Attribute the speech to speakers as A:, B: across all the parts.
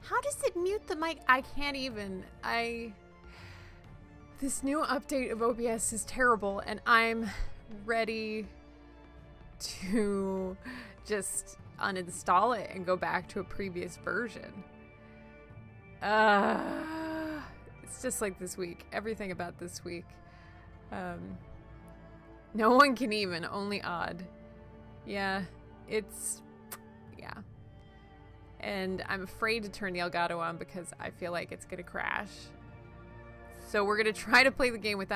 A: How does it mute the mic? I can't even. This new update of OBS is terrible, and I'm ready to just uninstall it and go back to a previous version. It's just like this week. Everything about this week. No one can even, only odd. Yeah, yeah. And I'm afraid to turn the Elgato on because I feel like it's gonna crash. So we're gonna try to play the game with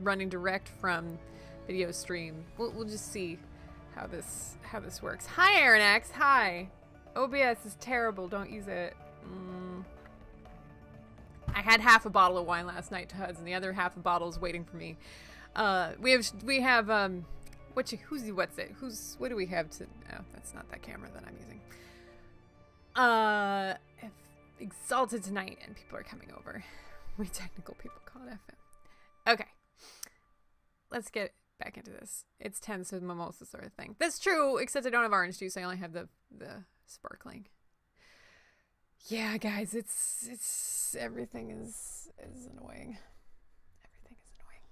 A: running direct from video stream. We'll just see how this works. Hi, Aaron X. Hi. OBS is terrible. Don't use it. I had half a bottle of wine last night, Tuds, and the other half a bottle is waiting for me. We have what do we have to? Oh, that's not that camera that I'm using. Exalted tonight, and people are coming over. We technical people call it FM. Okay, let's get back into this. It's 10, so mimosa sort of thing. That's true, except I don't have orange juice. I only have the sparkling. Yeah, guys, it's everything is annoying. Everything is annoying.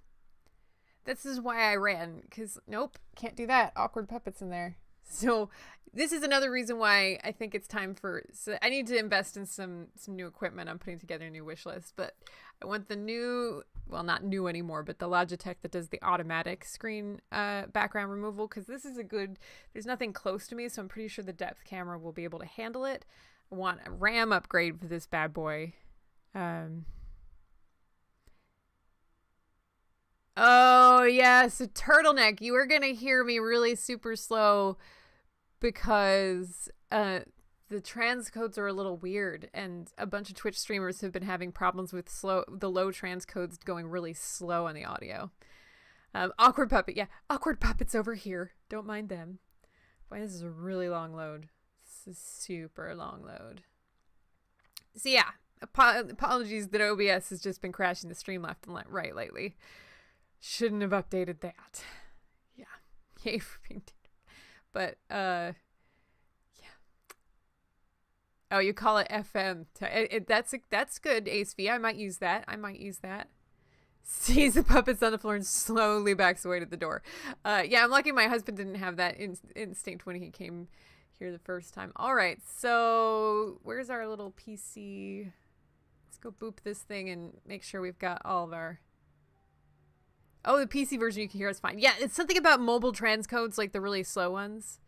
A: This is why I ran, because nope, can't do that. Awkward puppets in there. So this is another reason why I think it's time so I need to invest in some new equipment. I'm putting together a new wish list, but I want the new, well, not new anymore, but the Logitech that does the automatic screen background removal, because this is there's nothing close to me, so I'm pretty sure the depth camera will be able to handle it. I want a RAM upgrade for this bad boy. Oh, yes, a turtleneck. You are going to hear me really super slow because the transcodes are a little weird, and a bunch of Twitch streamers have been having problems with the low transcodes going really slow on the audio. Awkward puppet. Yeah, awkward puppets over here. Don't mind them. Boy, this is a really long load. This is super long load. So yeah, apologies that OBS has just been crashing the stream left and right lately. Shouldn't have updated that. Yeah. Yay for being... But, yeah. Oh, you call it FM. That's good, Ace V. I might use that. Sees the puppets on the floor and slowly backs away to the door. Yeah, I'm lucky my husband didn't have that instinct when he came here the first time. All right, so where's our little PC? Let's go boop this thing and make sure we've got all of our... Oh, the PC version you can hear is fine. Yeah, it's something about mobile transcodes, like the really slow ones.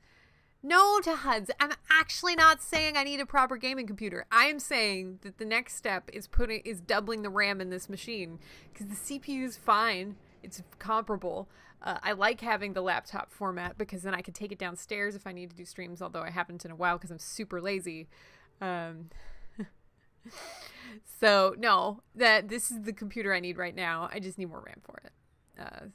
A: No, Tuds, I'm actually not saying I need a proper gaming computer. I am saying that the next step is doubling the RAM in this machine, because the CPU is fine. It's comparable. I like having the laptop format because then I can take it downstairs if I need to do streams, although I haven't in a while because I'm super lazy. So, no, this is the computer I need right now. I just need more RAM for it. And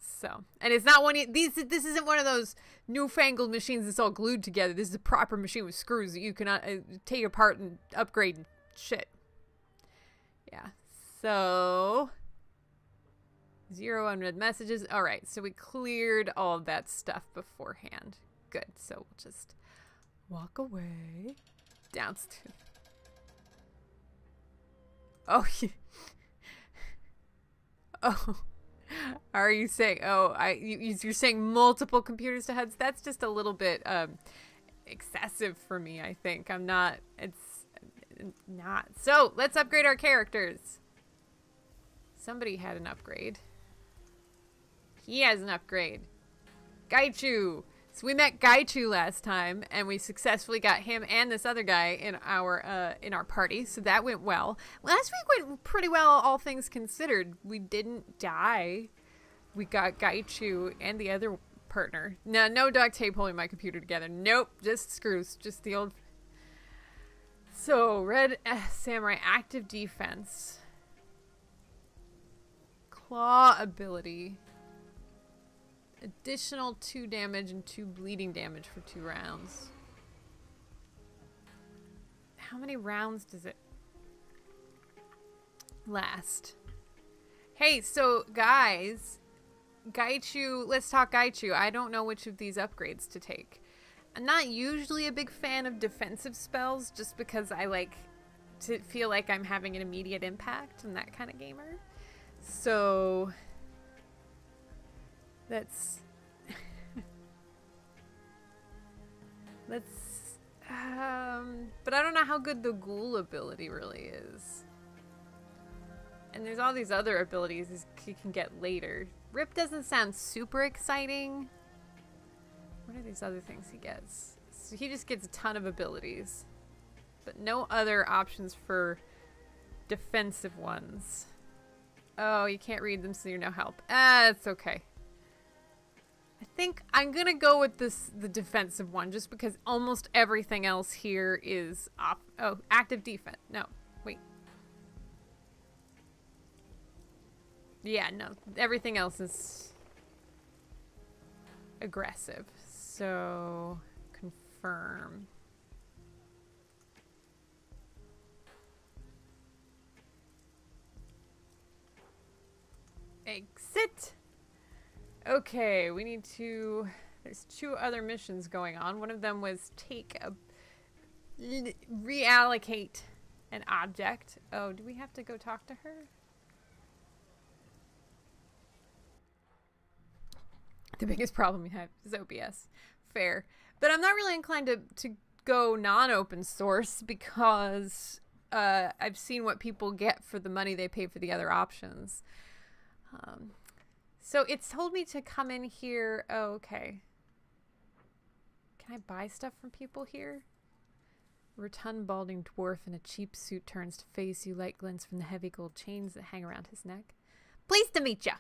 A: it's not this isn't one of those newfangled machines that's all glued together. This is a proper machine with screws that you can take apart and upgrade and shit. Yeah. So 0 unread messages. All right. So we cleared all of that stuff beforehand. Good. So we'll just walk away downstairs. Oh. Oh. Are you saying, you're saying multiple computers to heads? That's just a little bit excessive for me, I think. It's not. So, let's upgrade our characters. Somebody had an upgrade. He has an upgrade. Gaichu. So we met Gaichu last time, and we successfully got him and this other guy in our party, so that went well. Last week went pretty well, all things considered. We didn't die. We got Gaichu and the other partner. No duct tape holding my computer together. Nope, just screws. Just the old... So, Red Samurai, active defense. Claw ability. Additional 2 damage and 2 bleeding damage for 2 rounds. How many rounds does it last? Hey, so guys, Gaichu, let's talk Gaichu. I don't know which of these upgrades to take. I'm not usually a big fan of defensive spells just because I like to feel like I'm having an immediate impact. I'm that kind of gamer. So that's but I don't know how good the ghoul ability really is. And there's all these other abilities he can get later. Rip doesn't sound super exciting. What are these other things he gets? So he just gets a ton of abilities, but no other options for defensive ones. Oh, you can't read them, so you're no help. It's okay. I think I'm gonna go with the defensive one, just because almost everything else here is active defense. No, wait. Yeah, no, everything else is aggressive. So confirm. Exit. Okay, we need to... There's 2 other missions going on. One of them was reallocate an object. Oh, do we have to go talk to her? The biggest problem we have is OBS. Fair. But I'm not really inclined to go non-open source because I've seen what people get for the money they pay for the other options. So it's told me to come in here. Oh, okay. Can I buy stuff from people here? A rotund balding dwarf in a cheap suit turns to face you. Light glints from the heavy gold chains that hang around his neck. Pleased to meet ya.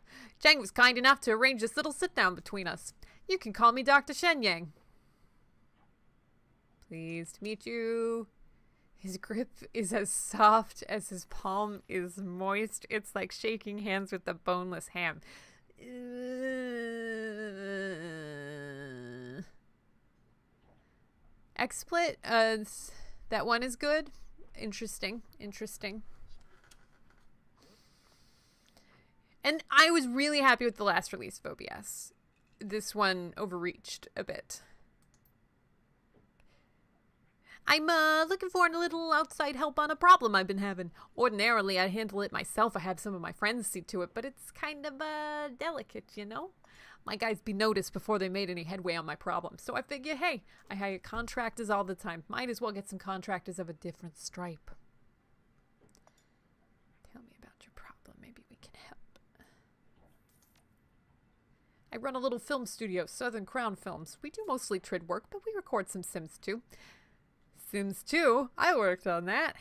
A: Zhang was kind enough to arrange this little sit-down between us. You can call me Dr. Shen Yang. Pleased to meet you. His grip is as soft as his palm is moist. It's like shaking hands with a boneless ham. XSplit, that one is good. Interesting. And I was really happy with the last release of OBS. This one overreached a bit. I'm looking for a little outside help on a problem I've been having. Ordinarily, I'd handle it myself or have some of my friends see to it, but it's kind of delicate, you know? My guys be noticed before they made any headway on my problem. So I figure, hey, I hire contractors all the time. Might as well get some contractors of a different stripe. Tell me about your problem. Maybe we can help. I run a little film studio, Southern Crown Films. We do mostly Trid work, but we record some Sims too. Sims 2? I worked on that.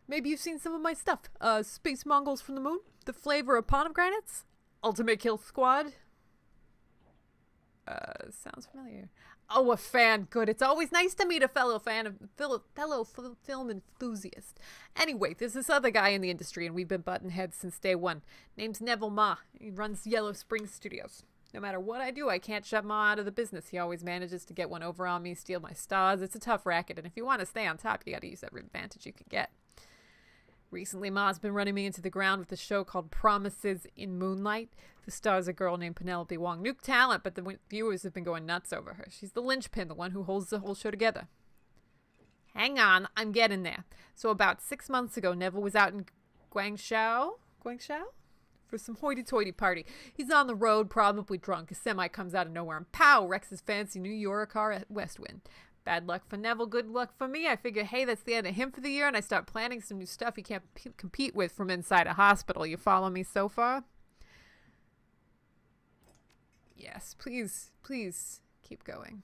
A: Maybe you've seen some of my stuff. Space Mongols from the Moon, The Flavor of Pomegranates, Ultimate Kill Squad. Sounds familiar. Oh, a fan. Good. It's always nice to meet a fellow film enthusiast. Anyway, there's this other guy in the industry, and we've been butting heads since day one. Name's Neville Ma. He runs Yellow Spring Studios. No matter what I do, I can't shut Ma out of the business. He always manages to get one over on me, steal my stars. It's a tough racket, and if you want to stay on top, you gotta use every advantage you can get. Recently, Ma's been running me into the ground with a show called Promises in Moonlight. The star's a girl named Penelope Wong. New talent, but the viewers have been going nuts over her. She's the linchpin, the one who holds the whole show together. Hang on, I'm getting there. So about 6 months ago, Neville was out in Guangzhou? For some hoity-toity party. He's on the road, probably drunk. A semi comes out of nowhere and pow, wrecks his fancy new York car at Westwind. Bad luck for Neville, good luck for me. I figure, hey, that's the end of him for the year, and I start planning some new stuff he can't compete with from inside a hospital. You follow me so far? Yes, please keep going.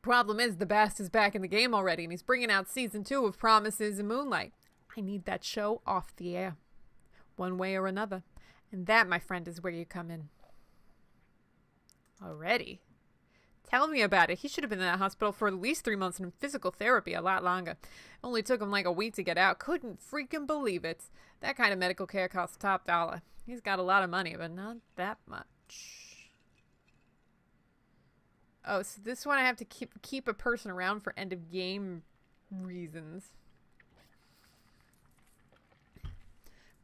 A: Problem is, the Bast is back in the game already, and he's bringing out season 2 of Promises in Moonlight. I need that show off the air. One way or another. And that, my friend, is where you come in. Already? Tell me about it. He should have been in that hospital for at least 3 months in physical therapy, a lot longer. Only took him like a week to get out. Couldn't freaking believe it. That kind of medical care costs top dollar. He's got a lot of money, but not that much. Oh, so this one I have to keep a person around for end of game reasons.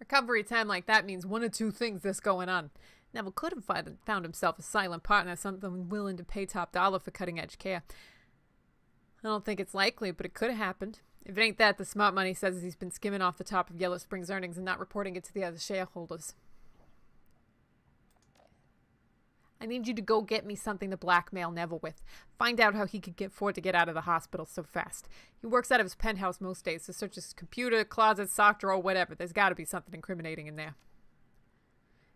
A: Recovery time like that means one of two things that's going on. Neville could have found himself a silent partner, someone willing to pay top dollar for cutting-edge care. I don't think it's likely, but it could have happened. If it ain't that, the smart money says he's been skimming off the top of Yellow Spring's earnings and not reporting it to the other shareholders. I need you to go get me something to blackmail Neville with. Find out how he could afford to get out of the hospital so fast. He works out of his penthouse most days, so search his computer, closet, sock drawer, whatever. There's got to be something incriminating in there.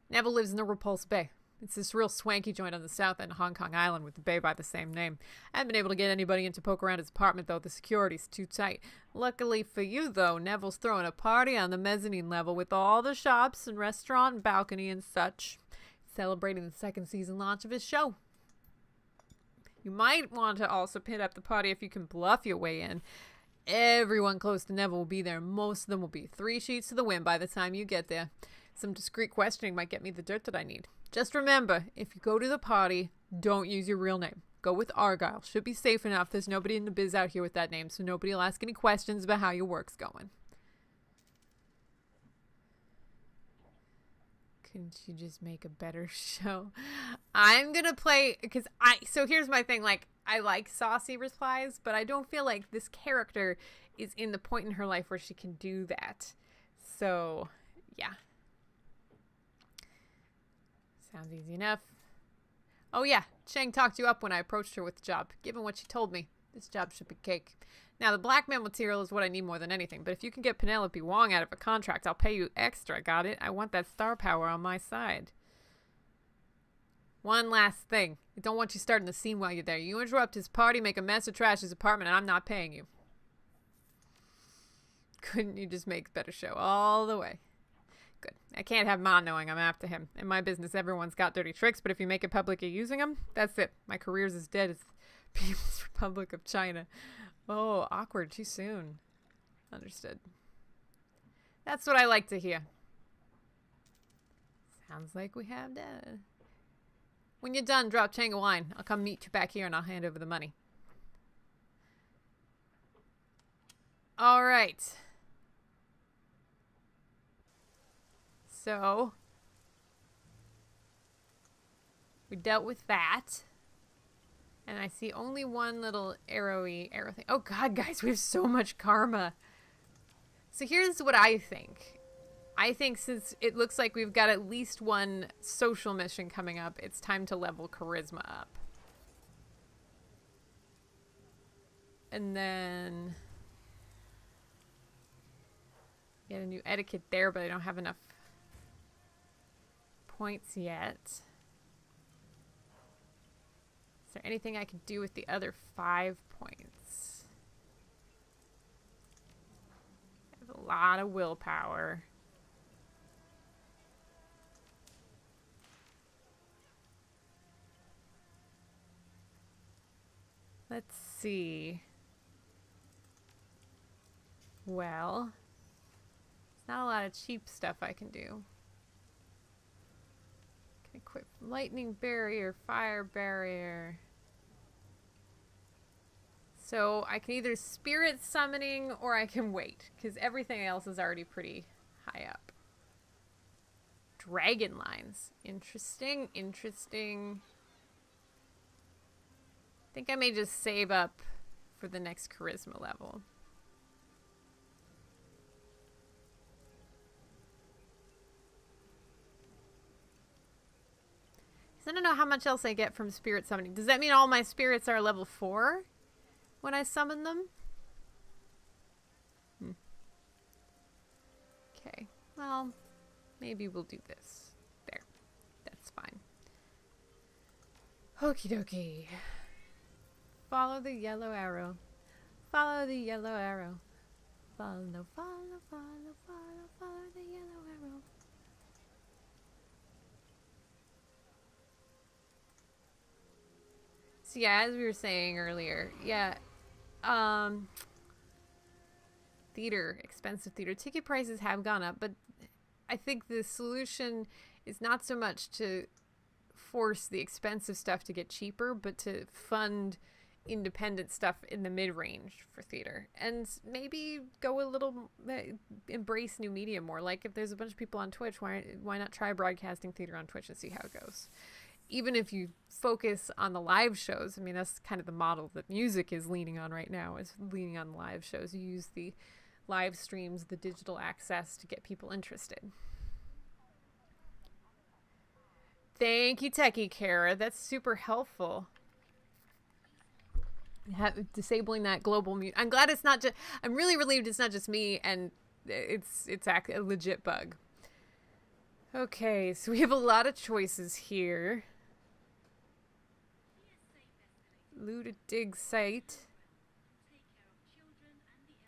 A: Neville lives in the Repulse Bay. It's this real swanky joint on the south end of Hong Kong Island with the bay by the same name. I haven't been able to get anybody in to poke around his apartment, though. The security's too tight. Luckily for you, though, Neville's throwing a party on the mezzanine level with all the shops and restaurant and balcony and such, celebrating the second season launch of his show. You might want to also pit up the party if you can bluff your way in. Everyone close to Neville will be there. Most of them will be 3 sheets to the wind by the time you get there. Some discreet questioning might get me the dirt that I need. Just remember, if you go to the party, don't use your real name. Go with Argyle. Should be safe enough. There's nobody in the biz out here with that name, so nobody will ask any questions about how your work's going. Couldn't you just make a better show? I'm gonna play, because so here's my thing, like, I like saucy replies, but I don't feel like this character is in the point in her life where she can do that. So, yeah. Sounds easy enough. Oh yeah, Chang talked you up when I approached her with the job. Given what she told me, this job should be cake. Now, the blackmail material is what I need more than anything, but if you can get Penelope Wong out of a contract, I'll pay you extra, got it? I want that star power on my side. One last thing. I don't want you starting the scene while you're there. You interrupt his party, make a mess or trash his apartment, and I'm not paying you. Couldn't you just make a better show all the way? Good. I can't have Ma knowing I'm after him. In my business, everyone's got dirty tricks, but if you make it public you're using them, that's it. My career's as dead as the People's Republic of China. Oh, awkward. Too soon. Understood. That's what I like to hear. Sounds like we have data. When you're done, drop Chang a line. I'll come meet you back here and I'll hand over the money. All right. So, we dealt with that. And I see only one little arrow thing. Oh god, guys, we have so much karma. So here's what I think. I think since it looks like we've got at least one social mission coming up, it's time to level charisma up. And then get a new etiquette there, but I don't have enough points yet. Is there anything I could do with the other 5 points? I have a lot of willpower. Let's see. Well, there's not a lot of cheap stuff I can do. Equip lightning barrier, fire barrier. So I can either spirit summoning or I can wait, because everything else is already pretty high up. Dragon lines. Interesting, interesting. I think I may just save up for the next charisma level. I don't know how much else I get from spirit summoning. Does that mean all my spirits are level 4 when I summon them? Okay. Well, maybe we'll do this. There. That's fine. Okie dokie. Follow the yellow arrow. Follow the yellow arrow. Follow, follow, follow, follow, follow the yellow arrow. So yeah, as we were saying earlier, yeah, theater, expensive theater. Ticket prices have gone up, but I think the solution is not so much to force the expensive stuff to get cheaper, but to fund independent stuff in the mid-range for theater. And maybe go a little, embrace new media more. Like if there's a bunch of people on Twitch, why not try broadcasting theater on Twitch and see how it goes? even if you focus on the live shows, I mean, that's kind of the model that music is leaning on right now, is leaning on live shows. You use the live streams, the digital access to get people interested. Thank you, Techie Kara. That's super helpful. Disabling that global mute. I'm glad it's not just. I'm really relieved it's not just me, and it's a legit bug. Okay, so we have a lot of choices here. Loot a dig site.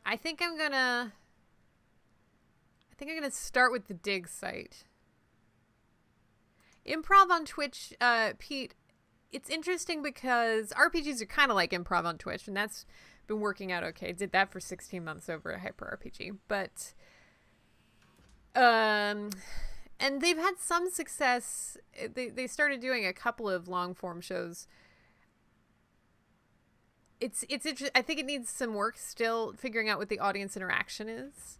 A: I think I'm gonna start with the dig site. Improv on Twitch, Pete, it's interesting because RPGs are kind of like improv on Twitch, and that's been working out okay. Did that for 16 months over a Hyper RPG, but and they've had some success. They started doing a couple of long form shows. It's interesting. I think it needs some work still figuring out what the audience interaction is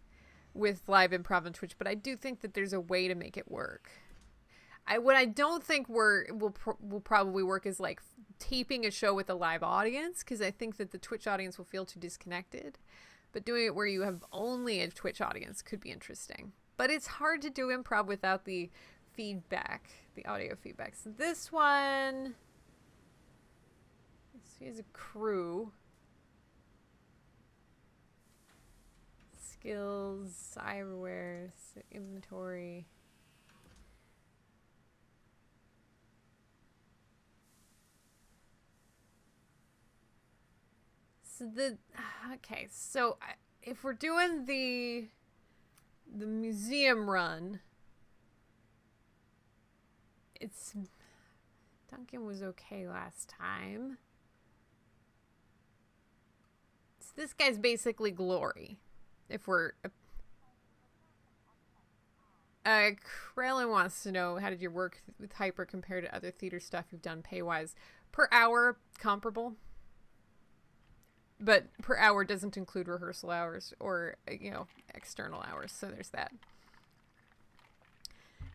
A: with live improv on Twitch, but I do think that there's a way to make it work. What I don't think will probably work is like taping a show with a live audience, because I think that the Twitch audience will feel too disconnected. But doing it where you have only a Twitch audience could be interesting. But it's hard to do improv without the feedback, the audio feedback. So this one, here's a crew. Skills, eyewear, inventory. So okay, so if we're doing the museum run, Duncan was okay last time. So this guy's basically Glory. If we're Krellin wants to know, how did your work with Hyper compare to other theater stuff you've done pay-wise? Per hour, comparable. But per hour doesn't include rehearsal hours or, external hours. So there's that.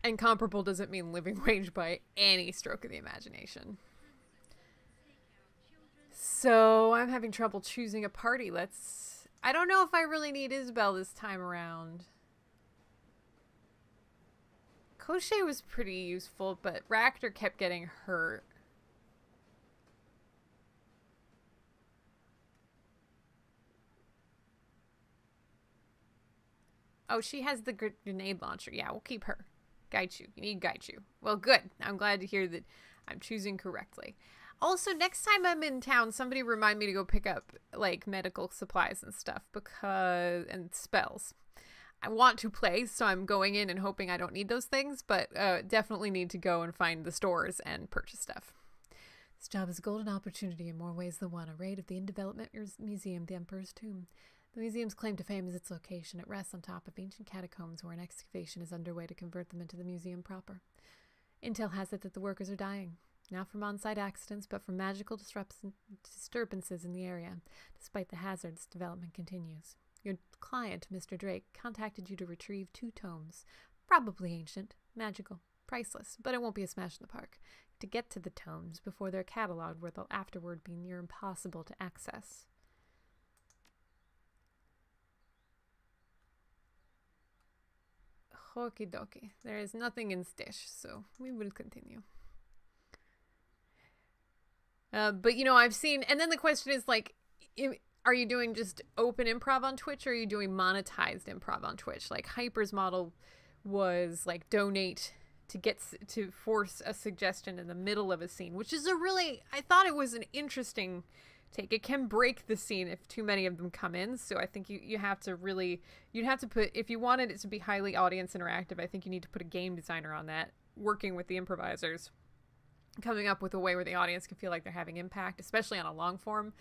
A: And comparable doesn't mean living wage by any stroke of the imagination. So I'm having trouble choosing a party. I don't know if I really need Isabel this time around. Koshe was pretty useful, but Ractor kept getting hurt. Oh, she has the grenade launcher. Yeah, we'll keep her. Gaichu. You need Gaichu. Well, good. I'm glad to hear that I'm choosing correctly. Also, next time I'm in town, somebody remind me to go pick up, like, medical supplies and stuff, and spells. I want to play, so I'm going in and hoping I don't need those things, but definitely need to go and find the stores and purchase stuff. This job is a golden opportunity in more ways than one. A raid of the In-Development Museum, the Emperor's Tomb. The museum's claim to fame is its location. It rests on top of ancient catacombs where an excavation is underway to convert them into the museum proper. Intel has it that the workers are dying, not from on-site accidents, but from magical disturbances in the area. Despite the hazards, development continues. Your client, Mr. Drake, contacted you to retrieve 2 tomes. Probably ancient, magical, priceless, but it won't be a smash in the park. To get to the tomes before they're cataloged, where they'll afterward be near impossible to access. Okie dokie. There is nothing in Stish, so we will continue. But, I've seen... And then the question is, like, are you doing just open improv on Twitch, or are you doing monetized improv on Twitch? Like, Hyper's model was, like, donate to force a suggestion in the middle of a scene, which is I thought it was an interesting take. It can break the scene if too many of them come in, so I think you'd have to put, if you wanted it to be highly audience interactive, I think you need to put a game designer on that, working with the improvisers, coming up with a way where the audience can feel like they're having impact, especially on a long form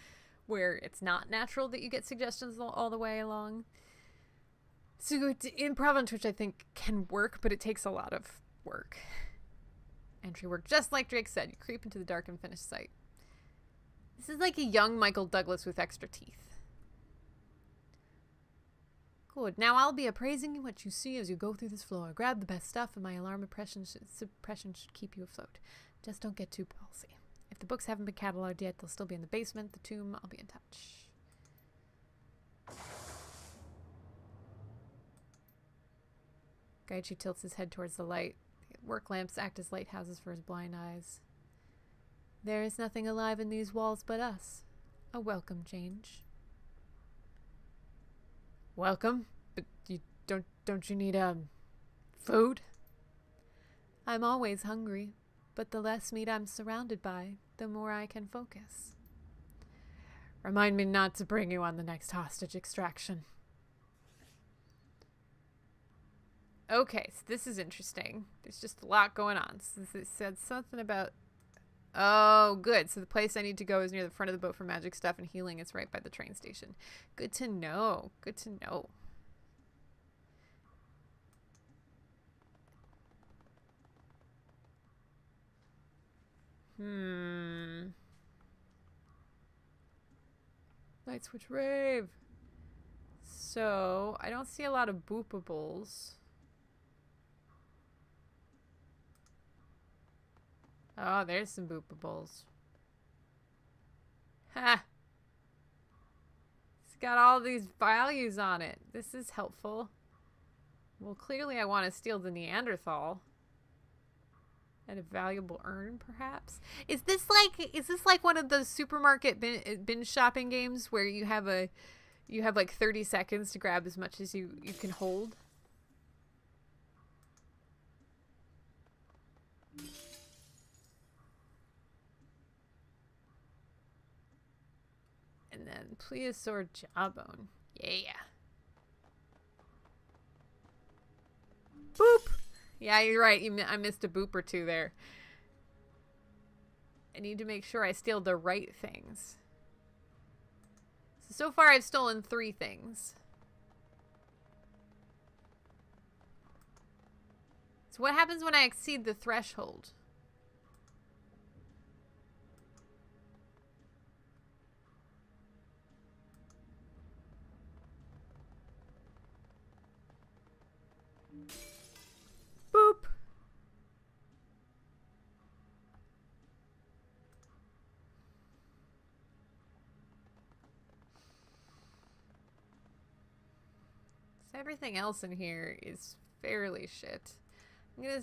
A: where it's not natural that you get suggestions all the way along. So improv on Twitch, I think, can work, but it takes a lot of work. Entry work, just like Drake said, you creep into the dark and finish site. This is like a young Michael Douglas with extra teeth. Good. Now I'll be appraising what you see as you go through this floor. Grab the best stuff, and my alarm suppression should keep you afloat. Just don't get too ballsy. If the books haven't been cataloged yet, they'll still be in the basement, the tomb. I'll be in touch. Gaichu tilts his head towards the light. Work lamps act as lighthouses for his blind eyes. There is nothing alive in these walls but us. A welcome change. Welcome? But you don't you need food? I'm always hungry, but the less meat I'm surrounded by, the more I can focus. Remind me not to bring you on the next hostage extraction. Okay, so this is interesting. There's just a lot going on. So it said something about... Oh, good. So the place I need to go is near the front of the boat for magic stuff and healing. It's right by the train station. Good to know. Good to know. Light switch rave. So, I don't see a lot of boopables. Oh, there's some boopables. Ha! It's got all these values on it. This is helpful. Well, clearly I want to steal the Neanderthal. And a valuable urn, perhaps? Is this like one of those supermarket binge shopping games where you have like 30 seconds to grab as much as you can hold? And then plesiosaur jawbone. Yeah. Boop! Yeah, you're right. I missed a boop or two there. I need to make sure I steal the right things. So far I've stolen 3 things. So what happens when I exceed the threshold? Boop. So everything else in here is fairly shit. I'm gonna...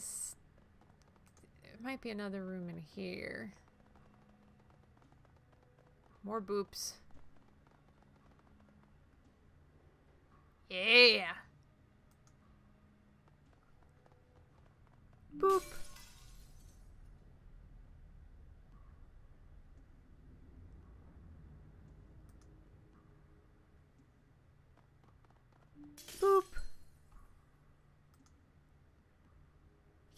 A: There might be another room in here. More boops. Yeah! Boop. Boop.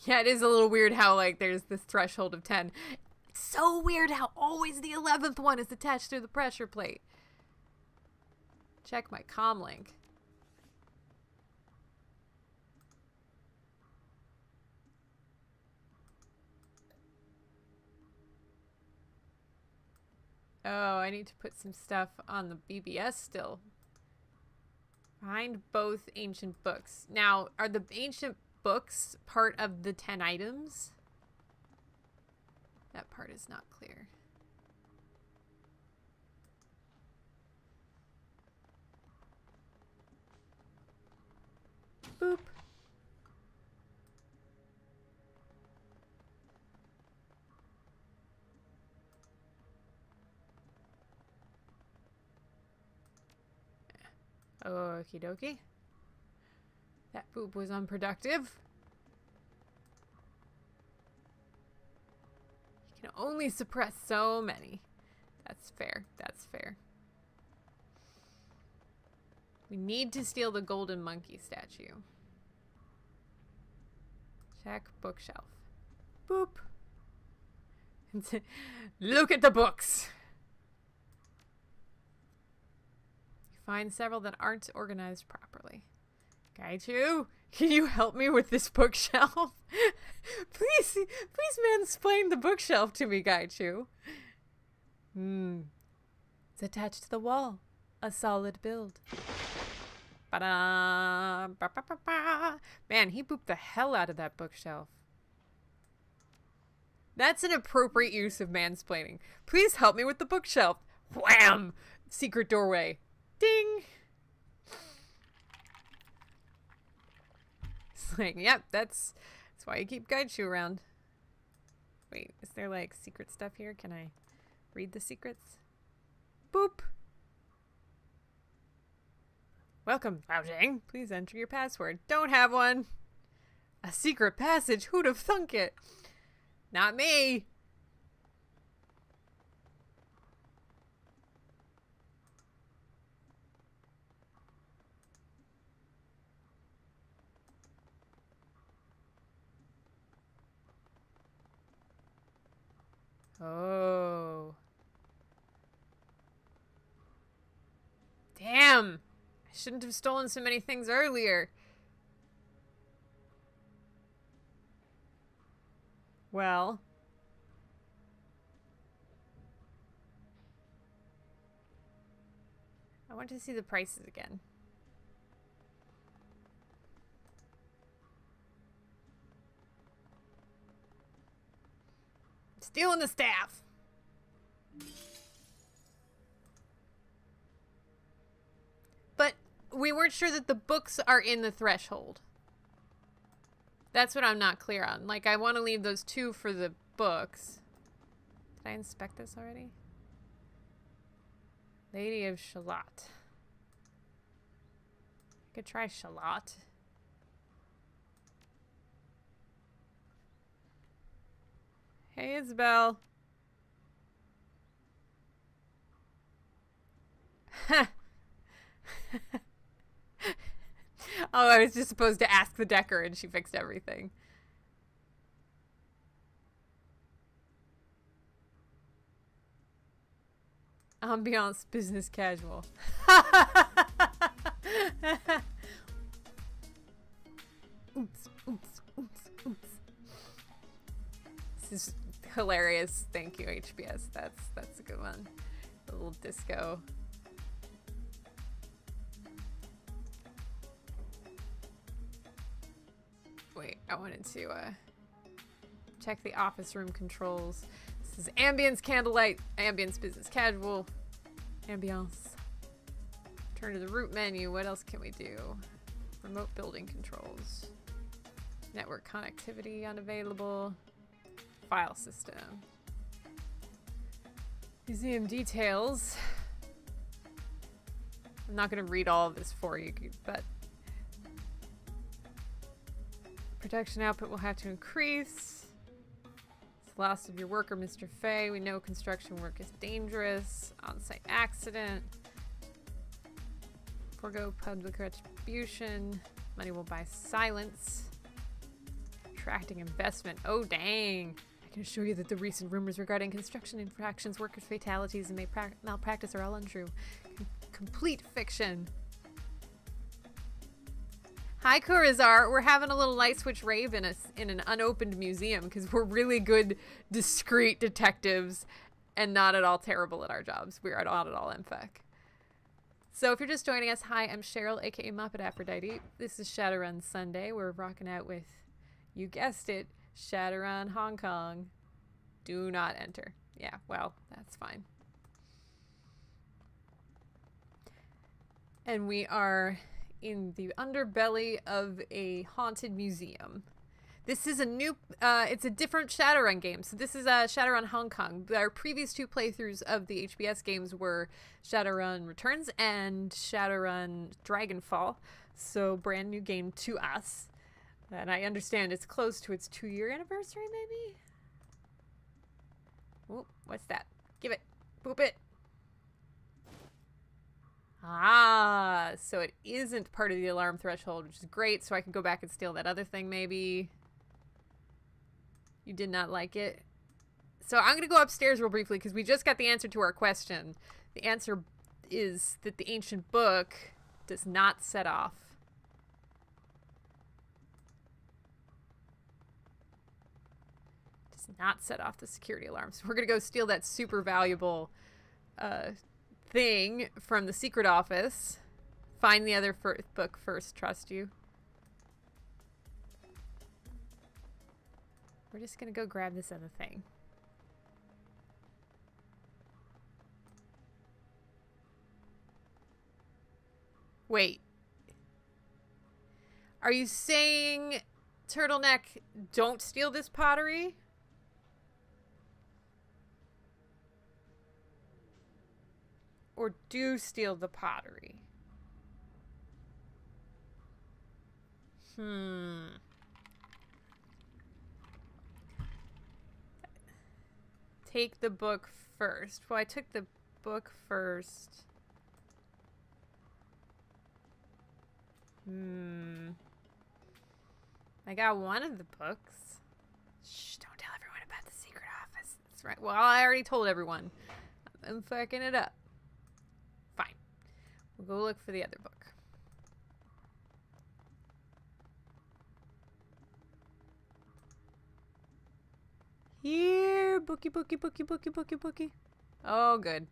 A: Yeah, it is a little weird how, like, there's this threshold of 10. It's so weird how always the 11th one is attached to the pressure plate. Check my comm link. Oh, I need to put some stuff on the BBS still. Find both ancient books. Now, are the ancient books part of the 10 items? That part is not clear. Boop. Okie dokie. That boop was unproductive. You can only suppress so many. That's fair. That's fair. We need to steal the golden monkey statue. Check bookshelf. Boop. Look at the books. Find several that aren't organized properly. Gaichu, can you help me with this bookshelf? Please mansplain the bookshelf to me, Gaichu. It's attached to the wall. A solid build. Ba-da, ba-ba-ba-ba. Man, he booped the hell out of that bookshelf. That's an appropriate use of mansplaining. Please help me with the bookshelf. Wham! Secret doorway. Ding! It's like, yep, that's why you keep guide shoe around. Wait, is there like secret stuff here? Can I read the secrets? Boop! Welcome, Lao Zhang. Please enter your password. Don't have one. A secret passage? Who'd have thunk it? Not me. Oh. Damn. I shouldn't have stolen so many things earlier. Well. I want to see the prices again. Stealing the staff. But we weren't sure that the books are in the threshold. That's what I'm not clear on. Like, I want to leave those 2 for the books. Did I inspect this already? Lady of Shalott. I could try Shalott. Hey, Isabel. Oh, I was just supposed to ask the Decker and she fixed everything. Ambiance business casual. Oops, oops, oops, oops. This is hilarious. Thank you, HBS. That's a good one. A little disco. Wait, I wanted to check the office room controls. This is ambience candlelight, ambience business casual, ambiance. Turn to the root menu. What else can we do? Remote building controls. Network connectivity unavailable. File system. Museum details. I'm not going to read all of this for you, but production output will have to increase. It's the loss of your worker, Mr. Fay. We know construction work is dangerous. On-site accident. Forgo public retribution. Money will buy silence. Attracting investment. Oh, dang. I can assure you that the recent rumors regarding construction infractions, workers' fatalities, and malpractice are all untrue. Complete fiction. Hi, Kurizar. We're having a little light switch rave in an unopened museum because we're really good, discreet detectives and not at all terrible at our jobs. We are not at all MFAC. So if you're just joining us, hi, I'm Cheryl, aka Muppet Aphrodite. This is Shadowrun Sunday. We're rocking out with, you guessed it, Shadowrun Hong Kong. Do not enter. Yeah, well, that's fine. And we are in the underbelly of a haunted museum. This is a new, it's a different Shadowrun game. So this is Shadowrun Hong Kong. Our previous 2 playthroughs of the HBS games were Shadowrun Returns and Shadowrun Dragonfall. So brand new game to us. And I understand it's close to its 2-year anniversary, maybe? Oh, what's that? Give it. Boop it. Ah, so it isn't part of the alarm threshold, which is great. So I can go back and steal that other thing, maybe. You did not like it. So I'm going to go upstairs real briefly because we just got the answer to our question. The answer is that the ancient book does not set off. Does not set off the security alarm. So we're going to go steal that super valuable thing from the secret office. Find the other book first, trust you. We're just gonna go grab this other thing. Wait. Are you saying, Turtleneck, don't steal this pottery? Or do steal the pottery? Take the book first. Well, I took the book first. I got one of the books. Shh, don't tell everyone about the secret office. That's right. Well, I already told everyone. I'm fucking it up. Fine. We'll go look for the other book. Here, bookie, bookie, bookie, bookie, bookie, bookie. Oh, good.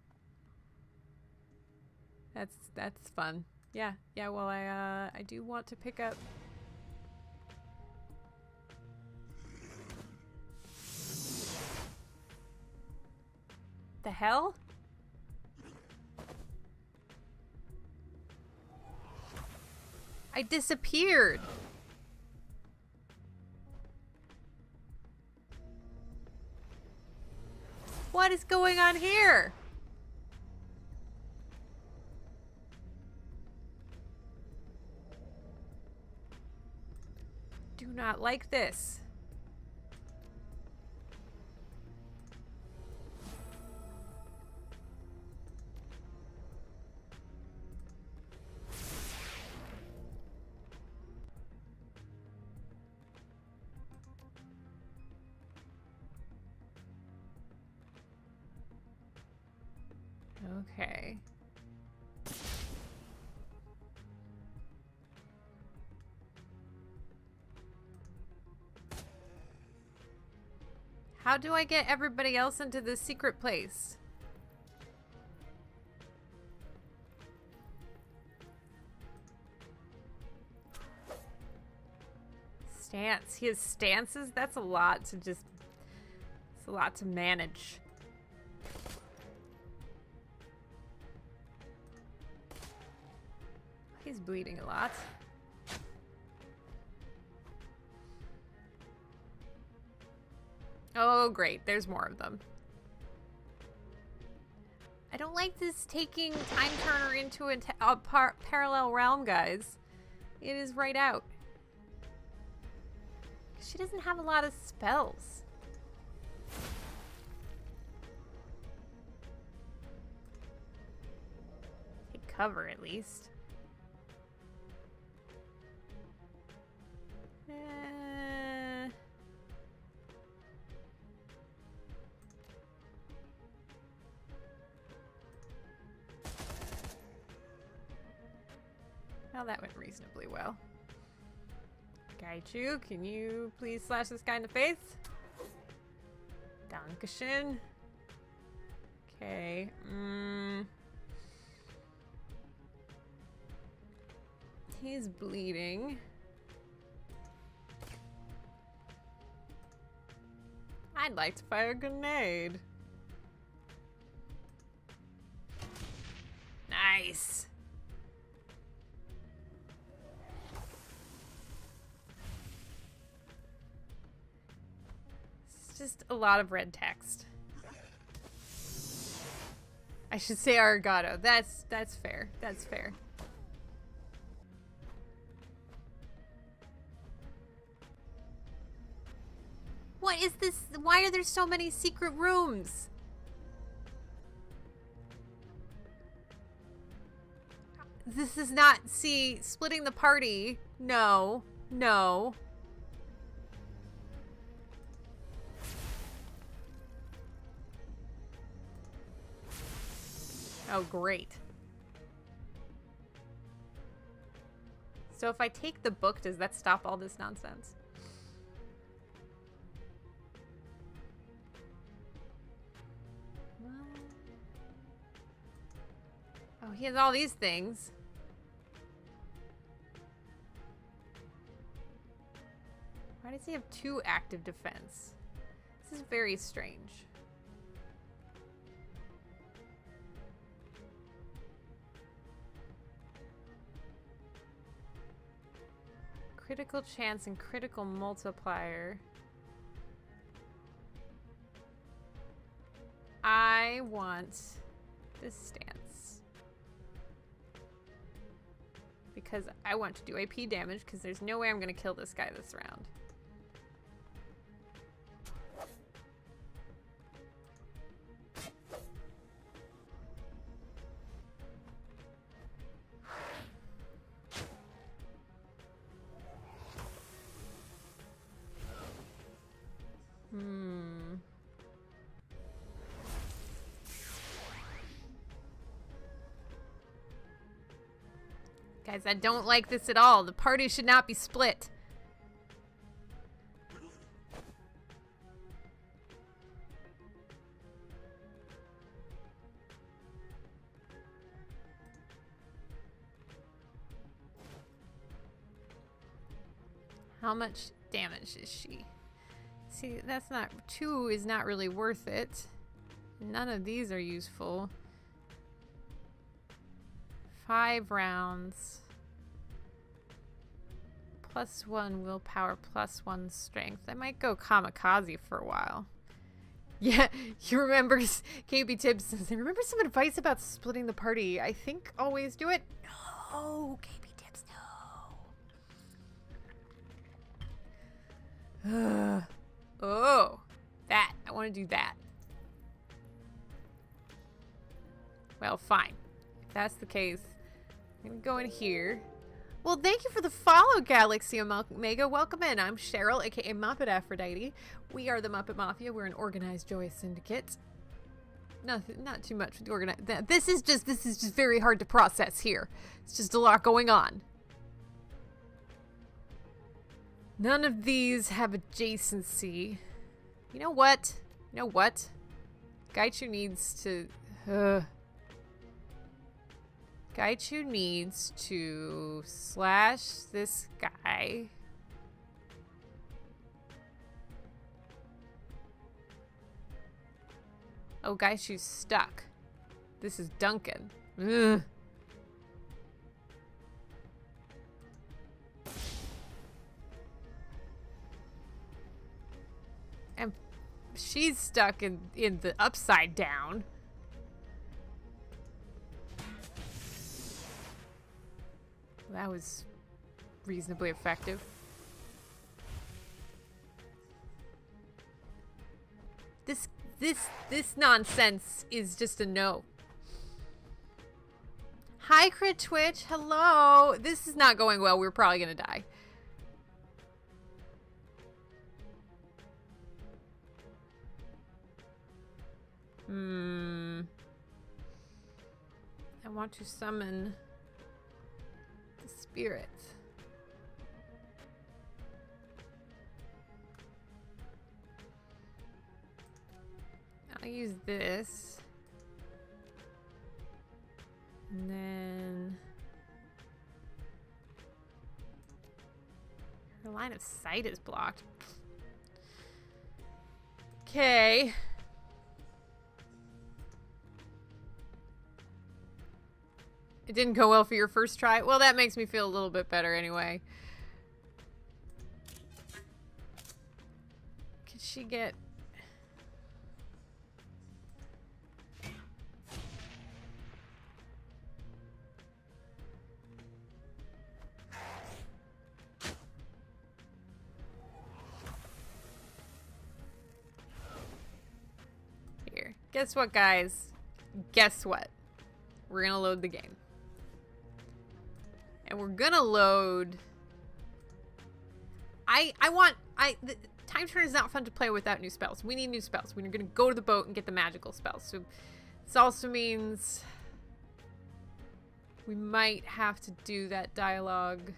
A: That's fun. Yeah, well, I do want to pick up... The hell? I disappeared. What is going on here? Do not like this. Okay. How do I get everybody else into this secret place? Stance. He has stances? That's a lot to just... It's a lot to manage. He's bleeding a lot. Oh, great. There's more of them. I don't like this taking Time Turner into a parallel realm, guys. It is right out. She doesn't have a lot of spells. Take cover, at least. Well, that went reasonably well. Gaichu, can you please slash this guy in the face? Dankeschön. Okay. He's bleeding. I'd like to fire a grenade. Nice. It's just a lot of red text. I should say arigato. That's fair. That's fair. What is this? Why are there so many secret rooms? This is not, see, splitting the party. No, no. Oh, great. So if I take the book, does that stop all this nonsense? Oh, he has all these things. Why does he have 2 active defense? This is very strange. Critical chance and critical multiplier. I want this stance. Because I want to do AP damage, because there's no way I'm going to kill this guy this round. Guys, I don't like this at all. The party should not be split. How much damage is she? See, that's not... 2 is not really worth it. None of these are useful. 5 rounds. +1 willpower, +1 strength. I might go kamikaze for a while. Yeah, you remember KB Tibbs says, remember some advice about splitting the party. I think always do it. No, KB Tibbs, no. Oh, that. I want to do that. Well, fine. If that's the case, I'm going to go in here. Well, thank you for the follow, Galaxy Omega. Welcome in. I'm Cheryl, aka Muppet Aphrodite. We are the Muppet Mafia. We're an organized joy syndicate. Nothing, not too much with the organized. This is just very hard to process here. It's just a lot going on. None of these have adjacency. You know what? You know what? Gaichu needs to... Gaichu needs to slash this guy. Oh, Gaichu's stuck. This is Duncan. Ugh. And she's stuck in the upside down. That was reasonably effective. This nonsense is just a no. Hi, Crit Twitch. Hello. This is not going well. We're probably gonna die. I want to summon the spirit. I'll use this. And then her line of sight is blocked. Okay. It didn't go well for your first try? Well, that makes me feel a little bit better anyway. Could she get... Here. Guess what, guys? Guess what? We're gonna load the game. And we're gonna load... Time Turner is not fun to play without new spells. We need new spells. We're gonna go to the boat and get the magical spells. So this also means we might have to do that dialogue.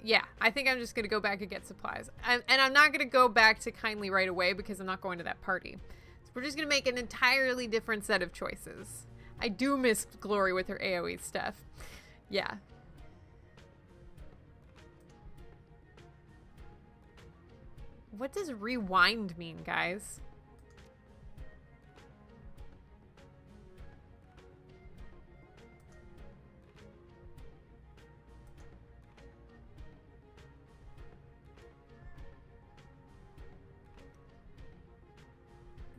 A: Yeah, I think I'm just gonna go back and get supplies. And I'm not gonna go back to Kindly right away because I'm not going to that party. So we're just gonna make an entirely different set of choices. I do miss Glory with her AoE stuff. Yeah. What does rewind mean, guys?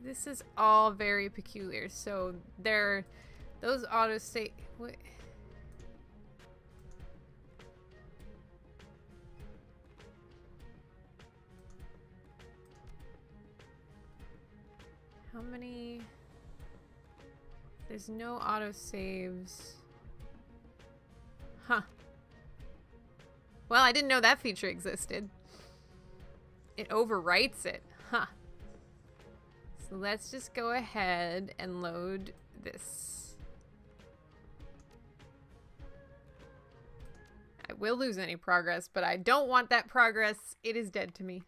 A: This is all very peculiar. So those autosave. What? How many? There's no autosaves. Huh. Well, I didn't know that feature existed. It overwrites it. Huh. So let's just go ahead and load this. I will lose any progress, but I don't want that progress. It is dead to me.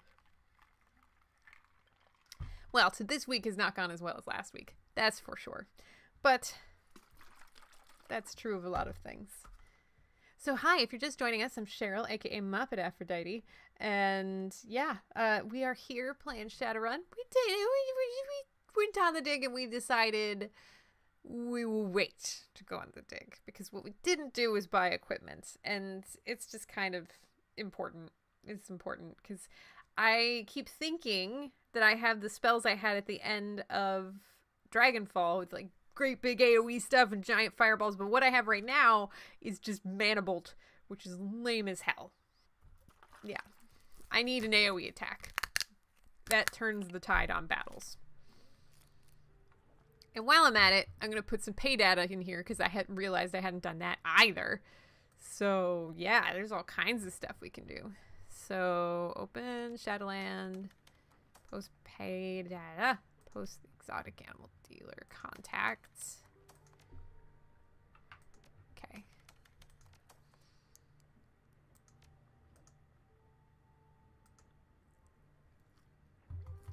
A: Well, this week has not gone as well as last week. That's for sure. But that's true of a lot of things. So hi, if you're just joining us, I'm Cheryl, aka Muppet Aphrodite. And yeah, we are here playing Shadowrun. We went on the dig and we decided we will wait to go on the dig. Because what we didn't do was buy equipment. And it's just kind of important. It's important because I keep thinking that I have the spells I had at the end of Dragonfall with like great big AoE stuff and giant fireballs, but what I have right now is just Mana Bolt, which is lame as hell. Yeah. I need an AoE attack. That turns the tide on battles. And while I'm at it, I'm going to put some pay data in here because I hadn't realized I hadn't done that either. So yeah, there's all kinds of stuff we can do. So open Shadowland, post pay data, post exotic animal dealer contacts. Okay.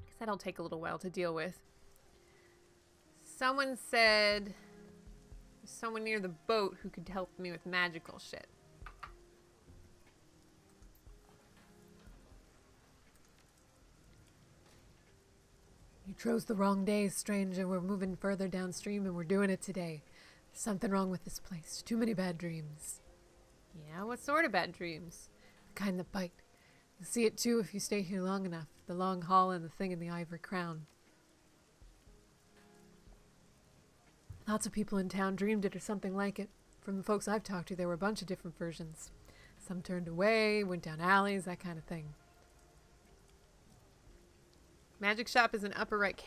A: Guess that'll take a little while to deal with. Someone said there's someone near the boat who could help me with magical shit.
B: You chose the wrong day, stranger. We're moving further downstream and we're doing it today. There's something wrong with this place. Too many bad dreams.
A: Yeah, what sort of bad dreams?
B: The kind that bite. You'll see it too if you stay here long enough. The long hall and the thing in the ivory crown. Lots of people in town dreamed it or something like it. From the folks I've talked to, there were a bunch of different versions. Some turned away, went down alleys, that kind of thing.
A: Magic shop is an upper right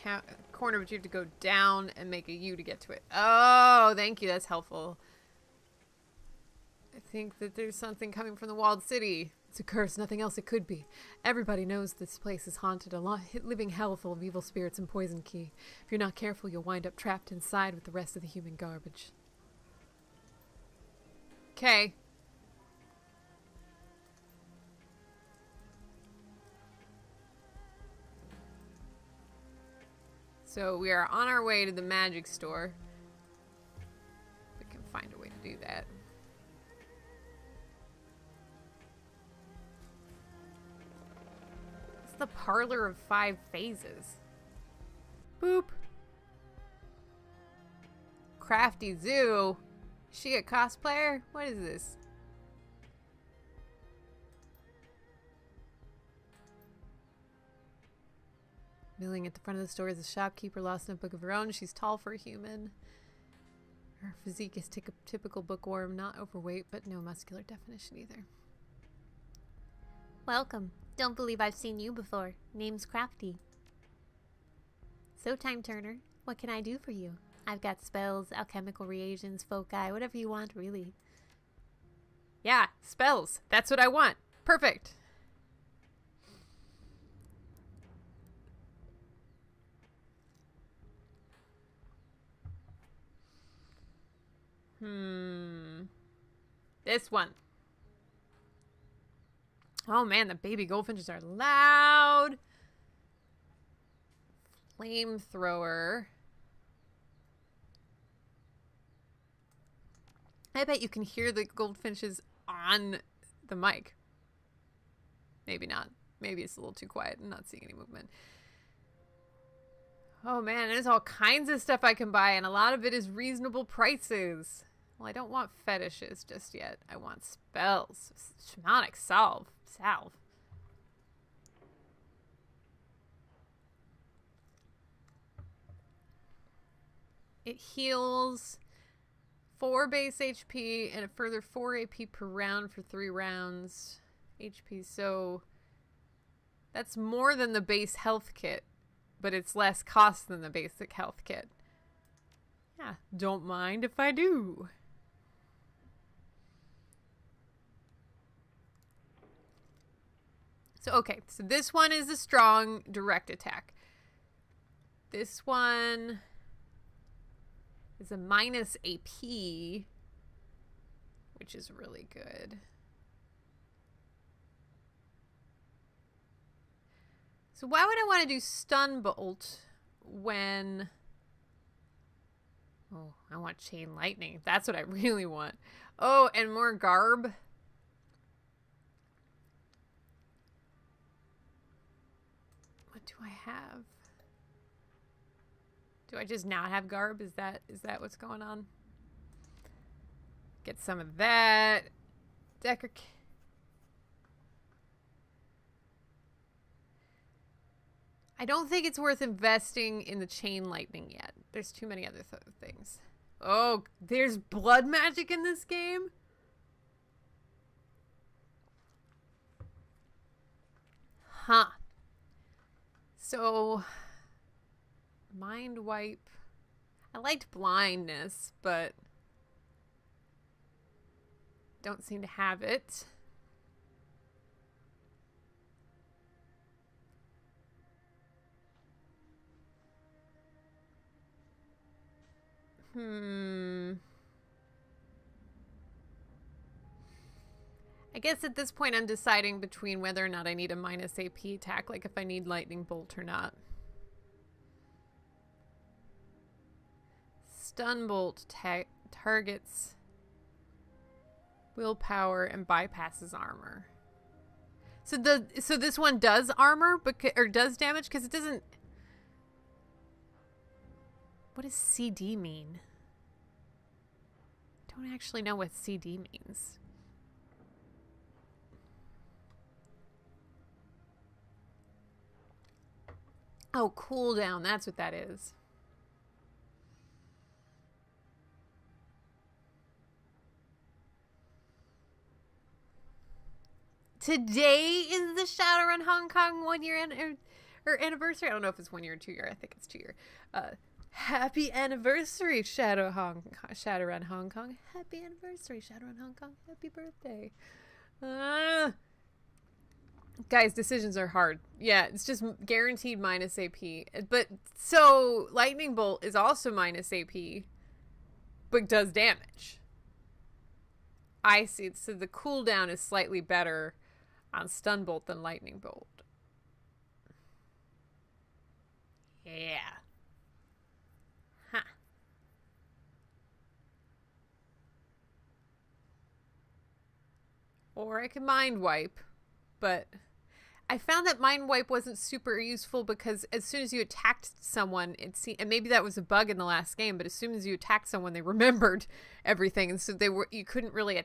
A: corner, but you have to go down and make a U to get to it. Oh, thank you. That's helpful. I think that there's something coming from the walled city.
B: It's a curse, nothing else it could be. Everybody knows this place is haunted, a living hell full of evil spirits and poison key. If you're not careful, you'll wind up trapped inside with the rest of the human garbage.
A: Okay. So we are on our way to the magic store. We can find a way to do that. It's the parlor of 5 phases. Boop. Crafty Zoo. Is she a cosplayer? What is this?
B: Milling at the front of the store is a shopkeeper lost in a book of her own. She's tall for a human. Her physique is typical bookworm, not overweight, but no muscular definition either.
C: Welcome. Don't believe I've seen you before. Name's Crafty. So, Time Turner, what can I do for you? I've got spells, alchemical reagents, foci, whatever you want, really.
A: Yeah, spells. That's what I want. Perfect. This one. Oh man, the baby goldfinches are loud. Flamethrower. I bet you can hear the goldfinches on the mic. Maybe not. maybe it's a little too quiet. I'm not seeing any movement. Oh man, there's all kinds of stuff I can buy, and a lot of it is reasonable prices. Well, I don't want fetishes just yet. I want spells. Shamanic salve. Salve. It heals 4 base HP and a further 4 AP per round for 3 rounds. HP, so that's more than the base health kit, but it's less cost than the basic health kit. Yeah, don't mind if I do. So, okay, so this one is a strong direct attack. This one is a minus AP, which is really good. So why would I want to do Stun Bolt when... Oh, I want Chain Lightning. That's what I really want. Oh, and more Garb. What do I have? Do I just not have Garb? Is that what's going on? Get some of that. Decker... I don't think it's worth investing in the Chain Lightning yet. There's too many other things. Oh, there's blood magic in this game? Huh. So, Mind Wipe. I liked Blindness, but don't seem to have it. I guess at this point I'm deciding between whether or not I need a minus AP attack, like if I need Lightning Bolt or not. Stun Bolt targets willpower and bypasses armor. So this one does armor, or does damage, because it doesn't... What does CD mean? I don't actually know what CD means. Oh, cooldown. That's what that is. Today is the Shadowrun Hong Kong 1 year or anniversary. I don't know if it's 1 year or 2 year. I think it's 2 year. Happy anniversary, Shadowrun Hong Kong. Happy anniversary, Shadowrun Hong Kong. Happy birthday. Guys, decisions are hard. Yeah, it's just guaranteed minus AP. But so Lightning Bolt is also minus AP, but does damage. I see. So the cooldown is slightly better on Stun Bolt than Lightning Bolt. Yeah. Huh. Or I could Mind Wipe, but I found that Mind Wipe wasn't super useful because as soon as you attacked someone, and maybe that was a bug in the last game, but as soon as you attacked someone, they remembered everything, and so you couldn't really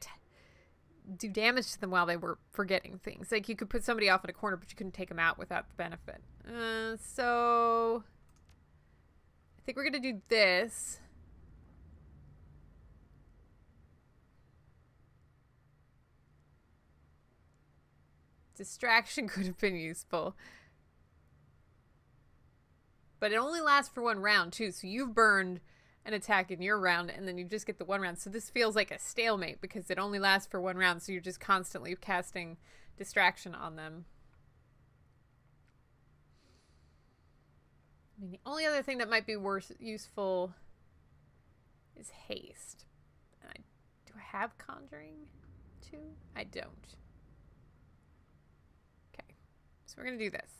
A: do damage to them while they were forgetting things. Like, you could put somebody off in a corner, but you couldn't take them out without the benefit. So I think we're gonna do this. Distraction could have been useful. But it only lasts for 1 round, too. So you've burned an attack in your round, and then you just get the 1 round. So this feels like a stalemate because it only lasts for 1 round. So you're just constantly casting distraction on them. I mean, the only other thing that might be useful is haste. Do I have conjuring too? I don't. So we're going to do this.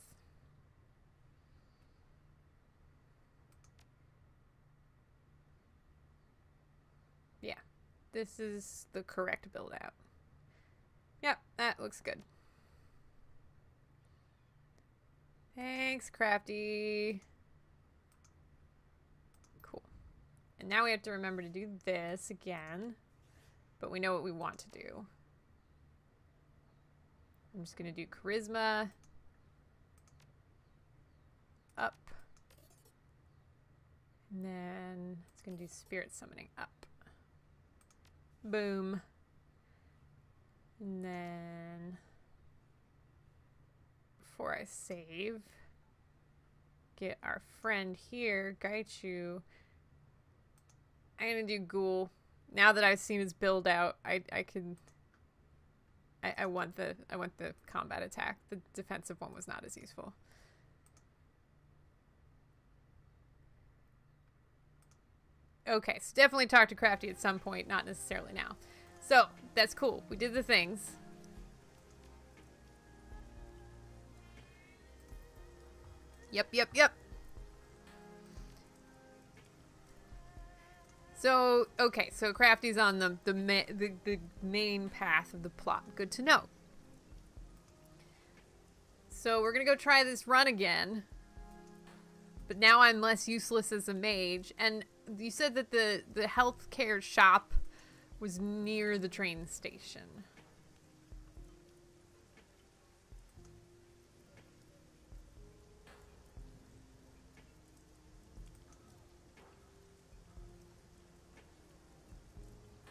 A: Yeah, this is the correct build out. Yep, that looks good. Thanks, Crafty. Cool. And now we have to remember to do this again. But we know what we want to do. I'm just going to do charisma. Up. And then it's going to do spirit summoning up. Boom. And then before I save, get our friend here, Gaichu. I'm going to do ghoul. Now that I've seen his build out, I want the combat attack. The defensive one was not as useful. Okay, so definitely talk to Crafty at some point, not necessarily now. So, that's cool. We did the things. Yep. So, okay, so Crafty's on the main path of the plot. Good to know. So we're gonna go try this run again. But now I'm less useless as a mage. And you said that the healthcare shop was near the train station.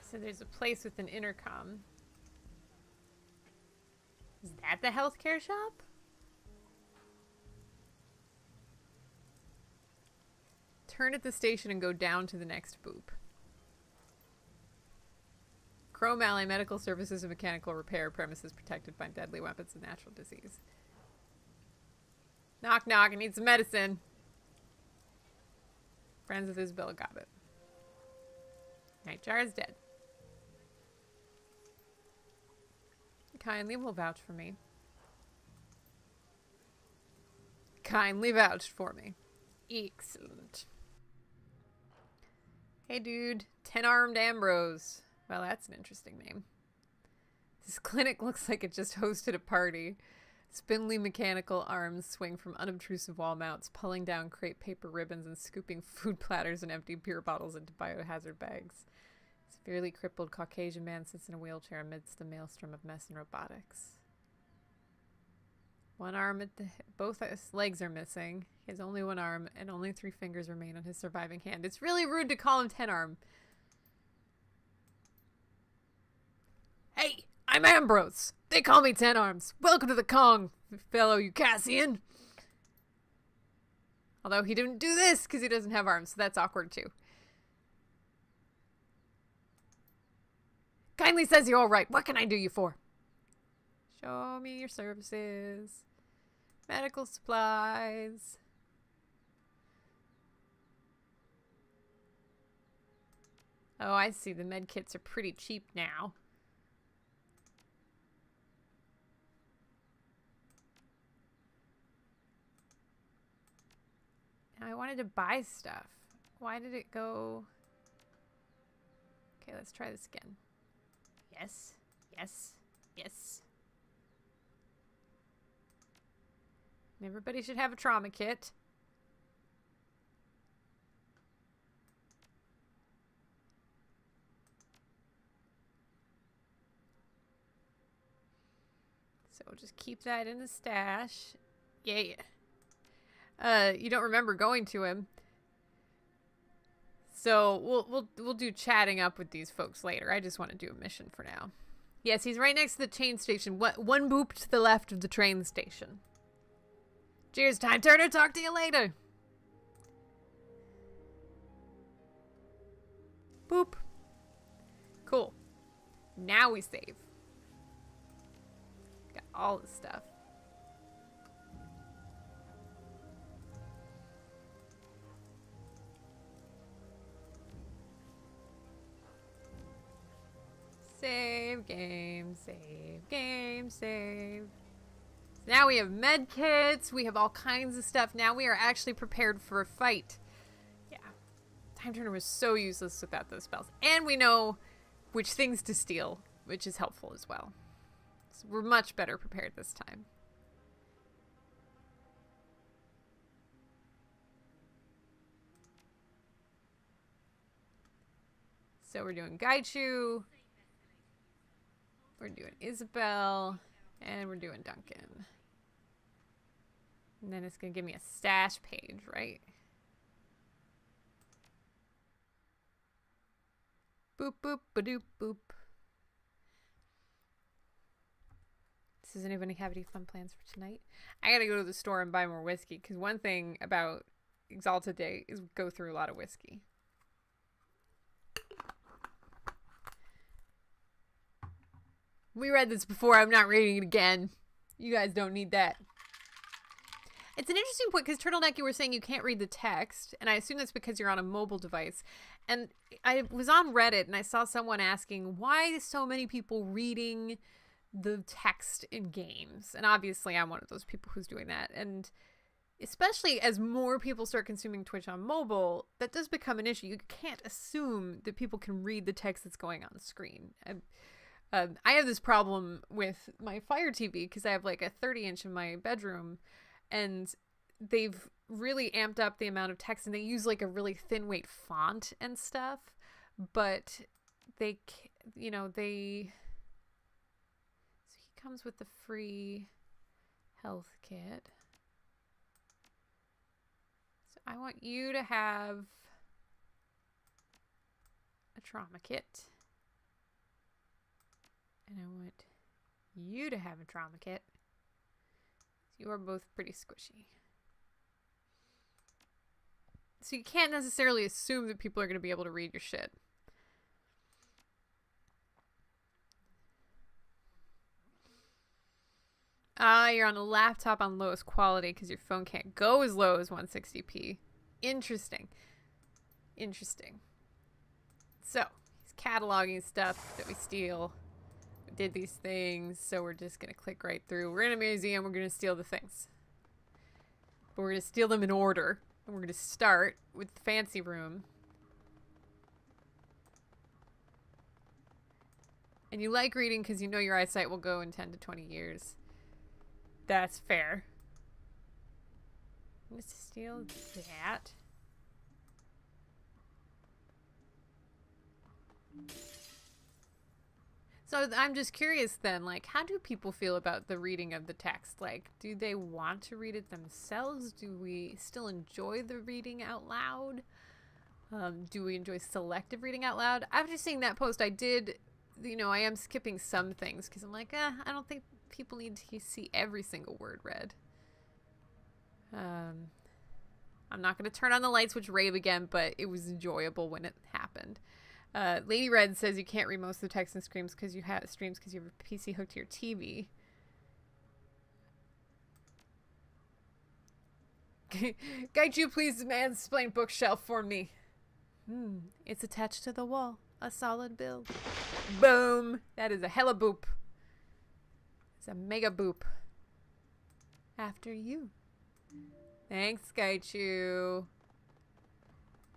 A: So there's a place with an intercom. Is that the healthcare shop? Turn at the station and go down to the next boop. Chrome Alley Medical Services and Mechanical Repair premises protected by deadly weapons and natural disease. Knock knock, I need some medicine. Friends of Isabella got it. Nightjar is dead. Kindly will vouch for me. Kindly vouched for me. Excellent. Hey dude, 10-armed Ambrose. Well, that's an interesting name. This clinic looks like it just hosted a party. Spindly mechanical arms swing from unobtrusive wall mounts, pulling down crepe paper ribbons and scooping food platters and empty beer bottles into biohazard bags. Severely crippled Caucasian man sits in a wheelchair amidst the maelstrom of mess and robotics. One arm at the hip. Both his legs are missing. He has only one arm, and only 3 fingers remain on his surviving hand. It's really rude to call him 10-arm. Hey, I'm Ambrose. They call me 10-arms. Welcome to the Kong, fellow Eucassian. Although he didn't do this because he doesn't have arms, so that's awkward too. Kindly says you're all right. What can I do you for? Show me your services. Medical supplies. Oh, I see. The med kits are pretty cheap now. Now I wanted to buy stuff. Why did it go? Okay, let's try this again. Yes. Everybody should have a trauma kit. So we'll just keep that in the stash. Yeah. You don't remember going to him. So we'll do chatting up with these folks later. I just want to do a mission for now. Yes, he's right next to the train station. One boop to the left of the train station. Cheers, Time Turner. Talk to you later. Boop. Cool. Now we save. Got all the stuff. Save game, save game, save. So now we have med kits. We have all kinds of stuff. Now we are actually prepared for a fight. Yeah. Time Turner was so useless without those spells. And we know which things to steal, which is helpful as well. So we're much better prepared this time. So we're doing Gaichu. We're doing Isabel. And we're doing Duncan. And then it's going to give me a stash page, right? Boop, boop, ba-doop, boop. Does anybody have any fun plans for tonight? I gotta go to the store and buy more whiskey, because one thing about Exalted Day is we go through a lot of whiskey. We read this before. I'm not reading it again. You guys don't need that. It's an interesting point, because Turtleneck, you were saying you can't read the text, and I assume that's because you're on a mobile device. And I was on Reddit, and I saw someone asking, why so many people reading the text in games? And obviously I'm one of those people who's doing that. And especially as more people start consuming Twitch on mobile, that does become an issue. You can't assume that people can read the text that's going on the screen. I have this problem with my Fire TV because I have like a 30-inch in my bedroom, and they've really amped up the amount of text, and they use like a really thin weight font and stuff, but they, you know, they, so he comes with the free health kit. So I want you to have a trauma kit. And I want you to have a trauma kit. You are both pretty squishy. So you can't necessarily assume that people are going to be able to read your shit. You're on a laptop on lowest quality because your phone can't go as low as 160p. Interesting. Interesting. So, he's cataloging stuff that we steal. We did these things, so we're just going to click right through. We're in a museum, we're going to steal the things. But we're going to steal them in order. And we're going to start with the fancy room. And you like reading because you know your eyesight will go in 10 to 20 years. That's fair. I'm going to steal that. So I'm just curious then, like, how do people feel about the reading of the text? Like, do they want to read it themselves? Do we still enjoy the reading out loud? Do we enjoy selective reading out loud? After seeing that post, I did, you know, I am skipping some things because I'm like, I don't think people need to see every single word read. I'm not going to turn on the light switch rave again, but it was enjoyable when it happened. Lady Red says you can't read most of the text and streams because you have a PC hooked to your TV. Gaichu, please mansplain bookshelf for me. It's attached to the wall. A solid build. Boom! That is a hella boop. It's a mega boop. After you. Thanks, Gaichu.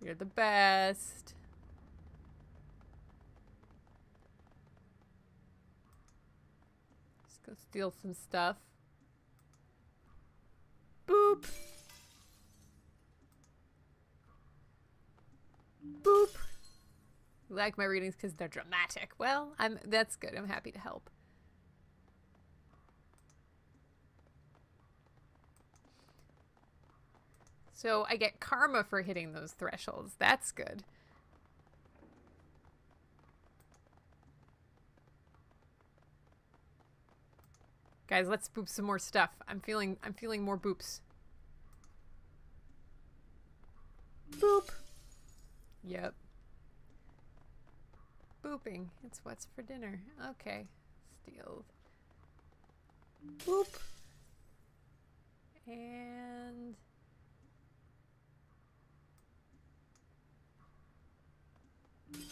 A: You're the best. Let's go steal some stuff. Boop. Boop. You like my readings because they're dramatic. Well, that's good. I'm happy to help. So I get karma for hitting those thresholds. That's good. Guys, let's boop some more stuff. I'm feeling more boops. Boop. Yep. Booping. It's what's for dinner. Okay. Steal. Boop. And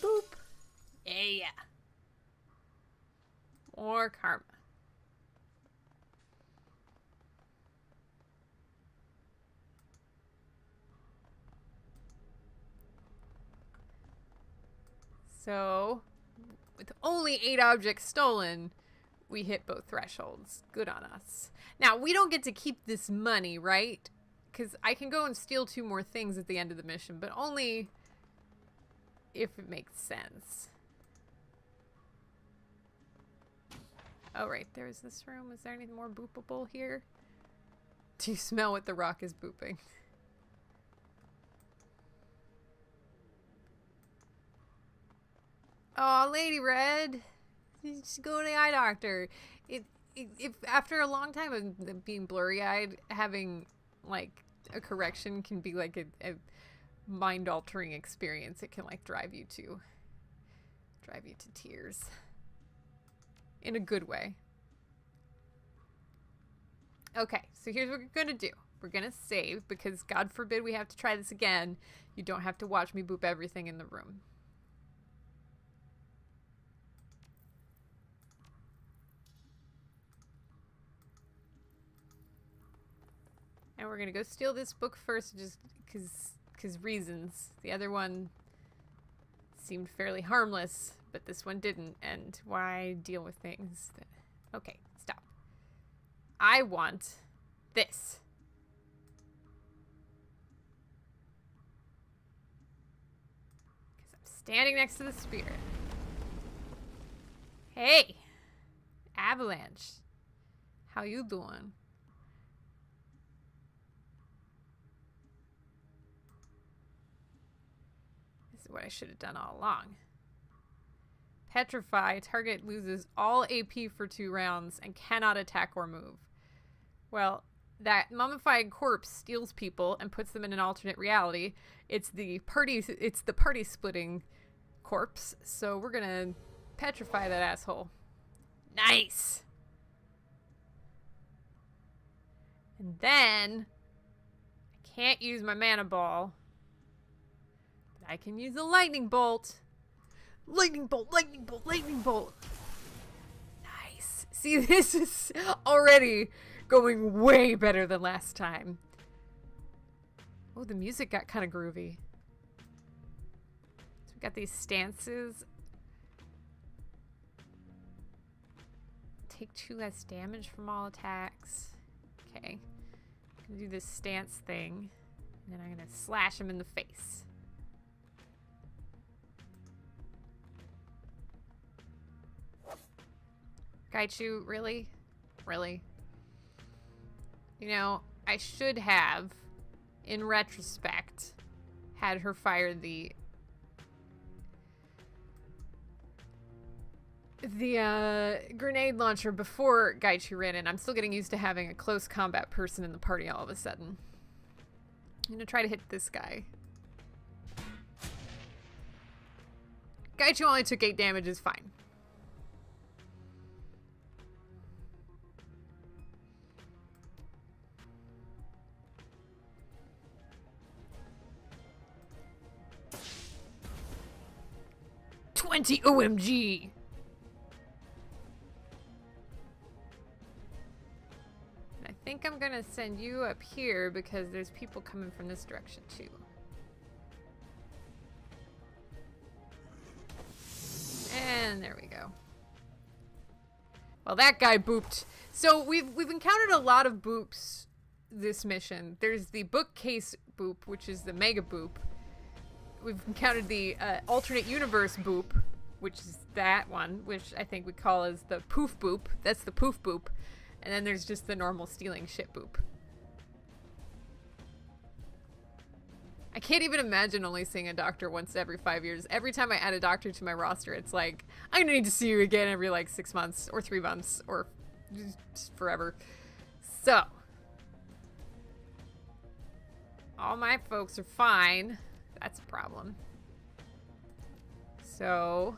A: boop. Yeah. More karma. So, with only 8 objects stolen, we hit both thresholds. Good on us. Now, we don't get to keep this money, right? Because I can go and steal 2 more things at the end of the mission, but only if it makes sense. Oh, right. There's this room. Is there anything more boopable here? Do you smell what the rock is booping? Oh, Lady Red. You should go to the eye doctor. If after a long time of being blurry-eyed, having, like, a correction can be, like, a mind-altering experience. It can, like, drive you to tears. In a good way. Okay, so here's what we're gonna do. We're gonna save, because God forbid we have to try this again. You don't have to watch me boop everything in the room. And we're gonna go steal this book first, just because reasons. The other one seemed fairly harmless, but this one didn't. And why deal with things that... Okay, stop. I want this. Because I'm standing next to the spirit. Hey! Avalanche. How you doing? This is what I should have done all along. Petrify. Target loses all AP for 2 rounds and cannot attack or move. Well, that mummified corpse steals people and puts them in an alternate reality. It's the party splitting corpse. So we're gonna petrify that asshole. Nice. And then I can't use my mana ball, but I can use a lightning bolt. Lightning bolt, lightning bolt, lightning bolt. Nice. See, this is already going way better than last time. Oh, the music got kind of groovy. So we got these stances. Take 2 less damage from all attacks. Okay. I'm gonna do this stance thing. And then I'm gonna slash him in the face. Gaichu, really? Really? You know, I should have, in retrospect, had her fire the grenade launcher before Gaichu ran in. I'm still getting used to having a close combat person in the party all of a sudden. I'm gonna try to hit this guy. Gaichu only took 8 damage, is fine. OMG! I think I'm gonna send you up here because there's people coming from this direction too. And there we go. Well, that guy booped. So we've encountered a lot of boops this mission. There's the bookcase boop, which is the mega boop. We've encountered the alternate universe boop, which is that one, which I think we call as the poof boop. That's the poof boop. And then there's just the normal stealing shit boop. I can't even imagine only seeing a doctor once every 5 years. Every time I add a doctor to my roster, it's like, I'm gonna need to see you again every like 6 months or 3 months or just forever. So, all my folks are fine. That's a problem. So,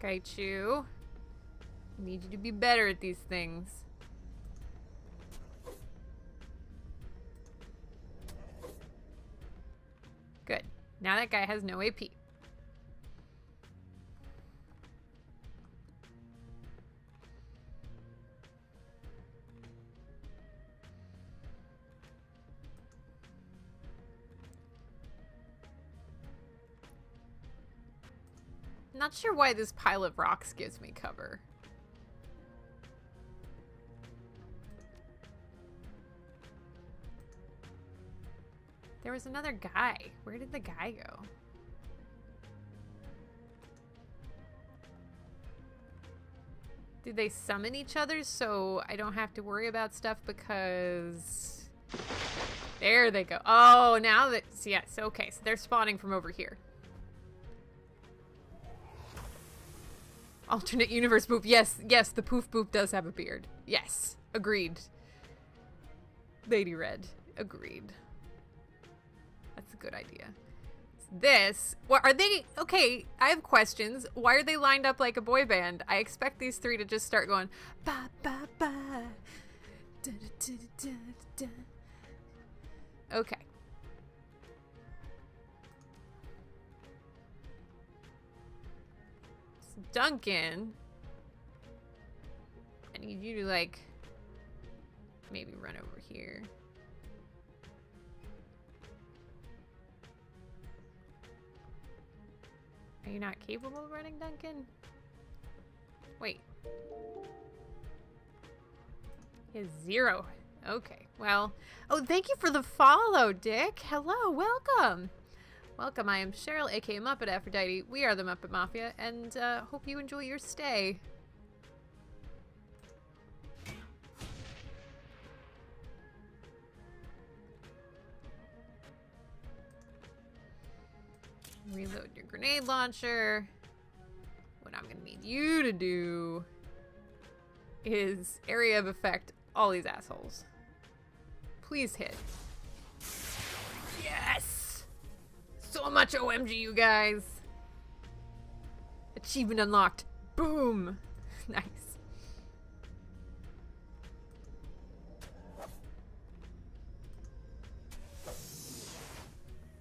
A: Gaichu, I need you to be better at these things. Good. Now that guy has no AP. Not sure why this pile of rocks gives me cover. There was another guy. Where did the guy go? Did they summon each other so I don't have to worry about stuff because... There they go. Oh, now that... Yes, okay. So they're spawning from over here. Alternate universe Boop. Yes, yes, the Poof Boop does have a beard. Yes, agreed. Lady Red, agreed. That's a good idea. This, what are they? Okay, I have questions. Why are they lined up like a boy band? I expect these three to just start going ba ba ba. Da, da, da, da, da, da. Okay. So Duncan, I need you to like maybe run over here. Are you not capable of running, Duncan? Wait. He has 0. Okay, well. Oh, thank you for the follow, Dick. Hello, welcome. Welcome, I am Cheryl, aka Muppet Aphrodite. We are the Muppet Mafia, and hope you enjoy your stay. Reload your grenade launcher. What I'm gonna need you to do is area of effect all these assholes. Please hit. Yes! So much OMG, you guys. Achievement unlocked. Boom. Nice.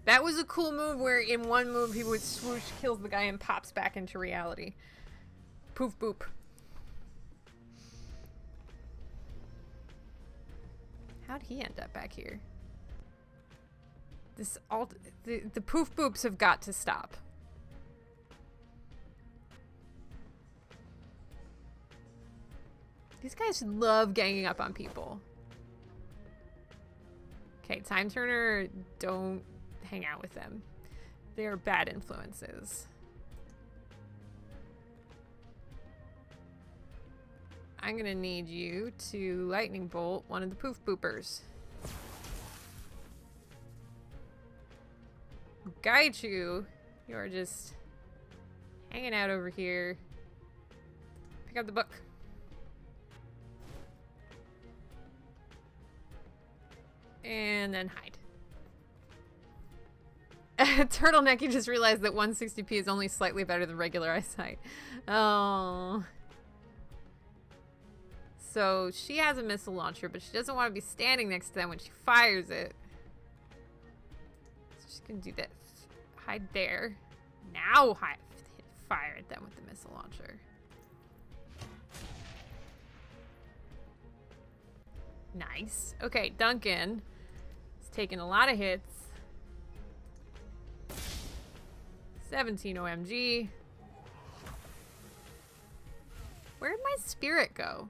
A: That was a cool move where in one move he would swoosh, kills the guy, and pops back into reality. Poof boop. How'd he end up back here? This the poof boops have got to stop. These guys love ganging up on people. Okay, Time Turner, don't hang out with them. They are bad influences. I'm gonna need you to lightning bolt one of the poof boopers. Gaichu, you are just hanging out over here. Pick up the book. And then hide. Turtleneck, you just realized that 160p is only slightly better than regular eyesight. Oh. So she has a missile launcher, but she doesn't want to be standing next to them when she fires it. So she's gonna do this. Hide there. Now fire at them with the missile launcher. Nice. Okay, Duncan is taking a lot of hits. 17 OMG. Where did my spirit go?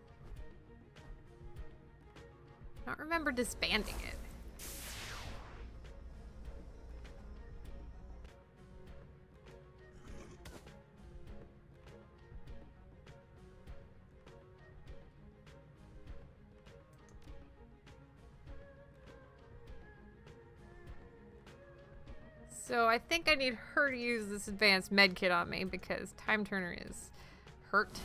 A: I don't remember disbanding it. So I think I need her to use this advanced med kit on me because Time Turner is hurt.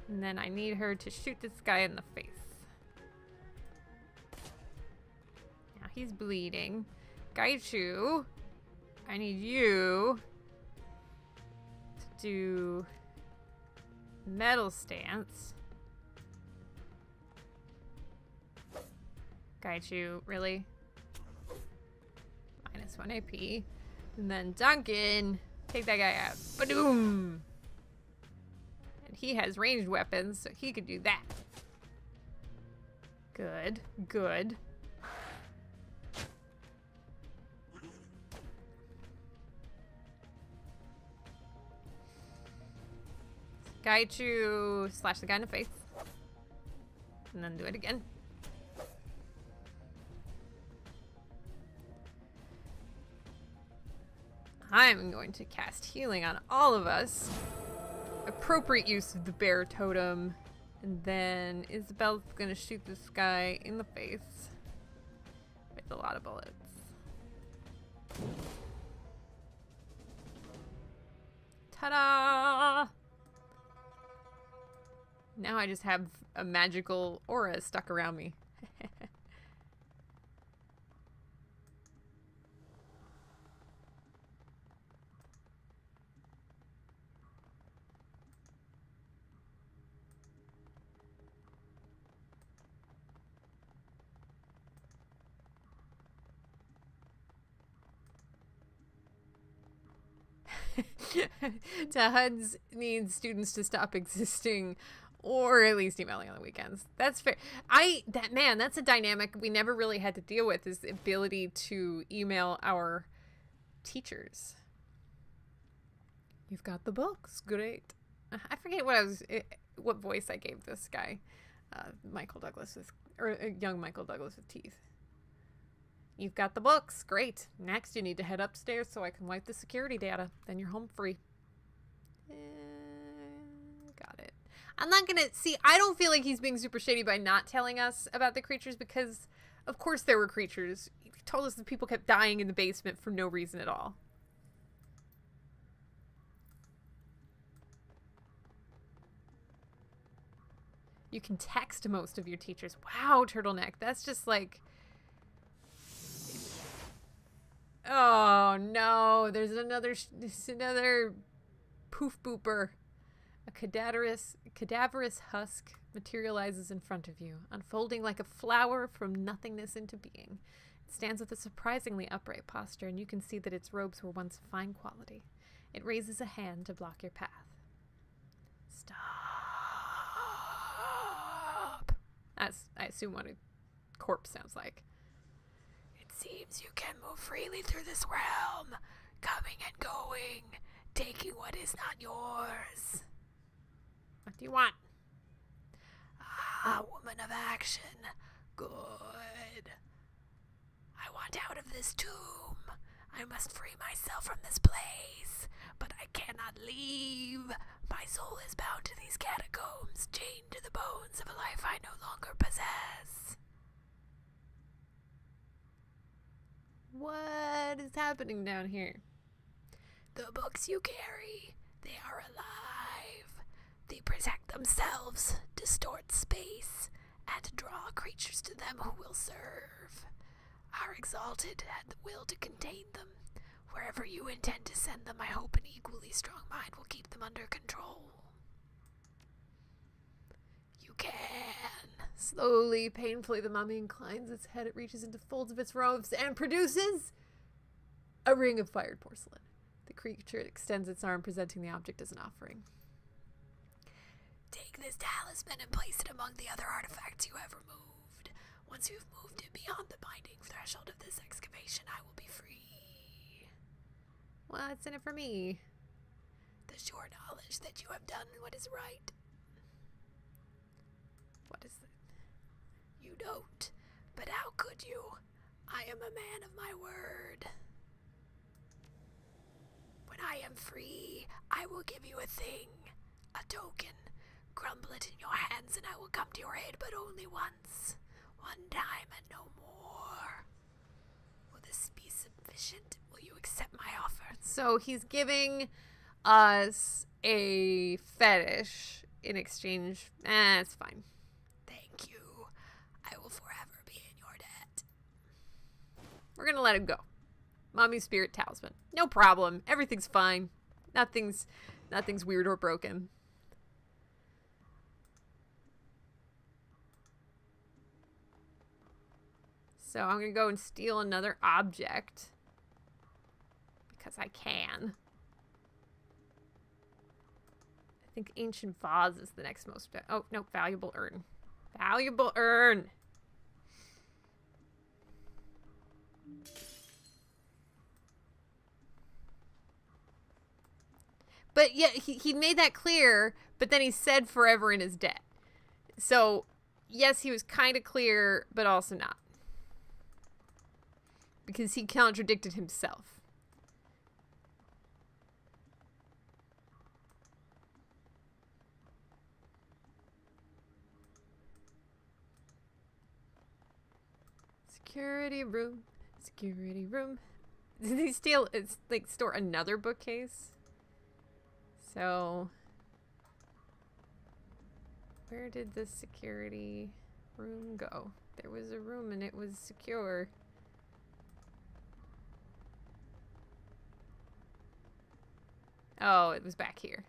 A: And then I need her to shoot this guy in the face. Now he's bleeding. Gaichu, I need you to do metal stance. Gaichu, really? -1 AP. And then Duncan, take that guy out. Ba-doom! And he has ranged weapons, so he could do that. Good, good. Gaichu, slash the guy in the face. And then do it again. I'm going to cast healing on all of us. Appropriate use of the bear totem. And then Isabel's gonna shoot this guy in the face with a lot of bullets. Ta-da! Now I just have a magical aura stuck around me. Tahuds needs students to stop existing, or at least emailing on the weekends. That's fair. That's a dynamic we never really had to deal with, is the ability to email our teachers. You've got the books. Great. I forget what voice I gave this guy, Michael Douglas young Michael Douglas with teeth. You've got the books. Great. Next, you need to head upstairs so I can wipe the security data. Then you're home free. Got it. I'm not gonna I don't feel like he's being super shady by not telling us about the creatures, because of course there were creatures. He told us that people kept dying in the basement for no reason at all. You can text most of your teachers. Wow, Turtleneck. That's just like... Oh no, there's another poof booper. A cadaverous husk materializes in front of you, unfolding like a flower from nothingness into being. It stands with a surprisingly upright posture, and you can see that its robes were once of fine quality. It raises a hand to block your path. Stop. That's, I assume, what a corpse sounds like. Seems you can move freely through this realm, coming and going, taking what is not yours. What do you want? Ah, woman of action. Good. I want out of this tomb. I must free myself from this place, but I cannot leave. My soul is bound to these catacombs, chained to the bones of a life I no longer possess. What is happening down here? The books you carry, they are alive. They protect themselves, distort space, and draw creatures to them who will serve. Our exalted had the will to contain them. Wherever you intend to send them, I hope an equally strong mind will keep them under control. You can. Slowly, painfully, the mummy inclines its head. It reaches into folds of its robes and produces a ring of fired porcelain. The creature extends its arm, presenting the object as an offering. Take this talisman and place it among the other artifacts you have removed. Once you've moved it beyond the binding threshold of this excavation, I will be free. What's in it for me? The sure knowledge that you have done what is right. What is it? You don't, but how could you? I am a man of my word. When I am free, I will give you a thing, a token. Crumble it in your hands and I will come to your aid, but only once. One time and no more. Will this be sufficient? Will you accept my offer? So he's giving us a fetish in exchange. It's fine. Thank you. I will forever be in your debt. We're gonna let him go. Mommy's spirit talisman. No problem. Everything's fine. Nothing's weird or broken. So I'm gonna go and steal another object. Because I can. I think ancient vase is the next most... Oh, no, valuable urn. Valuable urn! But yeah, he made that clear, but then he said forever in his debt. So, yes, he was kind of clear, but also not. Because he contradicted himself. Security room. Security room. Did he steal, it's like store another bookcase? So, where did the security room go? There was a room and it was secure. Oh, it was back here.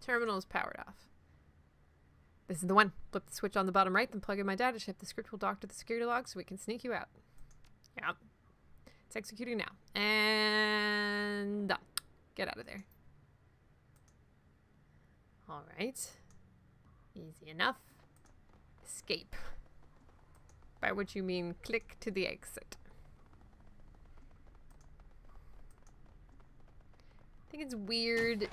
A: Terminal is powered off. This is the one. Flip the switch on the bottom right, then plug in my data chip. The script will doctor the security log so we can sneak you out. Yep. It's executing now. And done. Get out of there. Alright. Easy enough. Escape. By which you mean click to the exit. I think it's weird.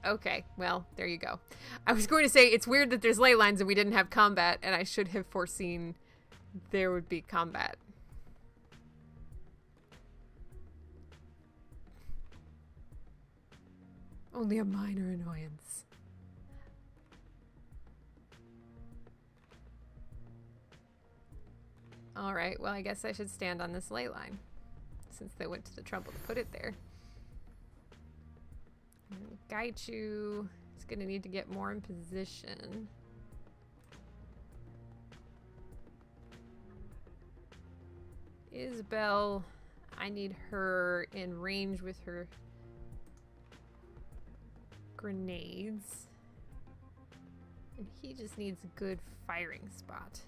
A: Okay, well, there you go. I was going to say it's weird that there's ley lines and we didn't have combat, and I should have foreseen there would be combat. Only a minor annoyance. Alright, well, I guess I should stand on this ley line, since they went to the trouble to put it there. Gaichu is going to need to get more in position. Isabel, I need her in range with her grenades. And he just needs a good firing spot.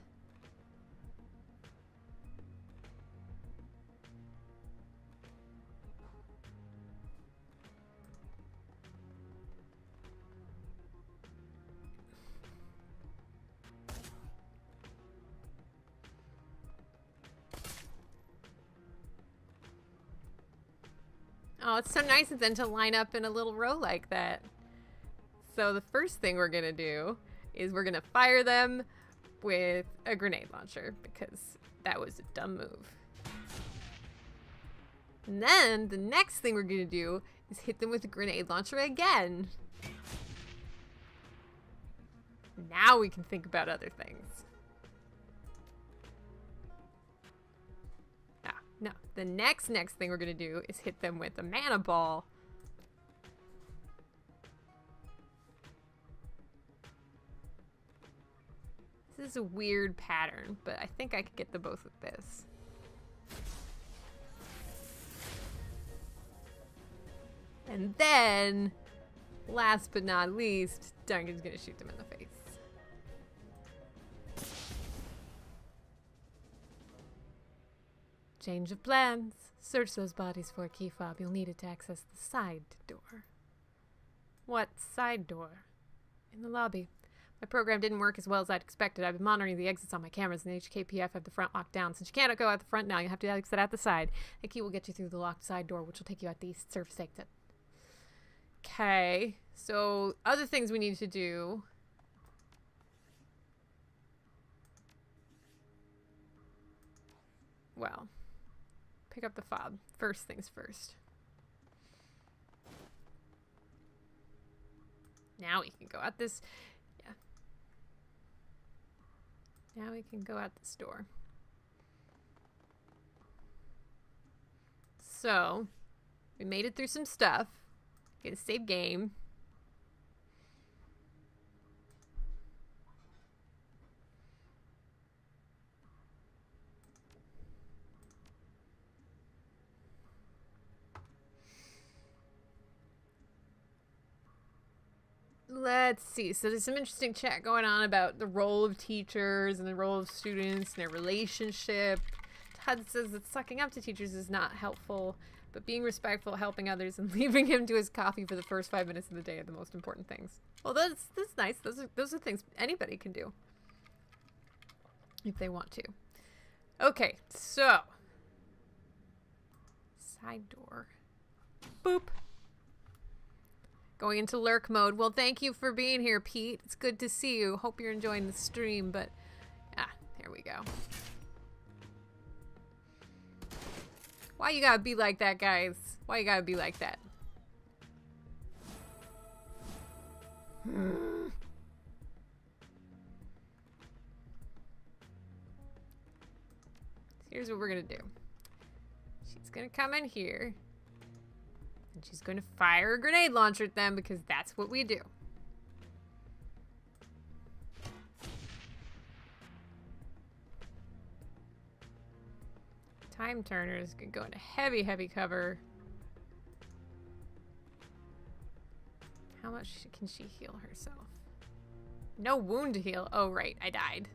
A: Oh, it's so nice of them to line up in a little row like that. So the first thing we're gonna do is we're gonna fire them with a grenade launcher because that was a dumb move. And then the next thing we're gonna do is hit them with a grenade launcher again. Now we can think about other things. No, the next thing we're going to do is hit them with a mana ball. This is a weird pattern, but I think I could get the both with this. And then, last but not least, Duncan's going to shoot them in the face. Change of plans. Search those bodies for a key fob. You'll need it to access the side door. What side door? In the lobby. My program didn't work as well as I'd expected. I've been monitoring the exits on my cameras, and the HKPF have the front locked down. Since you can't go out the front now, you have to exit out the side. The key will get you through the locked side door, which will take you out the east surface exit. Okay. So, other things we need to do. Well. Pick up the fob. First things first. Now we can go out this... Yeah. Now we can go out this door. So, we made it through some stuff. Get a save game. Let's see. So there's some interesting chat going on about the role of teachers and the role of students and their relationship. Todd says that sucking up to teachers is not helpful, but being respectful, helping others, and leaving him to his coffee for the first 5 minutes of the day are the most important things. Well, that's nice. Those are things anybody can do if they want to. Okay, so side door. Boop. Going into lurk mode. Well, thank you for being here, Pete. It's good to see you. Hope you're enjoying the stream, but... here we go. Why you gotta be like that, guys? Why you gotta be like that? Here's what we're gonna do. She's gonna come in here. And she's gonna fire a grenade launcher at them because that's what we do. Time Turner is gonna go into heavy, heavy cover. How much can she heal herself? No wound to heal. Oh, right. I died.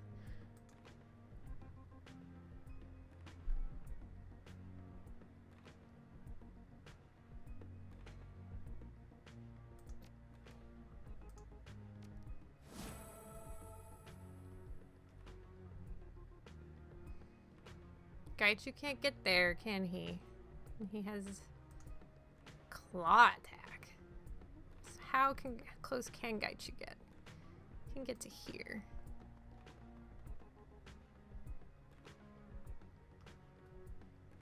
A: Gaichu can't get there, can he? He has claw attack. So how close can Gaichu get? He can get to here.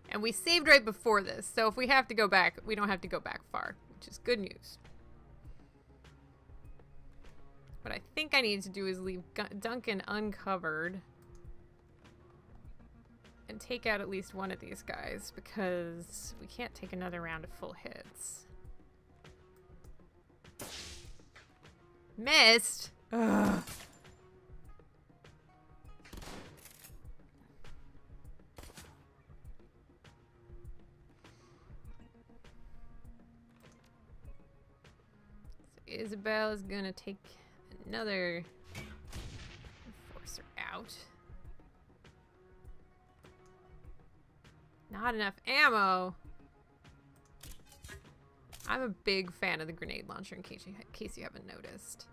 A: And we saved right before this, so if we have to go back, we don't have to go back far, which is good news. What I think I need to do is leave Duncan uncovered. And take out at least one of these guys, because we can't take another round of full hits. Missed! Ugh. So Isabel is gonna take another enforcer out. Not enough ammo. I'm a big fan of the grenade launcher in case you haven't noticed.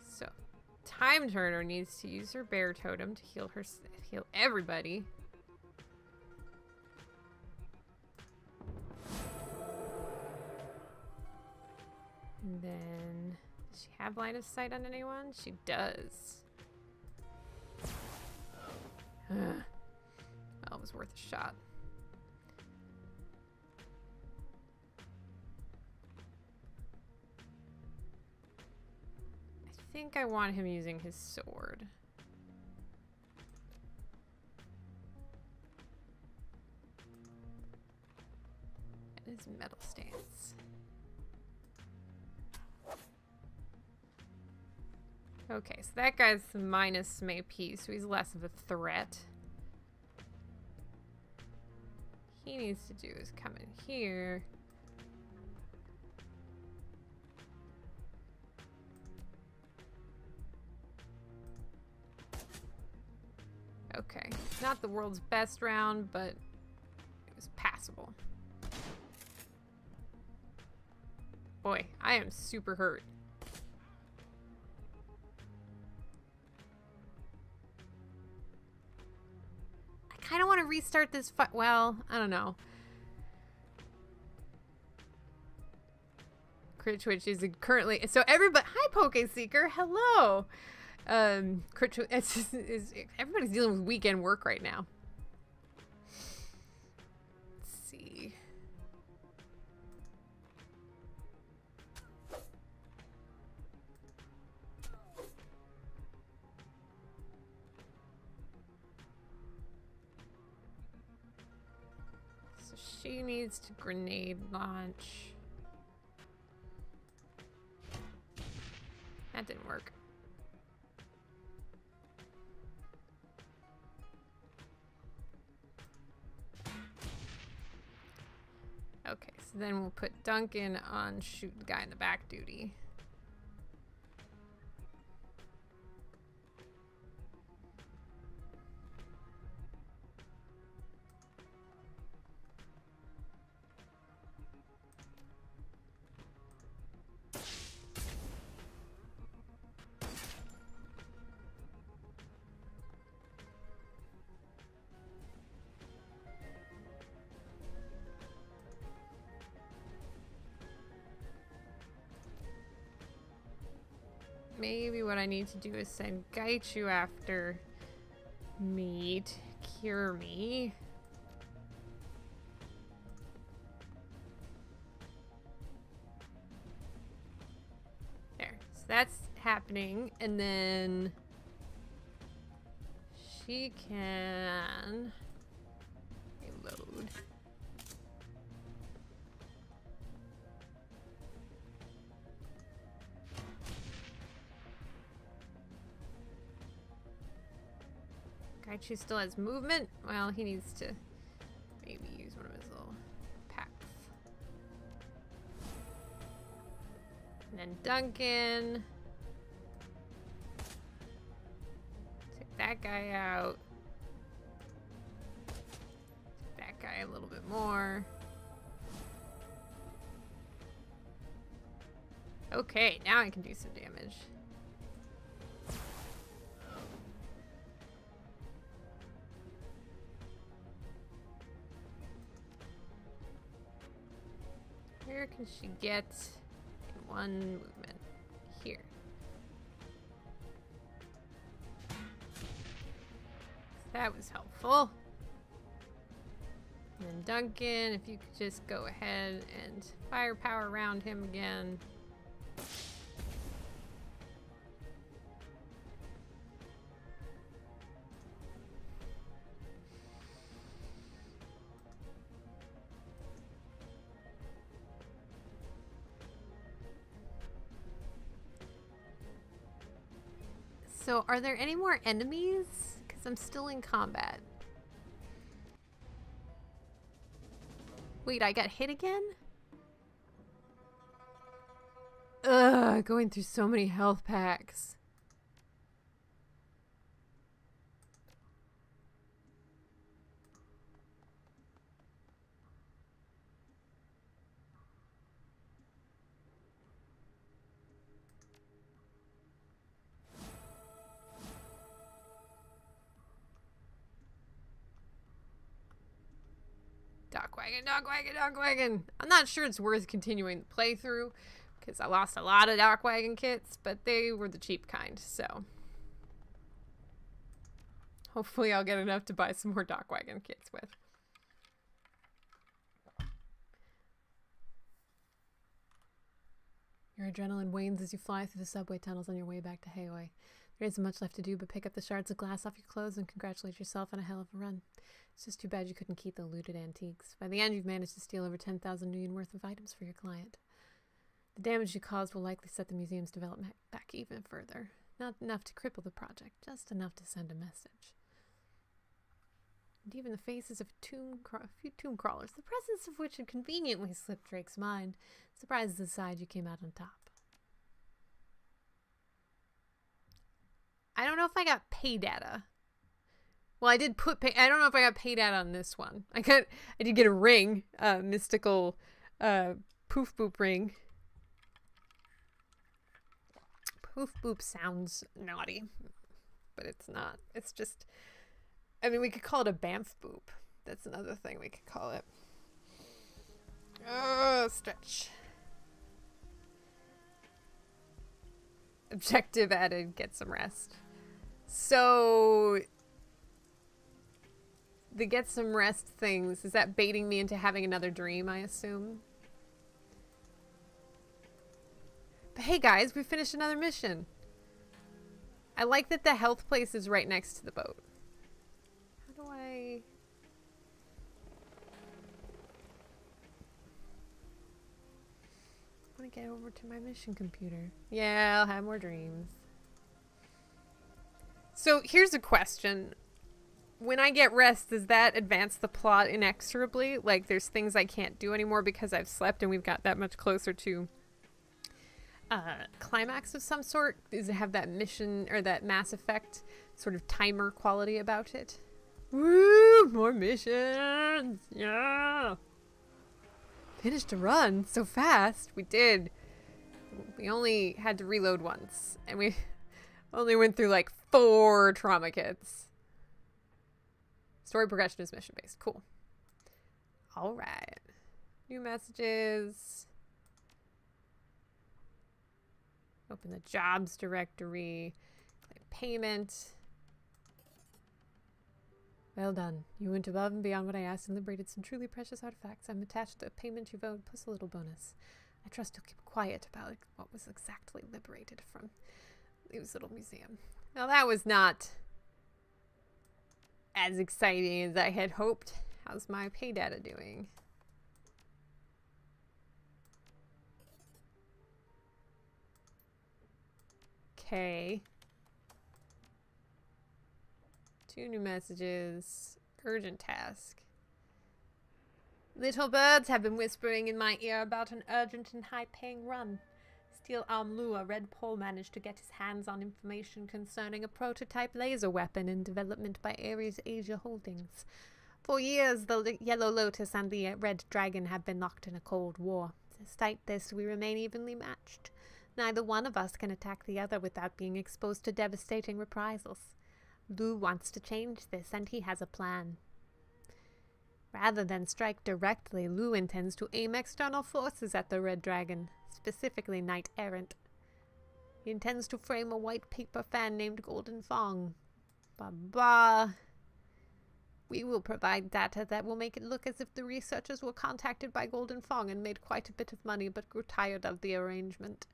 A: So, Time Turner needs to use her bear totem to heal everybody. And then, does she have line of sight on anyone? She does. Well, it was worth a shot. I think I want him using his sword. And his metal stance. Okay, so that guy's minus some AP, so he's less of a threat. He needs to do is come in here. Okay, not the world's best round, but it was passable. Boy, I am super hurt. I kind of want to restart this fight. Well, I don't know. Crit Twitch is currently... So everybody... Hi, Poke Seeker. Hello. It's just, everybody's dealing with weekend work right now. Let's see. So she needs to grenade launch. That didn't work. Okay, so then we'll put Duncan on shoot the guy in the back duty. Maybe what I need to do is send Gaichu after me to cure me. that's happening. And then she can reload. Gaichu still has movement. Well, he needs to maybe use one of his little packs. And then Duncan. Take that guy out. Take that guy a little bit more. Okay, now I can do some damage. Where can she get in one movement? Here. That was helpful. And then Duncan, if you could just go ahead and firepower around him again. So, are there any more enemies? Because I'm still in combat. Wait, I got hit again? Ugh, going through so many health packs. Dock wagon. I'm not sure it's worth continuing the playthrough because I lost a lot of dock wagon kits, but they were the cheap kind, so hopefully I'll get enough to buy some more dock wagon kits with. Your adrenaline wanes as you fly through the subway tunnels on your way back to Hayway. There isn't much left to do but pick up the shards of glass off your clothes and congratulate yourself on a hell of a run. It's just too bad you couldn't keep the looted antiques. By the end, you've managed to steal over 10,000 nuyen worth of items for your client. The damage you caused will likely set the museum's development back even further. Not enough to cripple the project, just enough to send a message. And even the faces of a few tomb crawlers, the presence of which had conveniently slipped Drake's mind, surprises aside, you came out on top. I don't know if I got pay data. Well, I did put pay. I don't know if I got pay data on this one. I did get a ring, mystical, poof boop ring. Poof boop sounds naughty, but it's not. It's just, I mean, we could call it a Bamf boop. That's another thing we could call it. Oh, stretch. Objective added, get some rest. So the get some rest things, is that baiting me into having another dream, I assume? But hey guys, we finished another mission. I like that the health place is right next to the boat. How do I... I want to get over to my mission computer. Yeah, I'll have more dreams. So here's a question. When I get rest, does that advance the plot inexorably? Like, there's things I can't do anymore because I've slept and we've got that much closer to climax of some sort? Does it have that mission or that Mass Effect sort of timer quality about it? Woo! More missions! Yeah! Finished a run so fast. We did. We only had to reload once. And we only went through like 4 trauma kits. Story progression is mission based. Cool. Alright. New messages. Open the jobs directory. Claim payment. Well done. You went above and beyond what I asked and liberated some truly precious artifacts. I'm attached to a payment you've owed plus a little bonus.
B: I trust you'll keep quiet about what was exactly liberated from Lou's little museum.
A: Well, that was not as exciting as I had hoped. How's my pay data doing? Okay. 2 new messages. Urgent task. Little birds have been whispering in my ear about an urgent and high-paying run. Steel Arm Lu, a Red Pole, managed to get his hands on information concerning a prototype laser weapon in development by Ares Asia Holdings. For years, the Yellow Lotus and the Red Dragon have been locked in a cold war. Despite this, we remain evenly matched. Neither one of us can attack the other without being exposed to devastating reprisals. Lu wants to change this, and he has a plan. Rather than strike directly, Lu intends to aim external forces at the Red Dragon, specifically Knight Errant. He intends to frame a white paper fan named Golden Fong. Bah. We will provide data that will make it look as if the researchers were contacted by Golden Fong and made quite a bit of money but grew tired of the arrangement.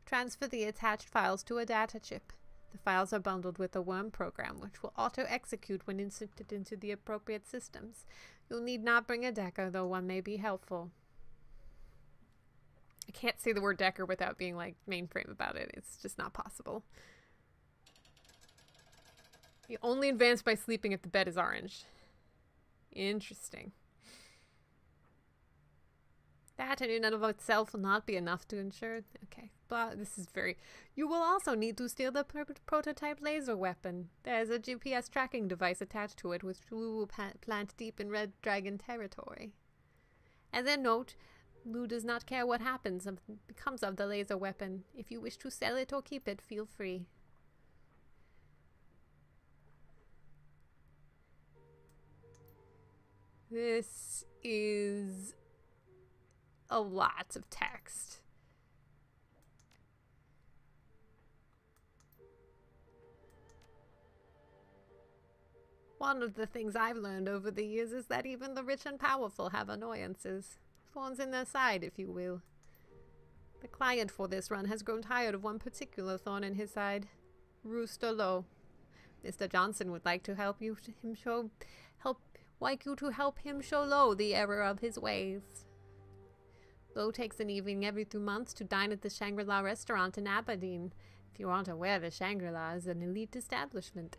A: Transfer the attached files to a data chip. The files are bundled with a worm program, which will auto-execute when inserted into the appropriate systems. You'll need not bring a Decker, though one may be helpful. I can't say the word Decker without being, like, mainframe about it. It's just not possible. You only advance by sleeping if the bed is orange. Interesting. That in and of itself will not be enough to ensure... Okay, but this is very... You will also need to steal the prototype laser weapon. There's a GPS tracking device attached to it, which Lu will plant deep in Red Dragon territory. As a note, Lu does not care what becomes of the laser weapon. If you wish to sell it or keep it, feel free. This is a lot of text. One of the things I've learned over the years is that even the rich and powerful have annoyances. Thorns in their side, if you will. The client for this run has grown tired of one particular thorn in his side. Rooster Low. Mr. Johnson would like to help you show Low the error of his ways. Low takes an evening every 2 months to dine at the Shangri-La restaurant in Aberdeen. If you aren't aware, the Shangri-La is an elite establishment.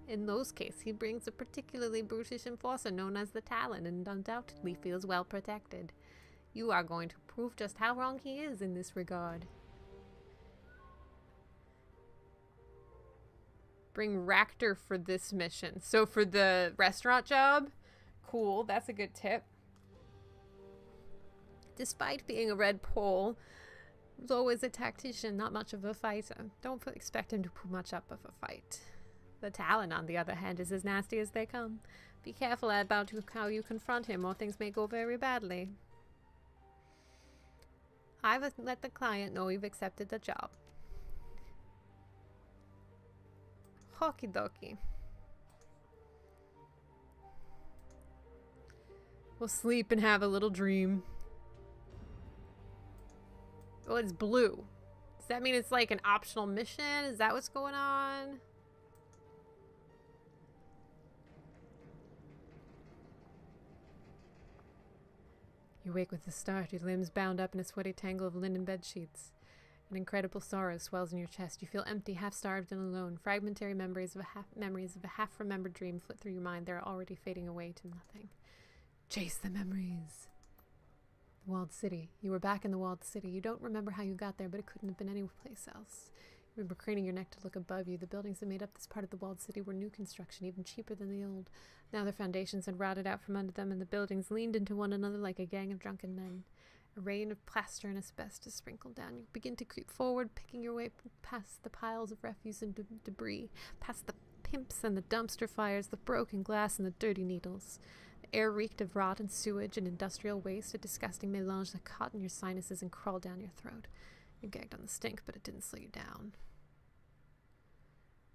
A: In Low's case, he brings a particularly brutish enforcer known as the Talon and undoubtedly feels well protected. You are going to prove just how wrong he is in this regard. Bring Ractor for this mission. So for the restaurant job? Cool, that's a good tip. Despite being a red pole, Low is a tactician, not much of a fighter. Don't expect him to put much up of a fight. The Talon, on the other hand, is as nasty as they come. Be careful about how you confront him, or things may go very badly. I've let the client know you've accepted the job. Okie dokie. We'll sleep and have a little dream. Oh, it's blue. Does that mean it's like an optional mission? Is that what's going on? You wake with a start, your limbs bound up in a sweaty tangle of linen bed sheets. An incredible sorrow swells in your chest. You feel empty, half-starved, and alone. Fragmentary memories of a half-remembered dream flit through your mind. They're already fading away to nothing. Chase the memories. The walled city. You were back in the walled city. You don't remember how you got there, but it couldn't have been any place else. You remember craning your neck to look above you. The buildings that made up this part of the walled city were new construction, even cheaper than the old. Now their foundations had rotted out from under them, and the buildings leaned into one another like a gang of drunken men. A rain of plaster and asbestos sprinkled down. You begin to creep forward, picking your way past the piles of refuse and debris, past the pimps and the dumpster fires, the broken glass and the dirty needles. The air reeked of rot and sewage and industrial waste, a disgusting melange that caught in your sinuses and crawled down your throat. You gagged on the stink, but it didn't slow you down.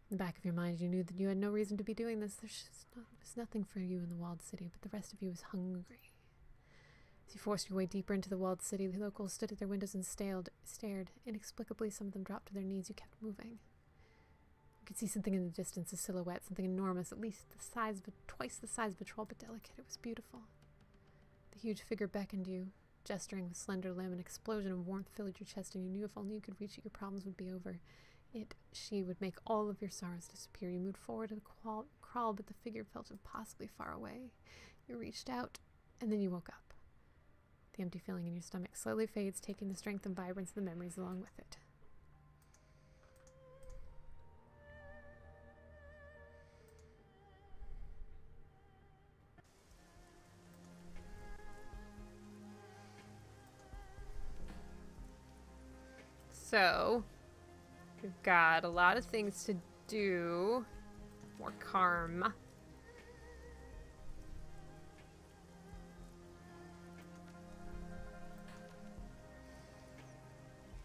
A: In the back of your mind, you knew that you had no reason to be doing this. There's nothing for you in the walled city, but the rest of you is hungry.
B: As you forced your way deeper into the walled city, the locals stood at their windows and stared. Inexplicably, some of them dropped to their knees. You kept moving. You could see something in the distance, a silhouette, something enormous, at least twice the size of a troll, but delicate. It was beautiful. The huge figure beckoned you, gesturing with slender limb. An explosion of warmth filled your chest, and you knew if only you could reach it, your problems would be over. She would make all of your sorrows disappear. You moved forward and crawled, but the figure felt impossibly far away. You reached out, and then you woke up. The empty feeling in your stomach slowly fades, taking the strength and vibrance of the memories along with it.
A: So, we've got a lot of things to do. More karma.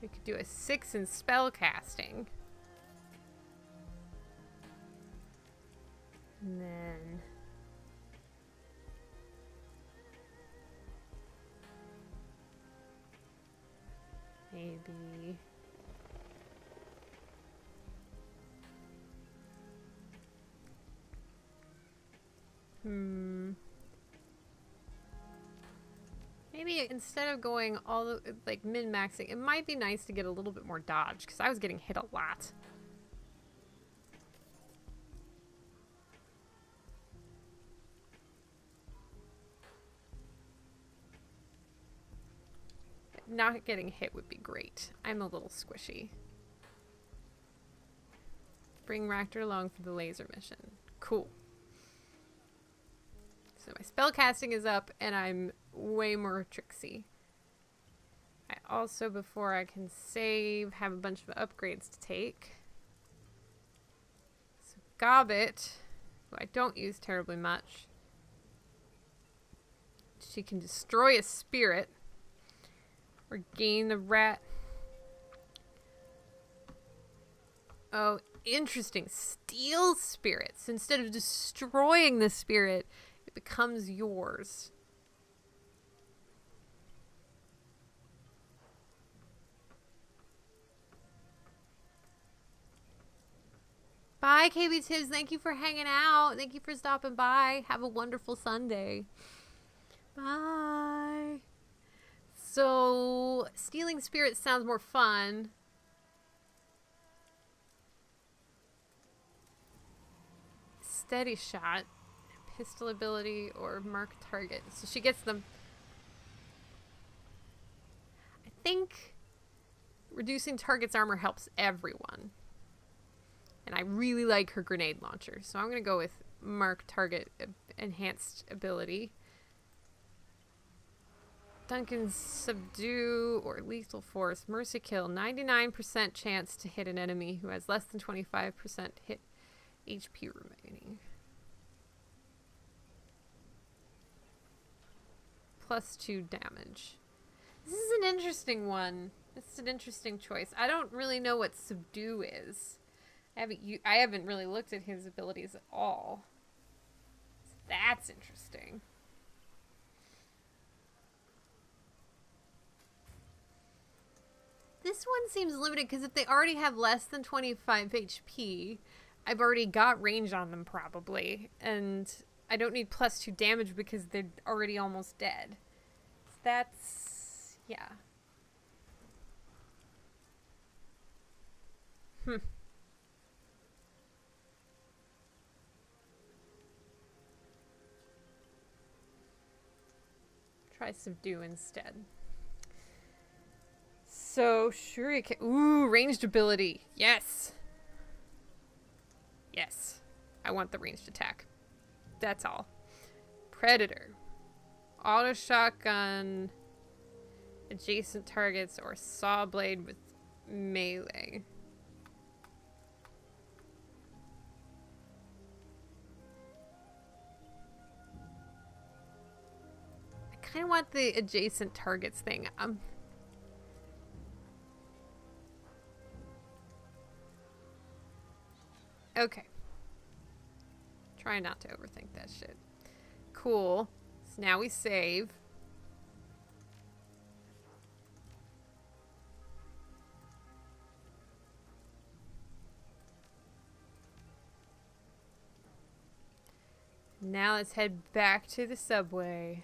A: We could do a 6 in spell casting. And then maybe maybe instead of going all the, like, min-maxing, it might be nice to get a little bit more dodge, because I was getting hit a lot. Not getting hit would be great. I'm a little squishy. Bring Ractor along for the laser mission. Cool. So my spellcasting is up, and I'm way more tricksy. I also, before I can save, have a bunch of upgrades to take. So Gobbet, who I don't use terribly much. She can destroy a spirit. Or gain the rat. Oh, interesting. Steal spirits. Instead of destroying the spirit, it becomes yours. Bye, KB Tibbs. Thank you for hanging out. Thank you for stopping by. Have a wonderful Sunday. Bye. So, stealing spirits sounds more fun. Steady shot, pistol ability, or mark target. So she gets them. I think reducing target's armor helps everyone. And I really like her grenade launcher. So I'm going to go with mark target enhanced ability. Duncan's subdue or lethal force. Mercy kill. 99% chance to hit an enemy who has less than 25% hit HP remaining. +2 damage. This is an interesting one. This is an interesting choice. I don't really know what subdue is. I haven't really looked at his abilities at all. So that's interesting. This one seems limited because if they already have less than 25 HP, I've already got range on them probably. And I don't need +2 damage because they're already almost dead. So that's... yeah. Try subdue instead. So, Shuriken. Ooh, ranged ability. Yes. Yes. I want the ranged attack. That's all. Predator. Auto shotgun. Adjacent targets or saw blade with melee. I kind of want the adjacent targets thing. Okay. Try not to overthink that shit. Cool. So now we save. Now let's head back to the subway.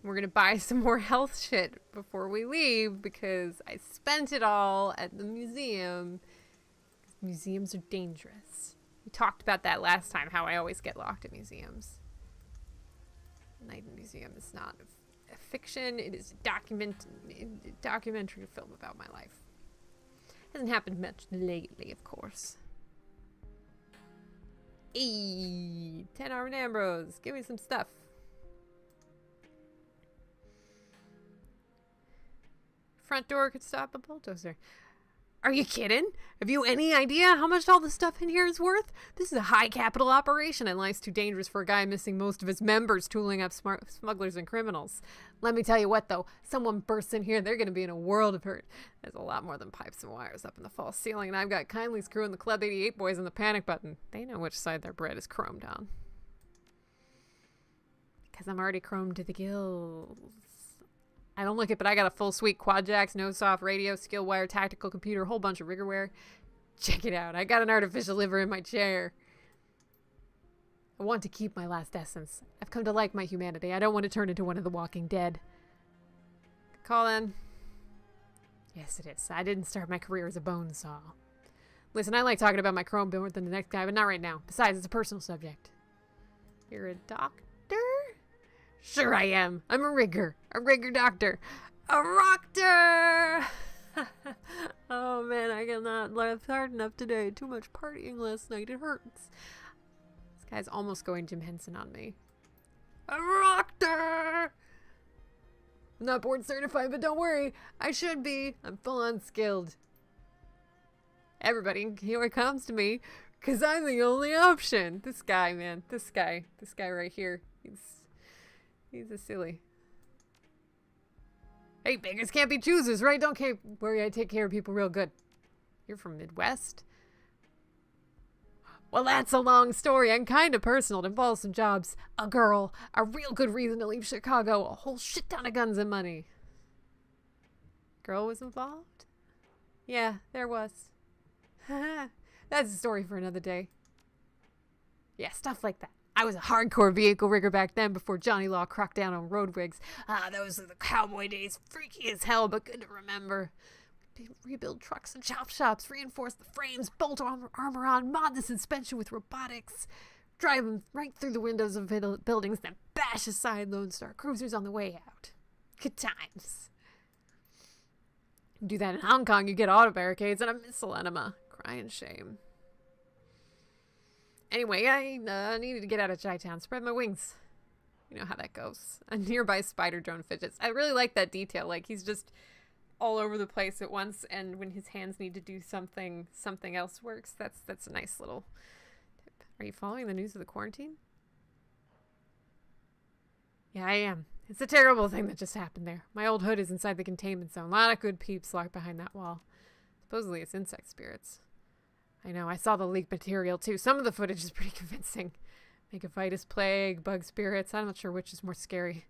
A: We're gonna buy some more health shit before we leave because I spent it all at the museum. Museums are dangerous. We talked about that last time, how I always get locked at museums. Night Museum is not a fiction, it is a documentary film about my life. Hasn't happened much lately, of course. Eee, 10 Armored Ambrose, give me some stuff. Front door could stop a bulldozer. Are you kidding? Have you any idea how much all the stuff in here is worth? This is a high capital operation and life's too dangerous for a guy missing most of his members tooling up smugglers and criminals. Let me tell you what though, someone bursts in here, they're going to be in a world of hurt. There's a lot more than pipes and wires up in the false ceiling, and I've got Kindly Screw and the Club 88 boys in the panic button. They know which side their bread is chromed on. Because I'm already chromed to the gills. I don't look it, but I got a full suite: quad jacks, no soft radio, skill wire, tactical computer, a whole bunch of rigorware. Check it out. I got an artificial liver in my chair. I want to keep my last essence. I've come to like my humanity. I don't want to turn into one of the Walking Dead. Call in. Yes, it is. I didn't start my career as a bone saw. Listen, I like talking about my chrome more than the next guy, but not right now. Besides, it's a personal subject. You're a doctor? Sure I am. I'm a rigger doctor. A rockter! Oh man, I cannot laugh hard enough today. Too much partying last night. It hurts. This guy's almost going Jim Henson on me. A rockter! I'm not board certified, but don't worry. I should be. I'm full on skilled. Everybody here comes to me because I'm the only option. This guy, man. This guy right here. He's a silly. Hey, beggars can't be choosers, right? Don't worry, I take care of people real good. You're from Midwest? Well, that's a long story and kind of personal. It involves some jobs, a girl, a real good reason to leave Chicago, a whole shit ton of guns and money. Girl was involved? Yeah, there was. That's a story for another day. Yeah, stuff like that. I was a hardcore vehicle rigger back then before Johnny Law cracked down on road rigs. Those are the cowboy days. Freaky as hell, but good to remember. We'd rebuild trucks and chop shops, reinforce the frames, bolt armor on, mod the suspension with robotics, drive them right through the windows of buildings, then bash aside Lone Star cruisers on the way out. Good times. Do that in Hong Kong, you get auto barricades and a missile enema. Crying shame. Anyway, I needed to get out of Chi-Town. Spread my wings. You know how that goes. A nearby spider drone fidgets. I really like that detail. Like, he's just all over the place at once, and when his hands need to do something else works. That's a nice little tip. Are you following the news of the quarantine? Yeah, I am. It's a terrible thing that just happened there. My old hood is inside the containment zone. A lot of good peeps locked behind that wall. Supposedly it's insect spirits. I know, I saw the leaked material too. Some of the footage is pretty convincing. Megaphytus plague, bug spirits. I'm not sure which is more scary.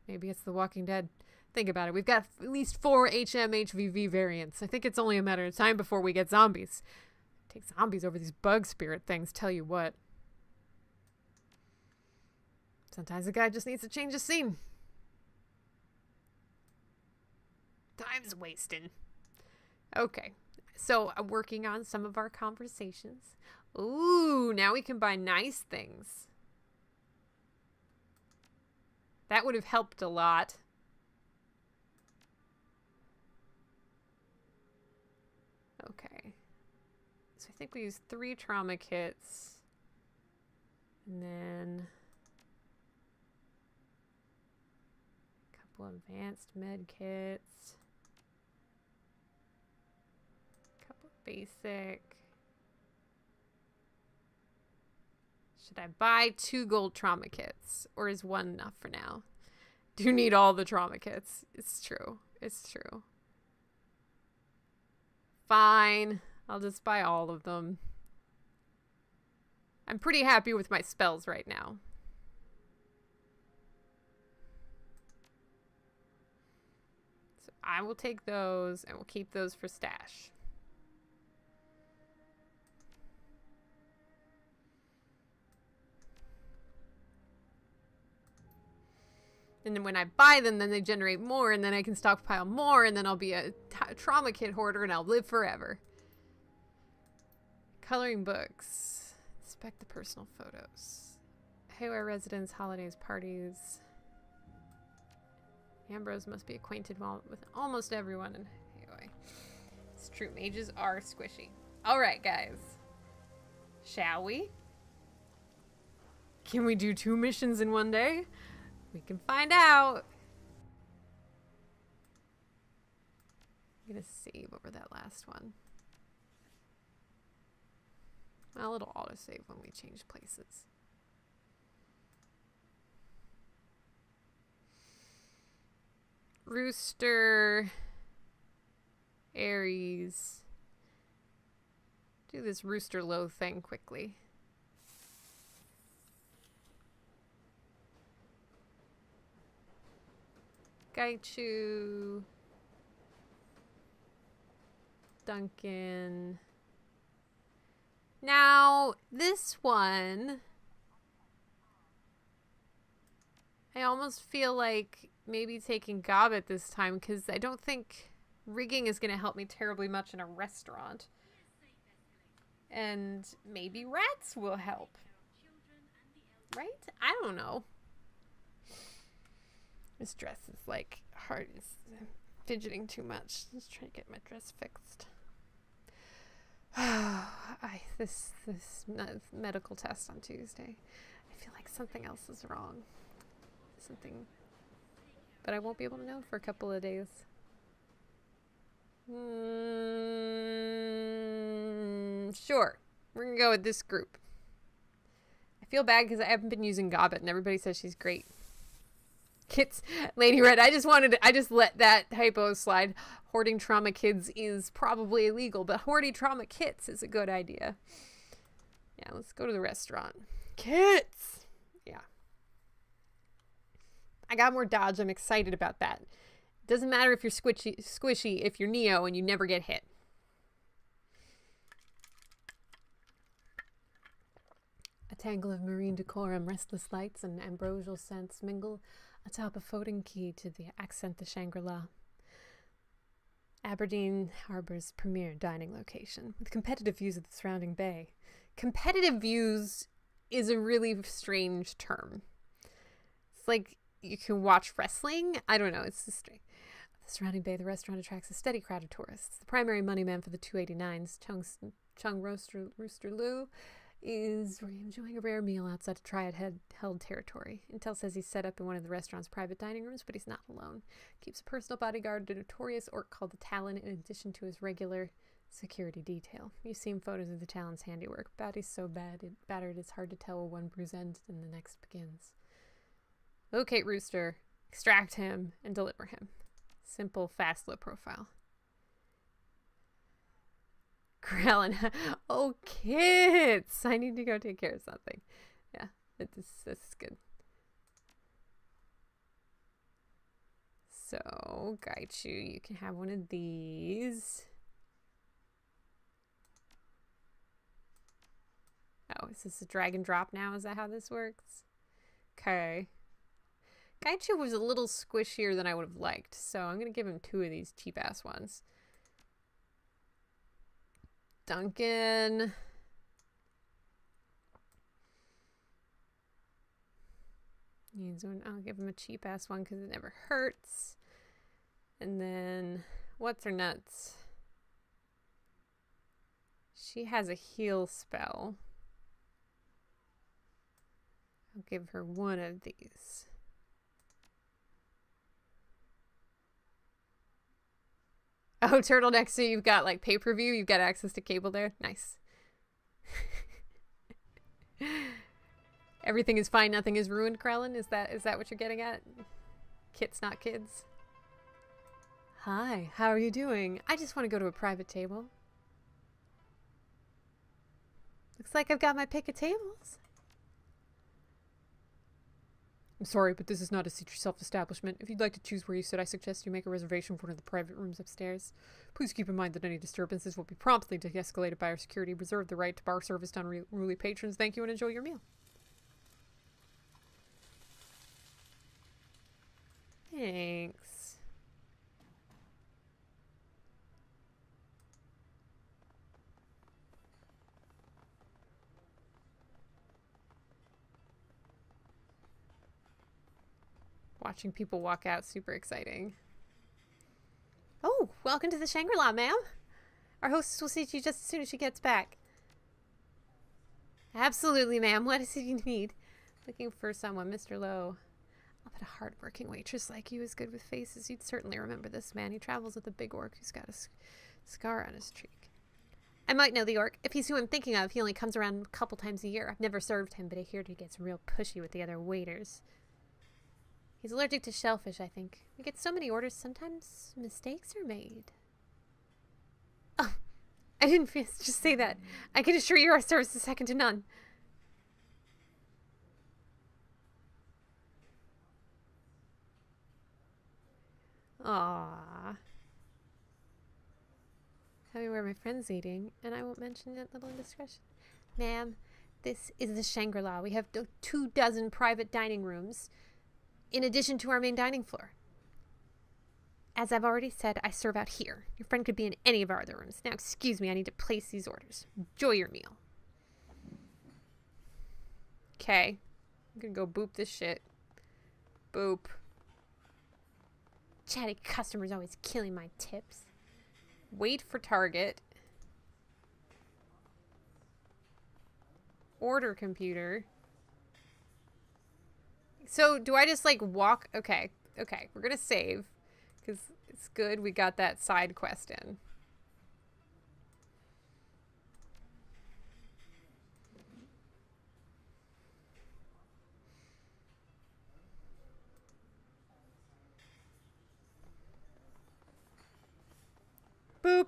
A: Maybe it's The Walking Dead. Think about it. We've got at least 4 HMHVV variants. I think it's only a matter of time before we get zombies. Take zombies over these bug spirit things, tell you what. Sometimes a guy just needs to change his scene. Time's wasting. Okay. So I'm working on some of our conversations. Ooh, now we can buy nice things. That would have helped a lot. Okay. So I think we used 3 trauma kits. And then a couple advanced med kits. Basic. Should I buy 2 gold trauma kits? Or is 1 enough for now? Do you need all the trauma kits? It's true. It's true. Fine. I'll just buy all of them. I'm pretty happy with my spells right now. So I will take those and we'll keep those for stash. And then when I buy them, then they generate more, and then I can stockpile more, and then I'll be a trauma kit hoarder, and I'll live forever. Coloring books. Inspect the personal photos. Haywire residence, holidays, parties. Ambrose must be acquainted with almost everyone in Haywire. It's true, mages are squishy. Alright, guys. Shall we? Can we do 2 missions in one day? We can find out. I'm gonna save over that last one. Well, it'll autosave when we change places. Rooster. Aries. Do this Rooster Low thing quickly. Gaichu. Duncan. Now, this one, I almost feel like maybe taking Gobbet this time, because I don't think rigging is going to help me terribly much in a restaurant. And maybe rats will help. Right? I don't know. This dress is like hard. It's fidgeting too much. Let's try to get my dress fixed. This medical test on Tuesday. I feel like something else is wrong. But I won't be able to know for a couple of days. Sure. We're going to go with this group. I feel bad because I haven't been using Gobbet and everybody says she's great. Kits, Lady Red, I just let that typo slide. Hoarding trauma kids is probably illegal, but hoarding trauma kits is a good idea. Yeah, let's go to the restaurant. Kits! Yeah. I got more dodge. I'm excited about that. Doesn't matter if you're squishy if you're Neo and you never get hit. A tangle of marine decorum, restless lights, and ambrosial scents mingle atop a floating quay to accent the Shangri-La. Aberdeen Harbor's premier dining location, with competitive views of the surrounding bay. Competitive views is a really strange term. It's like you can watch wrestling. I don't know. It's just strange. The surrounding bay, the restaurant attracts a steady crowd of tourists. The primary money man for the 289s, Chung Rooster Loo, is enjoying a rare meal outside a triad-held territory. Intel says he's set up in one of the restaurant's private dining rooms, but he's not alone. Keeps a personal bodyguard, a notorious orc called the Talon, in addition to his regular security detail. You've seen photos of the Talon's handiwork. Body's so battered it's hard to tell where one bruise ends and the next begins. Locate Rooster, extract him, and deliver him. Simple, fast, low profile. Krellin. Oh, kids! I need to go take care of something. Yeah, this is good. So, Gaichu, you can have one of these. Oh, is this a drag and drop now? Is that how this works? Okay. Gaichu was a little squishier than I would have liked, so I'm going to give him 2 of these cheap-ass ones. Duncan. Needs one. I'll give him a cheap-ass one because it never hurts. And then, what's her nuts? She has a heal spell. I'll give her one of these. Oh, turtleneck, so you've got like pay-per-view, you've got access to cable there. Nice. Everything is fine, nothing is ruined, Krellin? Is that what you're getting at? Kits, not kids. Hi, how are you doing? I just want to go to a private table. Looks like I've got my pick of tables. I'm sorry, but this is not a seat yourself establishment. If you'd like to choose where you sit, I suggest you make a reservation for one of the private rooms upstairs. Please keep in mind that any disturbances will be promptly de-escalated by our security. Reserve the right to bar service to unruly patrons. Thank you and enjoy your meal. Thanks. Watching people walk out, super exciting. Oh, welcome to the Shangri-La, ma'am. Our hostess will see you just as soon as she gets back. Absolutely, ma'am. What is it you need? Looking for someone, Mr. Lowe. Oh, but a hard-working waitress like you is good with faces. You'd certainly remember this man. He travels with a big orc who's got a scar on his cheek. I might know the orc. If he's who I'm thinking of, he only comes around a couple times a year. I've never served him, but I hear he gets real pushy with the other waiters. He's allergic to shellfish, I think. We get so many orders, sometimes mistakes are made. Oh, I didn't just say that. I can assure you our service is second to none. Aww. Tell me where my friend's eating, and I won't mention that little indiscretion. Ma'am, this is the Shangri-La. We have 24 private dining rooms, in addition to our main dining floor. As I've already said, I serve out here. Your friend could be in any of our other rooms. Now, excuse me, I need to place these orders. Enjoy your meal. Okay. I'm gonna go boop this shit. Boop. Chatty customers always killing my tips. Wait for target. Order computer. So, do I just, like, walk? Okay. Okay. We're gonna save. Because it's good we got that side quest in. Boop.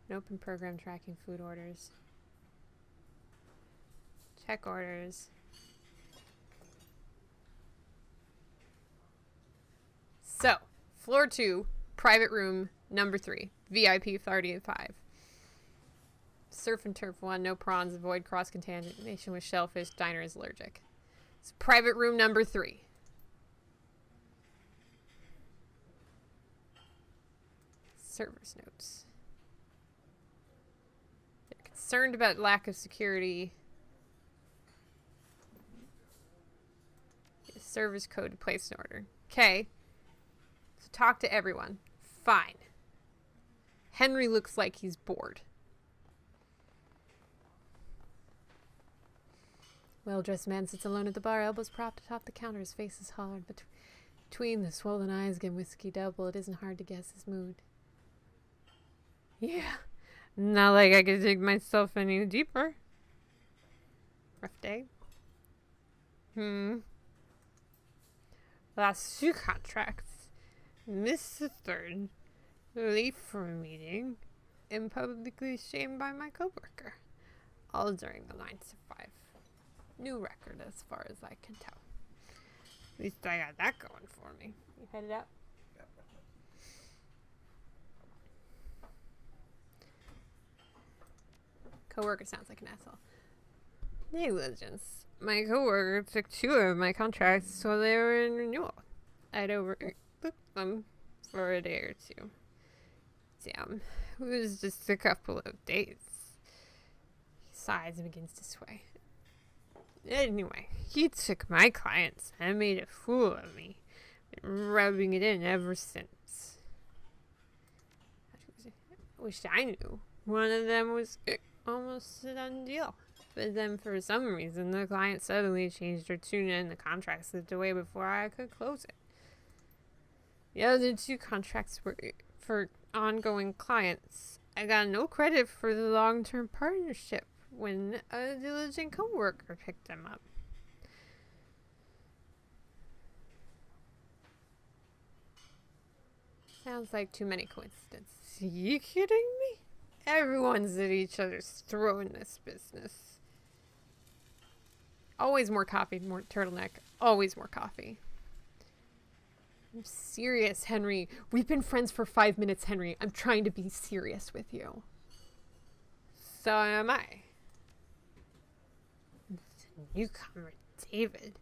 A: An open program tracking food orders. Check orders. So, floor 2, private room, number 3, VIP 35. Surf and turf 1, no prawns, avoid cross-contamination with shellfish, diner is allergic. It's private room number 3. Server's notes. They're concerned about lack of security. Service code to place an order. Okay. So talk to everyone. Fine. Henry looks like he's bored. Well-dressed man sits alone at the bar, elbows propped atop the counter, his face is hard. Between the swollen eyes and whiskey double, it isn't hard to guess his mood. Yeah, not like I could dig myself any deeper. Rough day. Last 2 contracts. Missed the 3rd. Late for a meeting. And publicly shamed by my coworker. All during the 9 to 5. New record as far as I can tell. At least I got that going for me. You headed out? Coworker sounds like an asshole. Negligence. My coworker took 2 of my contracts while they were in renewal. I'd overlooked them for a day or 2. Damn. It was just a couple of days. He sighs and begins to sway. Anyway, he took my clients and made a fool of me. Been rubbing it in ever since. Wish I knew. One of them was almost a done deal. But then for some reason, the client suddenly changed her tune and the contract slipped away before I could close it. The other 2 contracts were for ongoing clients. I got no credit for the long-term partnership when a diligent coworker picked them up. Sounds like too many coincidences. Are you kidding me? Everyone's at each other's throat in this business. Always more coffee, more turtleneck. Always more coffee. I'm serious, Henry. We've been friends for 5 minutes, Henry. I'm trying to be serious with you. So am I. The newcomer, David.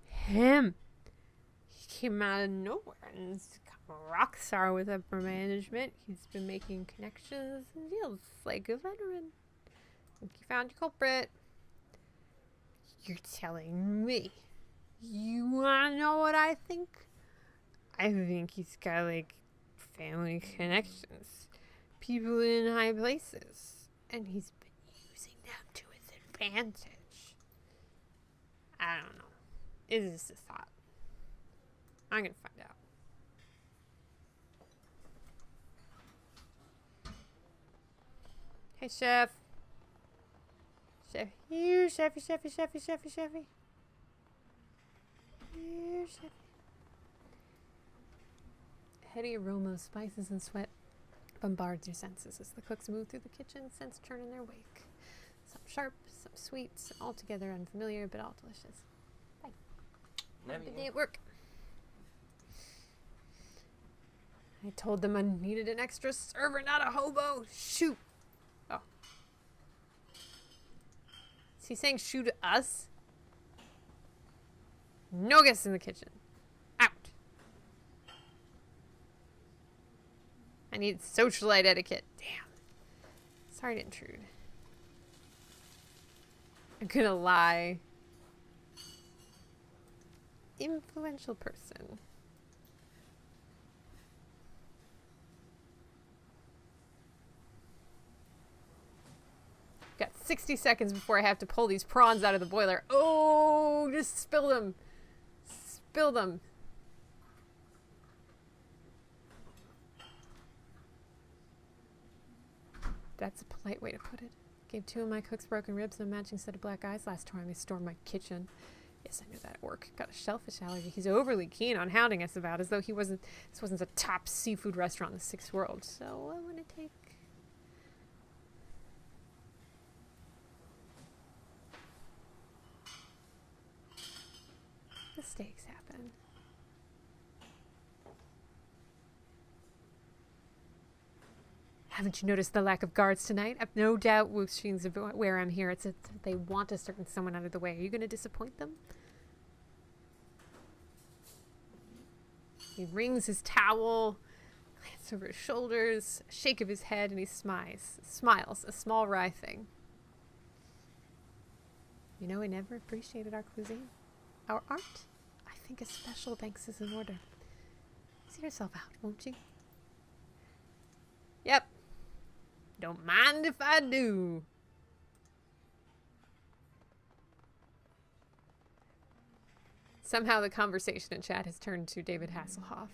A: Him. came out of nowhere and he's a rock star with upper management. He's been making connections and deals like a veteran. I think you found your culprit. You're telling me. You wanna know what I think? I think he's got like family connections. People in high places. And he's been using them to his advantage. I don't know. It's just a thought. I'm gonna find out. Hey, Chef. Chef. Here, Chefy. Here, Chefy.
B: Heady aroma of spices and sweat bombards your senses as the cooks move through the kitchen, scents churn in their wake. Some sharp, some sweet, some altogether unfamiliar, but all delicious. Bye. Good day at work. I told them I needed an extra server, not a hobo. Shoot. Oh. Is he saying shoot us? No guests in the kitchen. Out. I need socialite etiquette. Damn. Sorry to intrude. I'm gonna lie. Influential person. Got 60 seconds before I have to pull these prawns out of the boiler. Oh, just spill them. Spill them. That's a polite way to put it. Gave 2 of my cooks broken ribs and a matching set of black eyes last time they stormed my kitchen. Yes, I knew that at work. Got a shellfish allergy. He's overly keen on hounding us about as though this wasn't a top seafood restaurant in the 6th world. So I want to take... Mistakes happen. Haven't you noticed the lack of guards tonight? I've no doubt Wuxing's aware I'm here. It's that they want to certain someone out of the way. Are you going to disappoint them? He wrings his towel, glances over his shoulders, a shake of his head, and he smiles, a small wry thing. You know, I never appreciated our cuisine. Our art? I think a special thanks is in order. See yourself out, won't you? Yep. Don't mind if I do. Somehow the conversation in chat has turned to David Hasselhoff.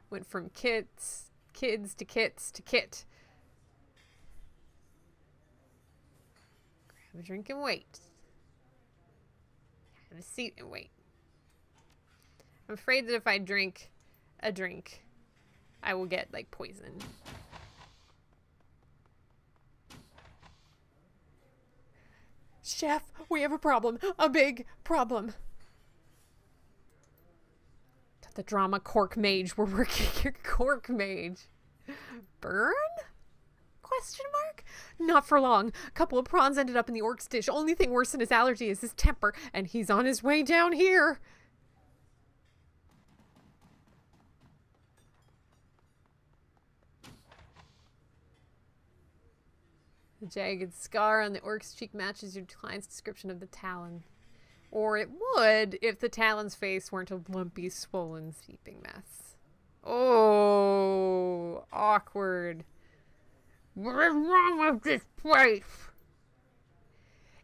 B: Went from kids to kits to kit. Grab a drink and wait. Have a seat and wait. I'm afraid that if I drink a drink, I will get, like, poisoned. Chef, we have a problem. A big problem. The drama cork mage. We're working your cork mage. Burn? Question mark? Not for long. A couple of prawns ended up in the orc's dish. Only thing worse than his allergy is his temper, and he's on his way down here. The jagged scar on the orc's cheek matches your client's description of the talon. Or it would if the talon's face weren't a lumpy, swollen, seeping mess. Oh, awkward. What is wrong with this place?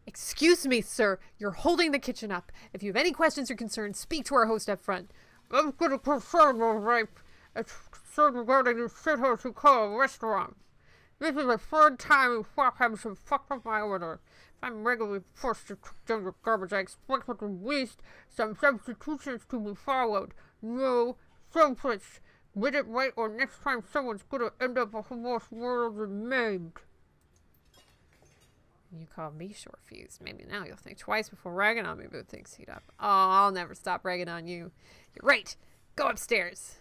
B: Excuse me, sir. You're holding the kitchen up. If you have any questions or concerns, speak to our host up front. I'm gonna concern, all right. It's concerned regarding the shithouse you call a restaurant. This is the 3rd time you have some fucked up my order. If I'm regularly forced to cook down your garbage, I expect at the least some substitutions to be followed. No selfish. Get it right, or next time someone's gonna end up a worse world than maimed. You call me short-fused. Maybe now you'll think twice before ragging on me, but things heat up. Oh, I'll never stop ragging on you. You're right. Go upstairs.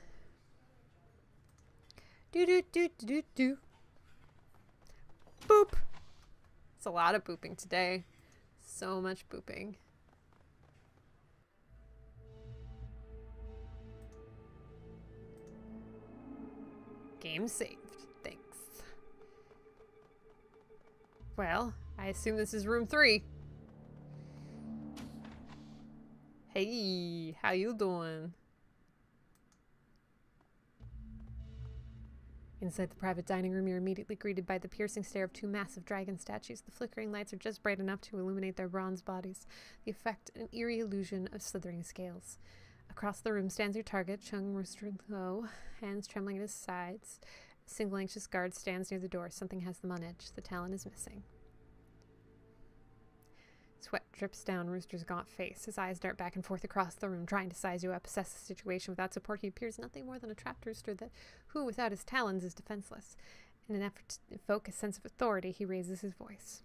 B: Do. Boop. It's a lot of booping today. So much booping.
A: Game saved. Thanks. Well, I assume this is room 3. Hey, how you doing? Inside the private dining room, you're immediately greeted by the piercing stare of 2 massive dragon statues. The flickering lights are just bright enough to illuminate their bronze bodies, the effect an eerie illusion of slithering scales. Across the room stands your target, Chung Rooster Low, hands trembling at his sides. A single anxious guard stands near the door. Something has them on edge. The talon is missing. Sweat drips down Rooster's gaunt face. His eyes dart back and forth across the room, trying to size you up, assess the situation. Without support, he appears nothing more than a trapped rooster who, without his talons, is defenseless. In an effort to evoke a sense of authority, he raises his voice.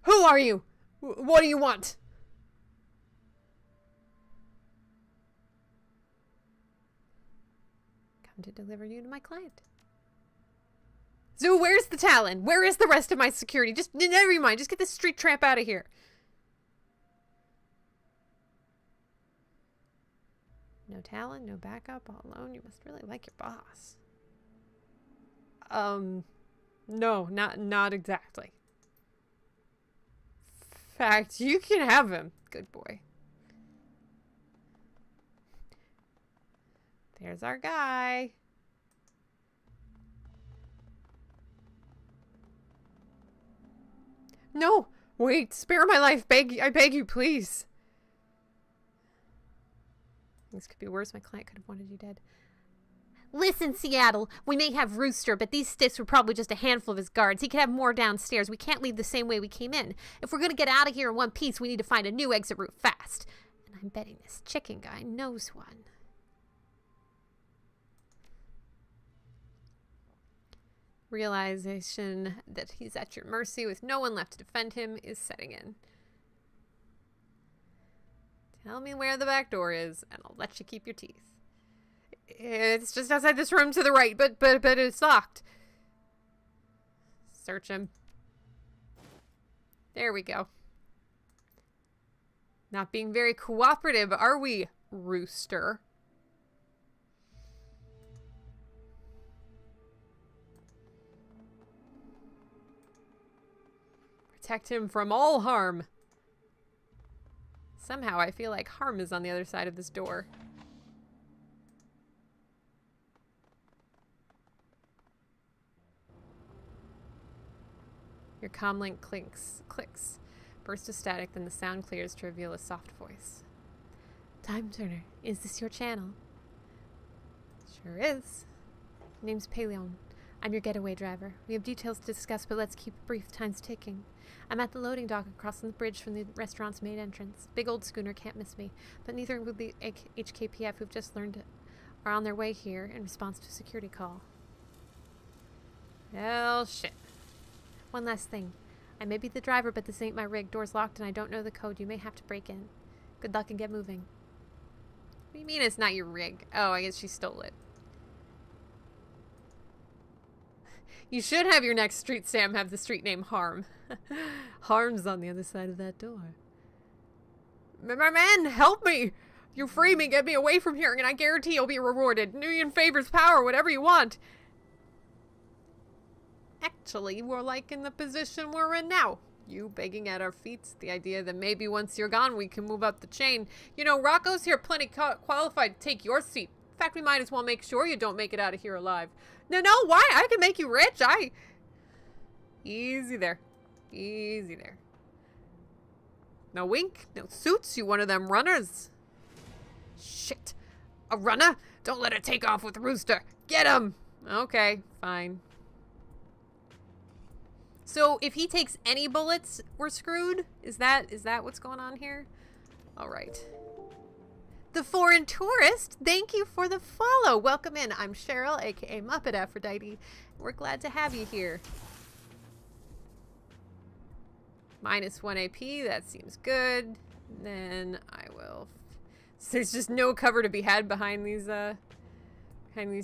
A: Who are you? What do you want? Come to deliver you to my client. Zoo, where's the talon? Where is the rest of my security? Just, never mind. Just get this street tramp out of here. No talon, no backup, all alone. You must really like your boss. No, not exactly. Fact, you can have him. Good boy. There's our guy. No! Wait! Spare my life! I beg you, please! This could be worse. My client could have wanted you dead.
C: Listen, Seattle, we may have Rooster, but these stiffs were probably just a handful of his guards. He could have more downstairs. We can't leave the same way we came in. If we're gonna get out of here in one piece, we need to find a new exit route fast. And I'm betting this chicken guy knows one.
A: Realization that he's at your mercy with no one left to defend him is setting in. Tell me where the back door is, and I'll let you keep your teeth. It's just outside this room to the right, but it's locked. Search him. There we go. Not being very cooperative, are we, Rooster? Protect him from all harm. Somehow I feel like harm is on the other side of this door. Your comlink clicks. Burst of static, then the sound clears to reveal a soft voice.
B: Time Turner, is this your channel?
A: Sure is.
B: Name's Paleon. I'm your getaway driver. We have details to discuss, but let's keep it brief. Time's ticking. I'm at the loading dock across the bridge from the restaurant's main entrance. Big old schooner can't miss me, but neither will the HKPF who've just learned are on their way here in response to a security call.
A: Well, shit.
B: One last thing. I may be the driver, but this ain't my rig. Door's locked and I don't know the code. You may have to break in. Good luck and get moving.
A: What do you mean it's not your rig? Oh, I guess she stole it. You should have your next street stamp have the street name Harm. Harm's on the other side of that door. My man, help me! You free me, get me away from here, and I guarantee you'll be rewarded. Million favors, power, whatever you want. Actually, we're like in the position we're in now. You begging at our feet, the idea that maybe once you're gone we can move up the chain. You know, Rocco's here plenty qualified to take your seat. In fact, we might as well make sure you don't make it out of here alive. No, why? I can make you rich. Easy there. Easy there. No wink, no suits, you one of them runners. Shit. A runner? Don't let her take off with Rooster. Get him! Okay, fine. So, if he takes any bullets, we're screwed? Is that what's going on here? Alright. The foreign tourist, thank you for the follow. Welcome in. I'm Cheryl, aka Muppet Aphrodite. We're glad to have you here. -1 AP, that seems good. Then I will... So there's just no cover to be had behind these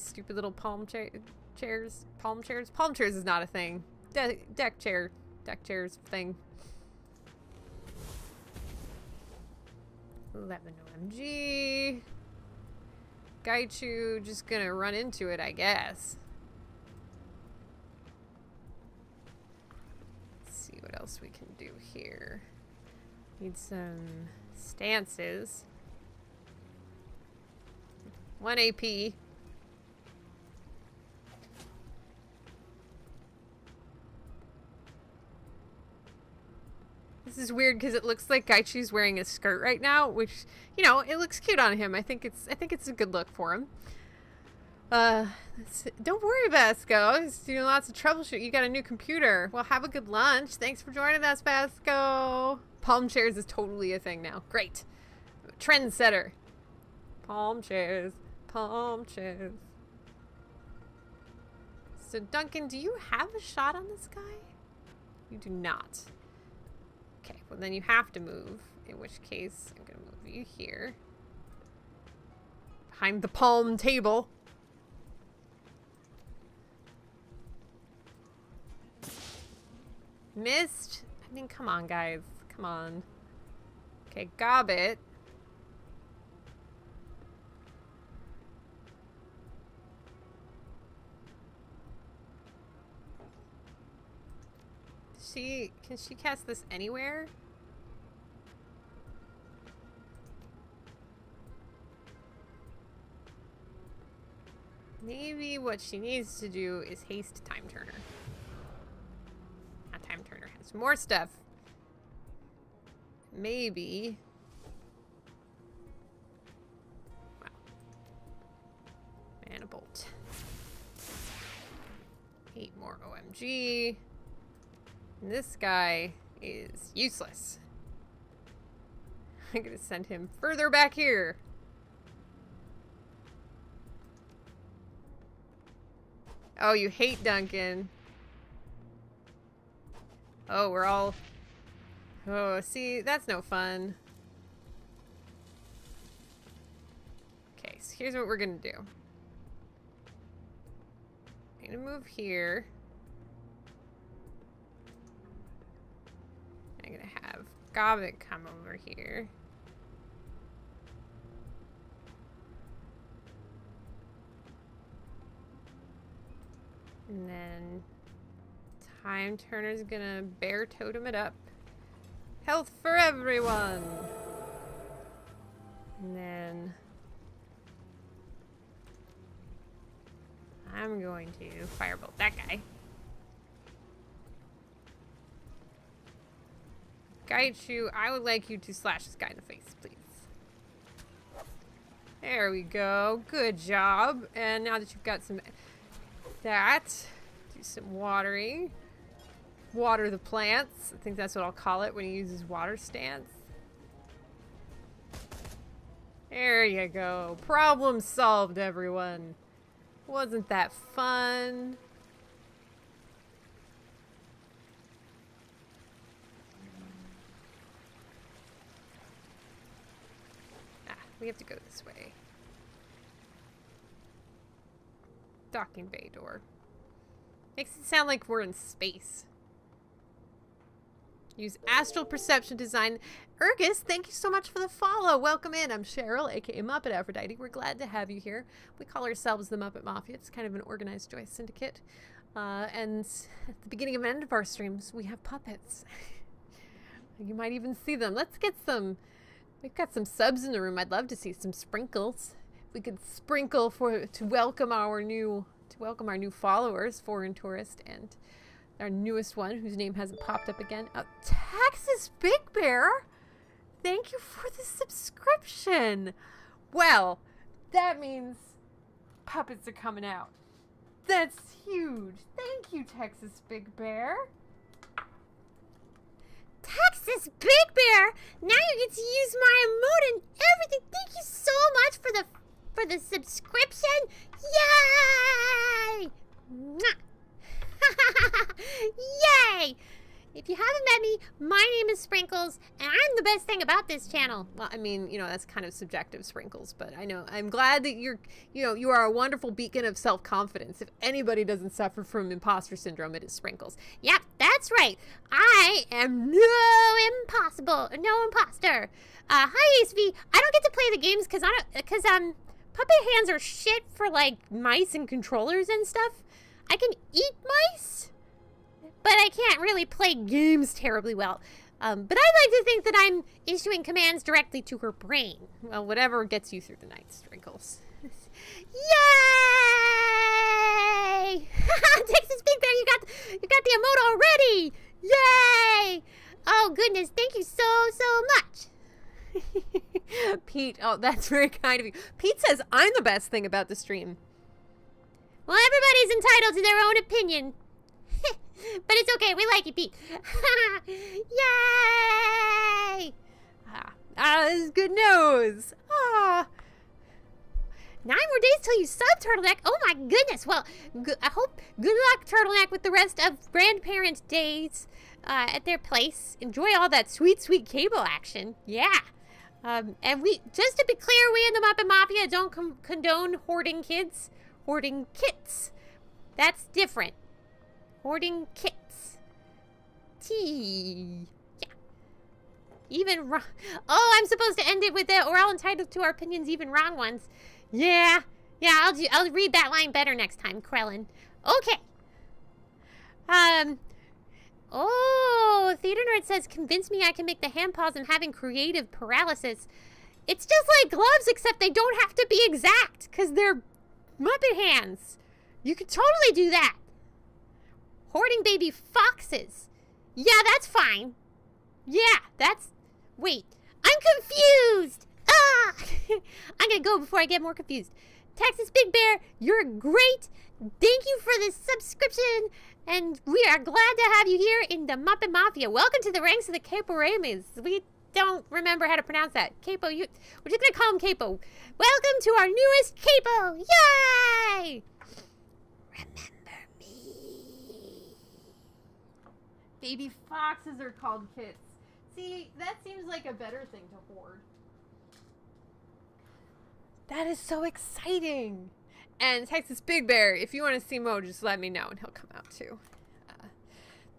A: stupid little chairs. Palm chairs? Palm chairs is not a thing. Deck chairs thing. 11 OMG. Gaichu just gonna run into it, I guess. Let's see what else we can do here. Need some stances. 1 AP. This is weird because it looks like Gaichu's wearing a skirt right now, which, you know, it looks cute on him. I think it's a good look for him. Don't worry, Vasco. He's doing lots of troubleshoot. You got a new computer. Well, have a good lunch. Thanks for joining us, Vasco. Palm chairs is totally a thing now. Great. Trendsetter. Palm chairs. Palm chairs. So, Duncan, do you have a shot on this guy? You do not. Okay, well then you have to move, in which case I'm going to move you here. Behind the palm table. Missed? I mean, come on, guys. Come on. Okay, Gobbit. Can she cast this anywhere? Maybe what she needs to do is haste Time Turner. Not Time Turner has more stuff. Maybe. Wow. Mana Bolt. 8 more OMG. And this guy is useless. I'm gonna send him further back here. Oh, you hate Duncan. Oh, we're all... Oh, see, that's no fun. Okay, so here's what we're gonna do. I'm gonna move here. I'm gonna have Gobbit come over here. And then Time Turner's gonna bear totem it up. Health for everyone! And then I'm going to firebolt that guy. Gaichu, I would like you to slash this guy in the face, please. There we go. Good job. And now that you've got some that, do some watering. Water the plants. I think that's what I'll call it when he uses water stance. There you go. Problem solved, everyone. Wasn't that fun? We have to go this way. Docking bay door. Makes it sound like we're in space. Use astral perception design. Urgus, thank you so much for the follow. Welcome in. I'm Cheryl, aka Muppet Aphrodite. We're glad to have you here. We call ourselves the Muppet Mafia. It's kind of an organized joy syndicate. And at the beginning and end of our streams, we have puppets. You might even see them. Let's get some... We've got some subs in the room. I'd love to see some sprinkles. If we could sprinkle to welcome our new followers, Foreign Tourist, and our newest one, whose name hasn't popped up again. Texas Big Bear. Thank you for the subscription. Well, that means puppets are coming out. That's huge. Thank you, Texas Big Bear.
C: Texas Big Bear! Now you get to use my emote and everything. Thank you so much for the subscription. Yay! Mwah. Yay! If you haven't met me, my name is Sprinkles, and I'm the best thing about this channel.
A: Well, I mean, you know, that's kind of subjective, Sprinkles, but I know. I'm glad that you are a wonderful beacon of self-confidence. If anybody doesn't suffer from imposter syndrome, it is Sprinkles.
C: Yep, that's right. I am no imposter. Hi, ASV. I don't get to play the games because puppet hands are shit for, like, mice and controllers and stuff. I can eat mice, but I can't really play games terribly well. But I like to think that I'm issuing commands directly to her brain. Well, whatever gets you through the night, Sprinkles. Yay! Texas Big Bear, you got the emote already! Yay! Oh, goodness, thank you so much.
A: Pete, oh, that's very kind of you. Pete says I'm the best thing about the stream.
C: Well, everybody's entitled to their own opinion. But it's okay, we like you, Pete. Yay!
A: This is good news.
C: 9 more days till you sub, Turtleneck. Oh my goodness. Well, I hope good luck, Turtleneck, with the rest of grandparent days at their place. Enjoy all that sweet cable action. Yeah. And we, just to be clear, we in the Muppet Mafia don't condone hoarding kids. Hoarding kits. That's different. Hoarding kits. Yeah. Even wrong. Oh, I'm supposed to end it with that. We're all entitled to our opinions, even wrong ones. Yeah. I'll read that line better next time, Krellin. Okay. Oh, Theater Nerd says, convince me I can make the hand pause. I'm having creative paralysis. It's just like gloves, except they don't have to be exact, because they're Muppet hands. You could totally do that. Hoarding baby foxes. Yeah, that's fine. Yeah, wait. I'm confused. I'm gonna go before I get more confused. Texas Big Bear, you're great. Thank you for this subscription. And we are glad to have you here in the Muppet Mafia. Welcome to the ranks of the Caporamas. We don't remember how to pronounce that. Capo, we're just gonna call him Capo. Welcome to our newest Capo. Yay! Remember me.
A: Baby foxes are called kits. See, that seems like a better thing to hoard. That is so exciting. And Texas Big Bear, if you want to see Mo, just let me know and he'll come out too.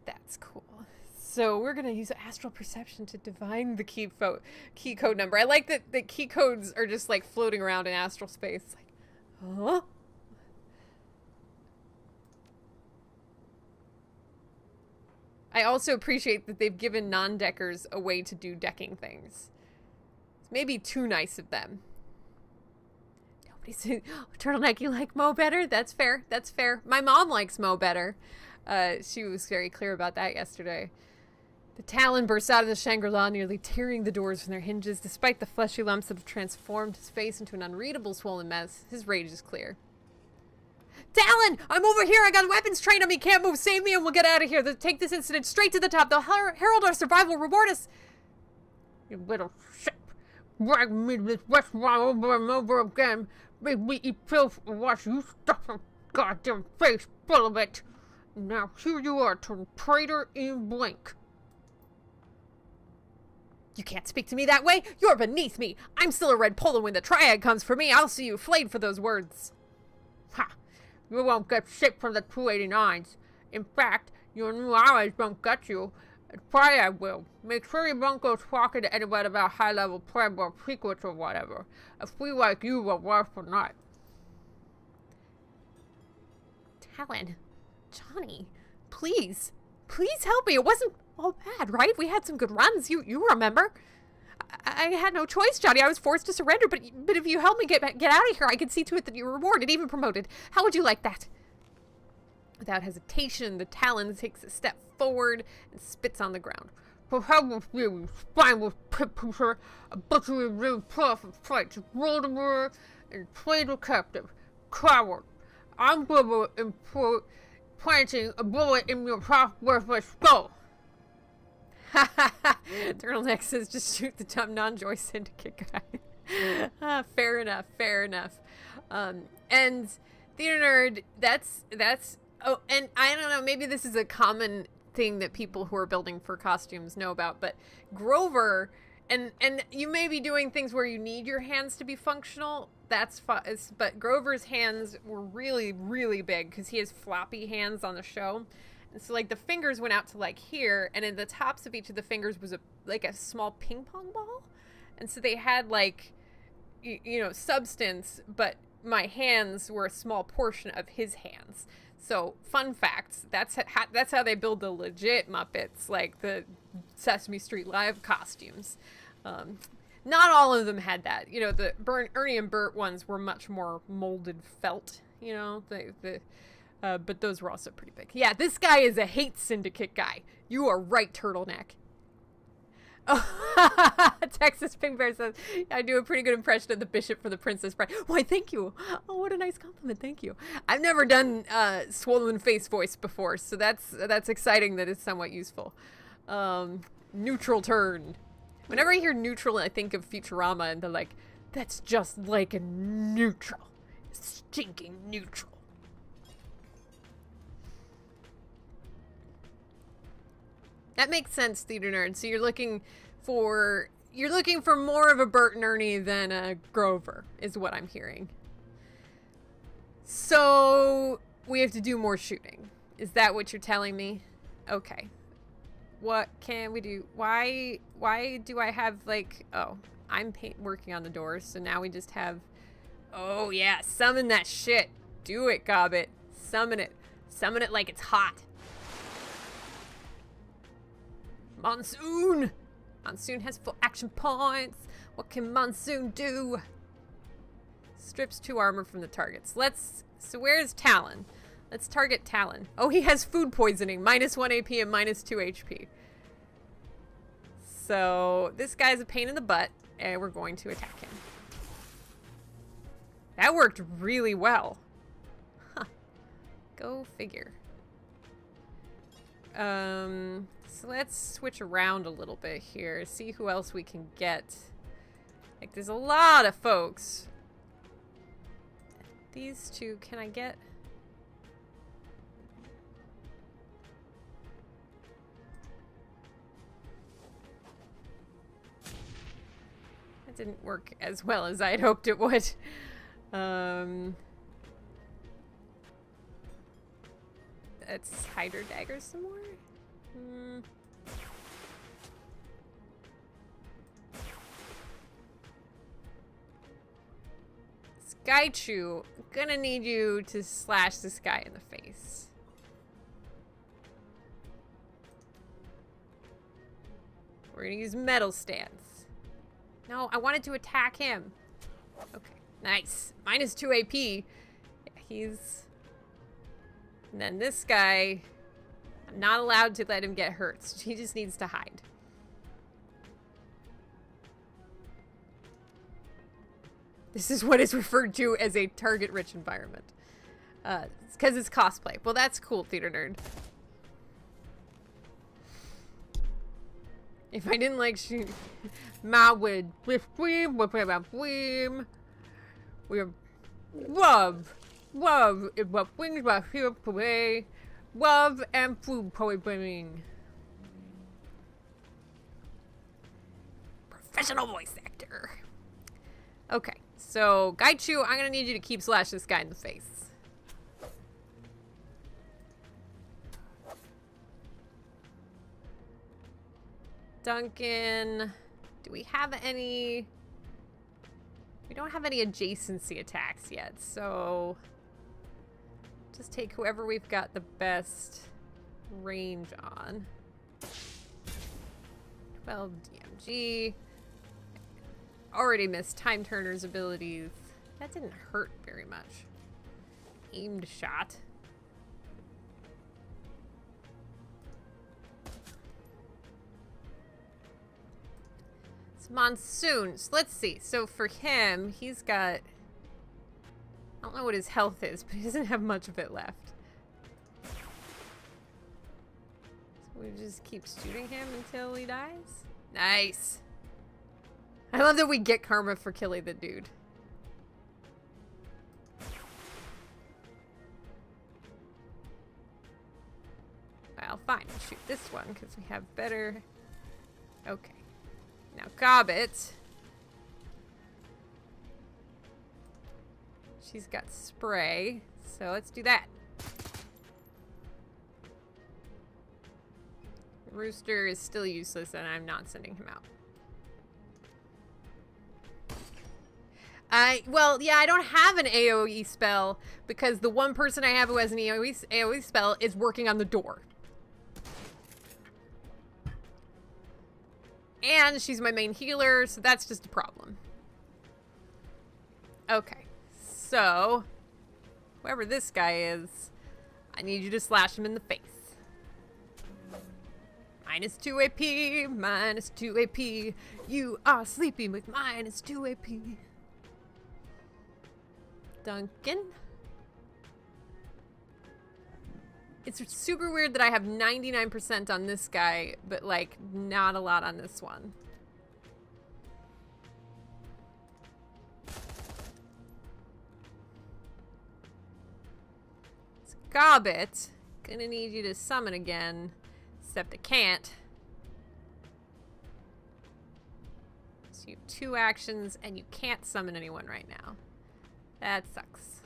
A: That's cool. So we're going to use astral perception to divine the key code number. I like that the key codes are just like floating around in astral space. Like, huh? I also appreciate that they've given non-deckers a way to do decking things. It's maybe too nice of them. Nobody's saying, oh, Turtleneck, you like Mo better? That's fair. That's fair. My mom likes Mo better. She was very clear about that yesterday. The Talon bursts out of the Shangri-La, nearly tearing the doors from their hinges. Despite the fleshy lumps that have transformed his face into an unreadable swollen mess, his rage is clear. Talon! I'm over here! I got weapons trained on me! Can't move! Save me and we'll get out of here! Take this incident straight to the top! They'll herald our survival! Reward us! You little shit! Drag me to this restaurant over and over again! Make me eat filth and watch you stuff your goddamn face full of it! Now here you are, traitor in blank! You can't speak to me that way! You're beneath me! I'm still a red polo when the triad comes for me! I'll see you flayed for those words! Ha! You won't get shit from the 289s. In fact, your new allies won't get you. Triad will. Make sure you won't go talking to anybody about high-level prep or secrets or whatever. A flea like you will work for naught.
C: Talon.
A: Johnny, please help me. It wasn't all bad, right? We had some good runs. You remember? I had no choice, Johnny. I was forced to surrender, but if you help me get out of here, I can see to it that you're rewarded, even promoted. How would you like that? Without hesitation, the Talon takes a step forward and spits on the ground. For help with you, spineless pit-pusher, a butchery rude prophet fights Voldemort and played a captive. Coward. I'm glibber in planting a bullet in your half-worthless skull. Ha ha ha! Turtleneck says just shoot the dumb non-Joy Syndicate guy. Fair enough, fair enough. And Theater Nerd, that's oh, and I don't know, maybe this is a common thing that people who are building for costumes know about, but Grover, and you may be doing things where you need your hands to be functional, that's fine, but Grover's hands were really, really big because he has floppy hands on the show. And so, like, the fingers went out to, like, here, and in the tops of each of the fingers was, a small ping pong ball. And so they had, like, you know, substance, but my hands were a small portion of his hands. So, fun facts, that's how they build the legit Muppets, like the Sesame Street Live costumes. Not all of them had that. You know, the Ernie and Bert ones were much more molded felt, you know, but those were also pretty big. Yeah, this guy is a hate syndicate guy. You are right, Turtleneck. Oh, Texas Pink Bear says, I do a pretty good impression of the bishop for the Princess Bride. Why, thank you. Oh, what a nice compliment. Thank you. I've never done swollen face voice before, so that's exciting that it's somewhat useful. Neutral turn. Whenever I hear neutral, I think of Futurama, and they're like, that's just like a neutral. Stinking neutral. That makes sense, Theater Nerd. So you're looking for more of a Bert and Ernie than a Grover, is what I'm hearing. So we have to do more shooting. Is that what you're telling me? Okay. What can we do? Why do I have, like, oh, I'm working on the doors, so now we just have, oh yeah, summon that shit. Do it, Gobbit. Summon it. Summon it like it's hot. Monsoon! Monsoon has 4 action points. What can Monsoon do? Strips 2 armor from the targets. So where's Talon? Let's target Talon. Oh, he has food poisoning. -1 AP and -2 HP. So this guy's a pain in the butt, and we're going to attack him. That worked really well. Huh. Go figure. So let's switch around a little bit here. See who else we can get. Like, there's a lot of folks. These two, can I get? That didn't work as well as I'd hoped it would. Let's hide her dagger some more. Skychu, gonna need you to slash this guy in the face. We're gonna use metal stance. No, I wanted to attack him. Okay, nice. -2 AP. Yeah, he's... And then this guy... I'm not allowed to let him get hurt. So he just needs to hide. This is what is referred to as a target-rich environment. It's because it's cosplay. Well, that's cool, Theater Nerd. If I didn't like shoot... My would... We love. Love is what brings my fear away. Love and food poisoning. Professional voice actor. Okay, so Gaichu, I'm gonna need you to keep slash this guy in the face. Duncan, do we have any? We don't have any adjacency attacks yet, so just take whoever we've got the best range on. 12 DMG. Already missed Time Turner's abilities. That didn't hurt very much. Aimed shot. It's Monsoon. So let's see. So for him, he's got... I don't know what his health is, but he doesn't have much of it left. So we just keep shooting him until he dies? Nice. I love that we get karma for killing the dude. Well, fine. We'll shoot this one because we have better... Okay. Now, Gobbit. She's got spray, so let's do that. Rooster is still useless, and I'm not sending him out. Well, yeah, I don't have an AoE spell because the one person I have who has an AoE spell is working on the door. And she's my main healer, so that's just a problem. Okay, so whoever this guy is, I need you to slash him in the face. -2 AP, -2 AP. You are sleeping with -2 AP. Duncan. It's super weird that I have 99% on this guy, but like not a lot on this one. Scobbit, gonna need you to summon again, except I can't. So you have 2 actions and you can't summon anyone right now. That sucks.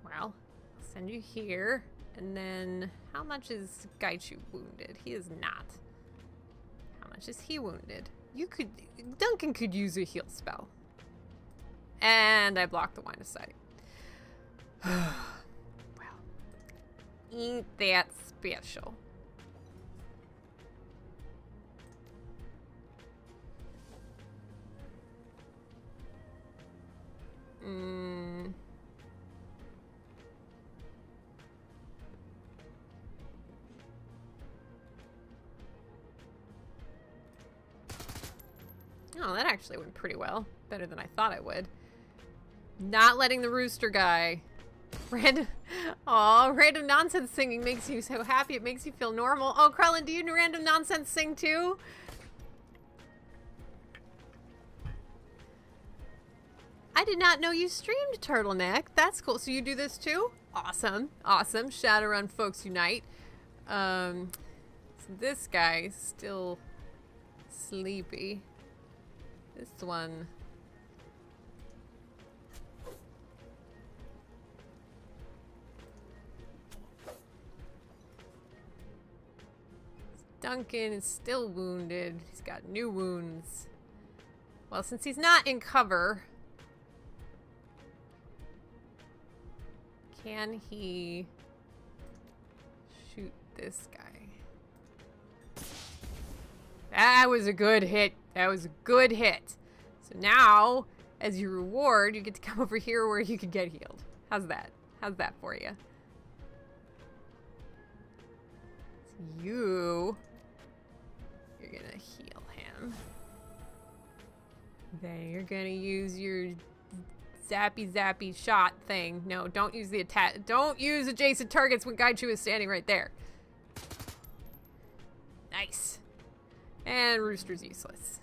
A: Well, I'll send you here. And then, how much is Gaichu wounded? He is not. How much is he wounded? Duncan could use a heal spell. And I blocked the line of sight. Well, ain't that special. Oh, that actually went pretty well. Better than I thought it would. Not letting the rooster guy. Random nonsense singing makes you so happy. It makes you feel normal. Oh, Krellin, do you random nonsense sing too? I did not know you streamed Turtleneck. That's cool. So you do this too? Awesome. Awesome. Shadowrun folks unite. So this guy's still sleepy. This one. Duncan is still wounded. He's got new wounds. Well, since he's not in cover, can he shoot this guy? That was a good hit. That was a good hit. So now, as your reward, you get to come over here where you can get healed. How's that? How's that for you? So you're gonna heal him. Then you're gonna use your zappy shot thing. No, don't use the attack. Don't use adjacent targets when Gaichu is standing right there. Nice. And Rooster's useless.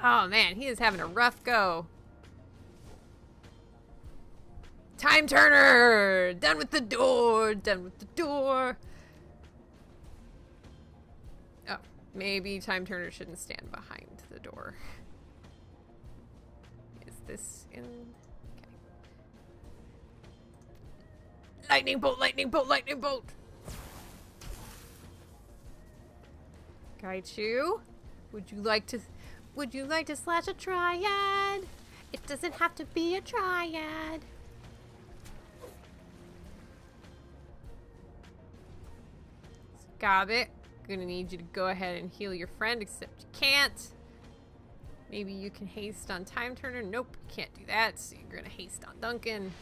A: Oh man, he is having a rough go. Time Turner! Done with the door! Done with the door! Oh, maybe Time Turner shouldn't stand behind the door. Is this in... Okay. Lightning bolt, lightning bolt, lightning bolt! Gaichu, would you like to slash a triad? It doesn't have to be a triad. Scobbit, gonna need you to go ahead and heal your friend, except you can't. Maybe you can haste on Time Turner. Nope, you can't do that, so you're gonna haste on Duncan.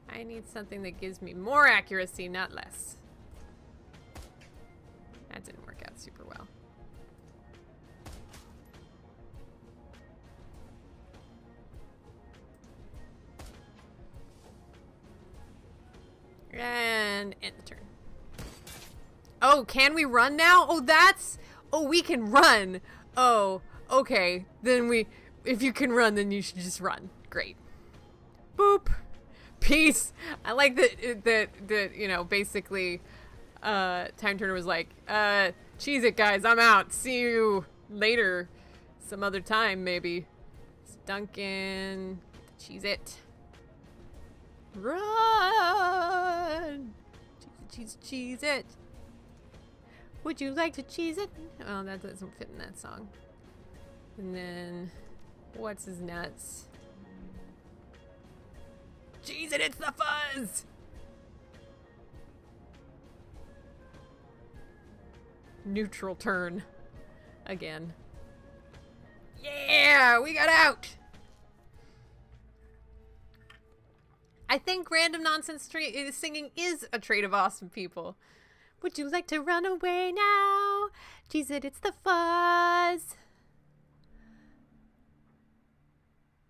A: I need something that gives me more accuracy, not less. That didn't work out super well. And end the turn. Oh, can we run now? Oh, that's... Oh, we can run. Oh, okay. Then if you can run, then you should just run. Great. Boop. Peace. I like that, you know, basically, Time Turner was like, cheese it, guys. I'm out. See you later. Some other time, maybe. It's Duncan. Cheese it. Run! Cheese it. Would you like to cheese it? Oh, that doesn't fit in that song. And then, what's his nuts? Cheese it, it's the fuzz! Neutral turn. Again. Yeah, we got out! I think random nonsense singing is a trait of awesome people. Would you like to run away now? Cheese it, it's the fuzz.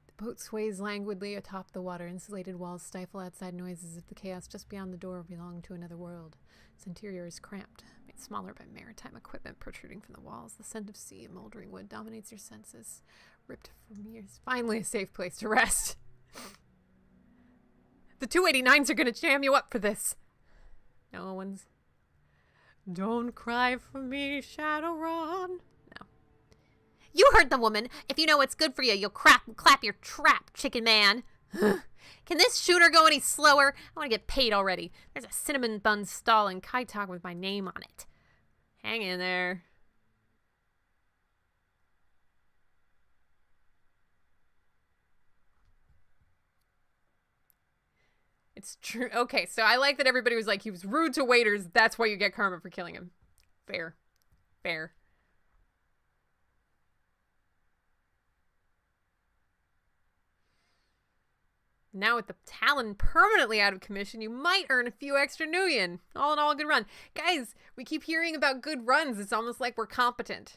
A: The boat sways languidly atop the water. Insulated walls stifle outside noises as if the chaos just beyond the door belonged to another world. Its interior is cramped, made smaller by maritime equipment protruding from the walls. The scent of sea and moldering wood dominates your senses. Ripped from years. Finally a safe place to rest. The 289s are gonna jam you up for this. No one's... Don't cry for me, Shadowrun. No.
C: You heard the woman. If you know what's good for you, you'll clap your trap, chicken man. Can this shooter go any slower? I want to get paid already. There's a cinnamon bun stall in Kaitong with my name on it.
A: Hang in there. It's true. Okay, so I like that everybody was like, he was rude to waiters. That's why you get karma for killing him. Fair. Fair. Now with the Talon permanently out of commission, you might earn a few extra nuyen. All in all, a good run. Guys, we keep hearing about good runs. It's almost like we're competent.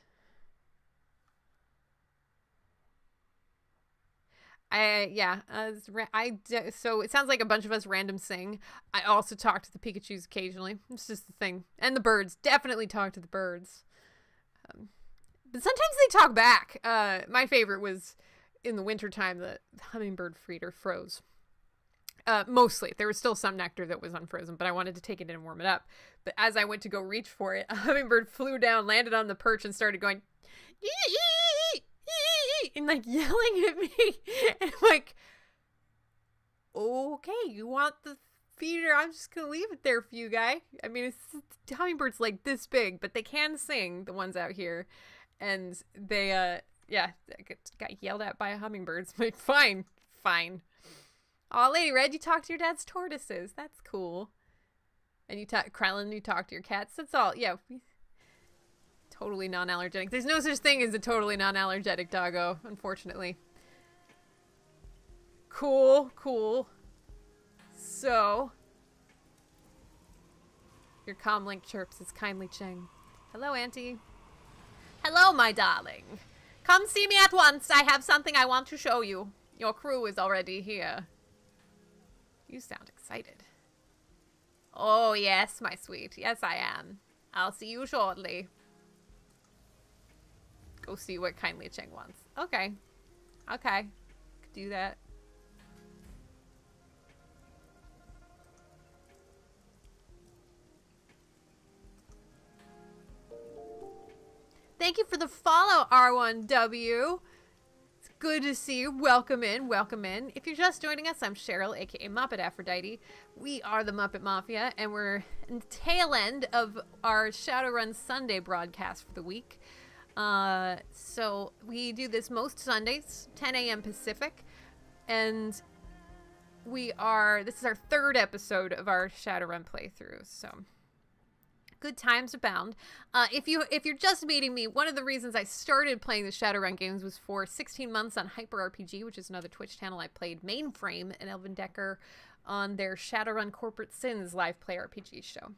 A: So it sounds like a bunch of us random sing. I also talk to the Pikachus occasionally. It's just the thing. And the birds. Definitely talk to the birds. But sometimes they talk back. My favorite was in the wintertime, the hummingbird feeder froze. Mostly. There was still some nectar that was unfrozen, but I wanted to take it in and warm it up. But as I went to go reach for it, a hummingbird flew down, landed on the perch, and started going, and like yelling at me. And I'm like, okay, you want the feeder? I'm just gonna leave it there for you, guy. I mean, it's hummingbirds like this big, but they can sing, the ones out here. And they, got yelled at by a hummingbird. It's like, fine. Oh, Lady Red, you talk to your dad's tortoises. That's cool. And Krellin, you talk to your cats. That's all. Yeah. Totally non-allergenic. There's no such thing as a totally non-allergenic doggo, unfortunately. Cool. So, your comlink chirps is kindly Cheng. Hello, Auntie.
C: Hello, my darling. Come see me at once. I have something I want to show you.
A: Your crew is already here. You sound excited.
C: Oh, yes, my sweet. Yes, I am. I'll see you shortly.
A: Go see what kindly Cheng wants. Okay. Could do that. Thank you for the follow, R1W. It's good to see you. Welcome in. If you're just joining us, I'm Cheryl, aka Muppet Aphrodite. We are the Muppet Mafia, and we're in the tail end of our Shadowrun Sunday broadcast for the week. So we do this most Sundays, 10 a.m. Pacific, and this is our third episode of our Shadowrun playthrough, so good times abound. If you're just meeting me, one of the reasons I started playing the Shadowrun games was for 16 months on Hyper RPG, which is another Twitch channel. I played Mainframe and Elvin Decker on their Shadowrun Corporate Sins live play RPG show.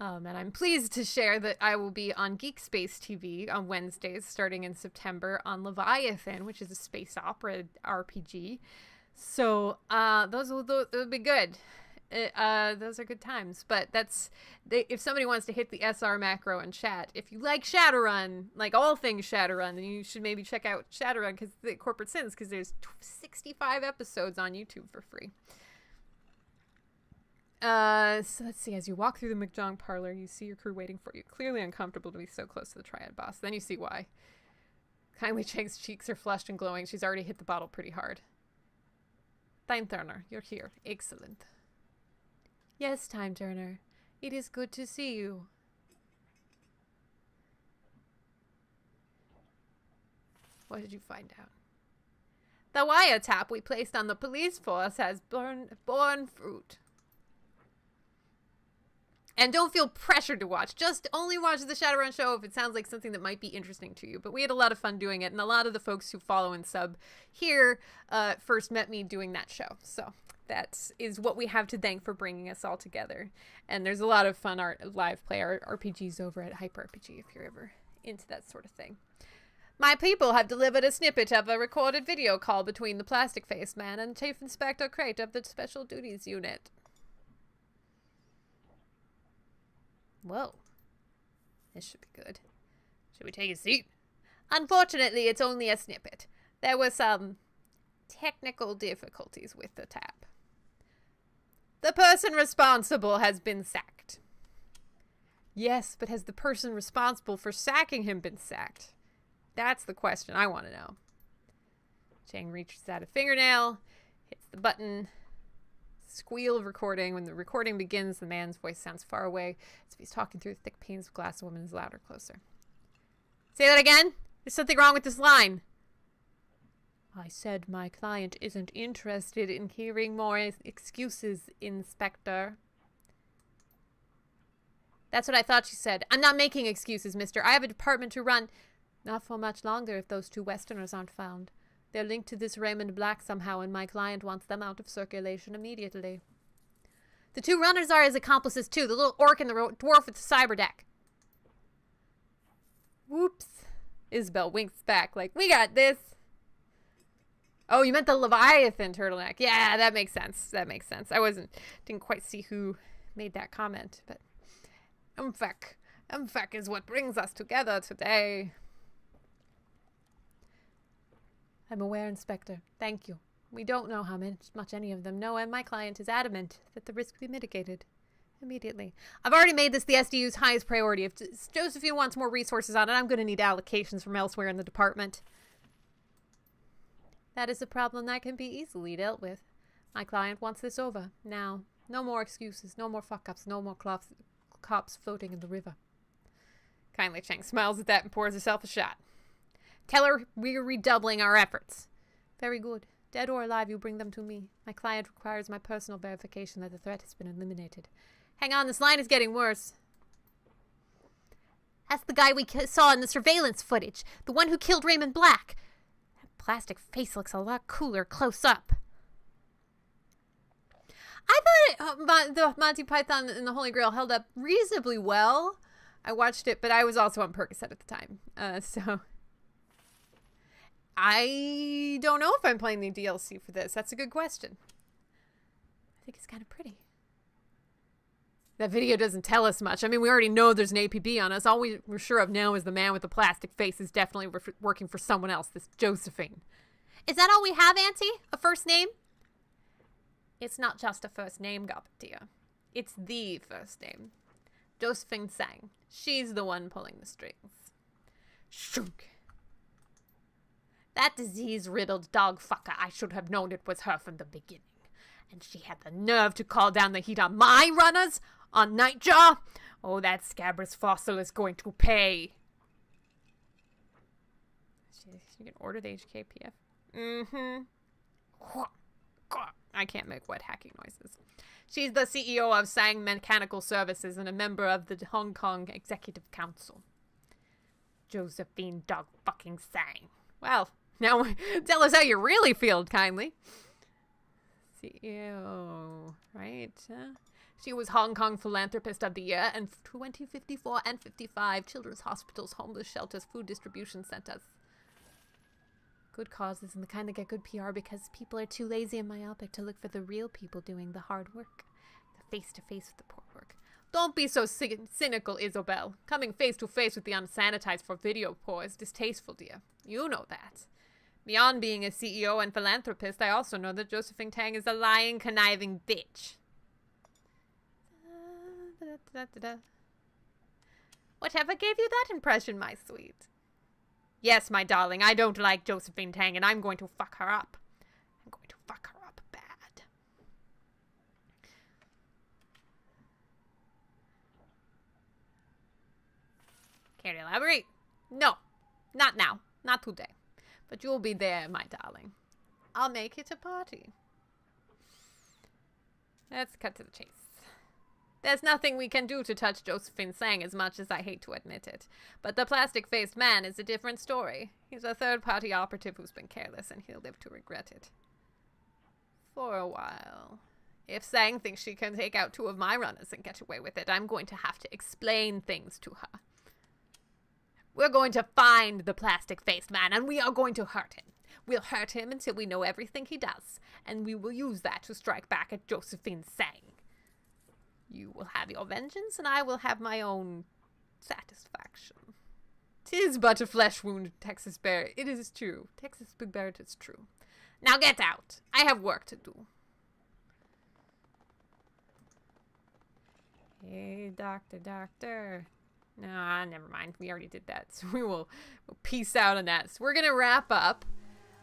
A: And I'm pleased to share that I will be on Geek Space TV on Wednesdays starting in September on Leviathan, which is a space opera RPG. So those will be good. Those are good times, but if somebody wants to hit the SR macro and chat, if you like Shadowrun, like all things Shadowrun, then you should maybe check out Shadowrun because the Corporate Sins, because there's 65 episodes on YouTube for free. So let's see. As you walk through the McJong parlor, you see your crew waiting for you, clearly uncomfortable to be so close to the Triad boss. Then you see why. Kindly Cheng's cheeks are flushed and glowing. She's already hit the bottle pretty hard. Time Turner, you're here. Excellent. Yes, Time Turner. It is good to see you. What did you find out? The wiretap we placed on the police force has borne fruit. And don't feel pressured to watch. Just only watch the Shadowrun show if it sounds like something that might be interesting to you. But we had a lot of fun doing it, and a lot of the folks who follow and sub here first met me doing that show. So that is what we have to thank for bringing us all together. And there's a lot of fun live play RPGs over at Hyper RPG if you're ever into that sort of thing. My people have delivered a snippet of a recorded video call between the Plastic-Faced Man and Chief Inspector Crate of the Special Duties Unit. Whoa. This should be good. Should we take a seat? Unfortunately, it's only a snippet. There were some technical difficulties with the tap. The person responsible has been sacked. Yes, but has the person responsible for sacking him been sacked? That's the question I want to know. Chang reaches out a fingernail, hits the button. Squeal of recording. When the recording begins, the man's voice sounds far away, as if he's talking through the thick panes of glass. The woman is louder, closer. Say that again? There's something wrong with this line. I said my client isn't interested in hearing more excuses, Inspector. That's what I thought she said. I'm not making excuses, mister. I have a department to run. Not for much longer if those two Westerners aren't found. They're linked to this Raymond Black somehow, and my client wants them out of circulation immediately. The two runners are his accomplices, too. The little orc and the dwarf with the cyber deck. Whoops. Isabel winks back like, we got this. Oh, you meant the Leviathan turtleneck. Yeah, that makes sense. That makes sense. Didn't quite see who made that comment, but Umfak is what brings us together today. I'm aware, Inspector. Thank you. We don't know how much any of them know, and my client is adamant that the risk be mitigated immediately. I've already made this the SDU's highest priority. If Josephine wants more resources on it, I'm going to need allocations from elsewhere in the department. That is a problem that can be easily dealt with. My client wants this over. Now, no more excuses, no more fuck-ups, no more cops floating in the river. Kindly Chang smiles at that and pours herself a shot. Tell her we're redoubling our efforts. Very good. Dead or alive, you bring them to me. My client requires my personal verification that the threat has been eliminated. Hang on, this line is getting worse. That's the guy we saw in the surveillance footage. The one who killed Raymond Black. That plastic face looks a lot cooler close up. I thought the Monty Python and the Holy Grail held up reasonably well. I watched it, but I was also on Percocet at the time. So I don't know if I'm playing the DLC for this. That's a good question. I think it's kind of pretty. That video doesn't tell us much. I mean, we already know there's an APB on us. All we're sure of now is the man with the plastic face is definitely working for someone else, this Josephine.
C: Is that all we have, Auntie? A first name?
A: It's not just a first name, Gopatia. It's the first name. Josephine Sang. She's the one pulling the strings. Shunk. That disease-riddled dog fucker, I should have known it was her from the beginning. And she had the nerve to call down the heat on my runners? On Nightjaw? Oh, that scabrous fossil is going to pay. You can order the HKPF. I can't make wet hacking noises. She's the CEO of Sang Mechanical Services and a member of the Hong Kong Executive Council. Josephine Dog fucking Sang. Well, now tell us how you really feel, kindly. CEO, right? She was Hong Kong Philanthropist of the Year and 2054 and 55 children's hospitals, homeless shelters, food distribution centers. Good causes and the kind that get good PR because people are too lazy and myopic to look for the real people doing the hard work. The face-to-face with the poor work. Don't be so cynical, Isobel. Coming face-to-face with the unsanitized for video poor is distasteful, dear. You know that. Beyond being a CEO and philanthropist, I also know that Josephine Tang is a lying, conniving bitch. Whatever gave you that impression, my sweet? Yes, my darling, I don't like Josephine Tang, and I'm going to fuck her up. I'm going to fuck her up bad. Care to elaborate? No, not now. Not today. But you'll be there, my darling. I'll make it a party. Let's cut to the chase. There's nothing we can do to touch Josephine Sang, as much as I hate to admit it. But the plastic-faced man is a different story. He's a third-party operative who's been careless, and he'll live to regret it. For a while. If Sang thinks she can take out 2 of my runners and get away with it, I'm going to have to explain things to her. We're going to find the plastic-faced man, and we are going to hurt him. We'll hurt him until we know everything he does, and we will use that to strike back at Josephine Sang. You will have your vengeance, and I will have my own satisfaction. 'Tis but a flesh wound, Texas Bear. It is true. Texas Big Bear, it is true. Now get out. I have work to do. Hey, doctor. Nah, never mind. We already did that. So we'll peace out on that. So we're going to wrap up.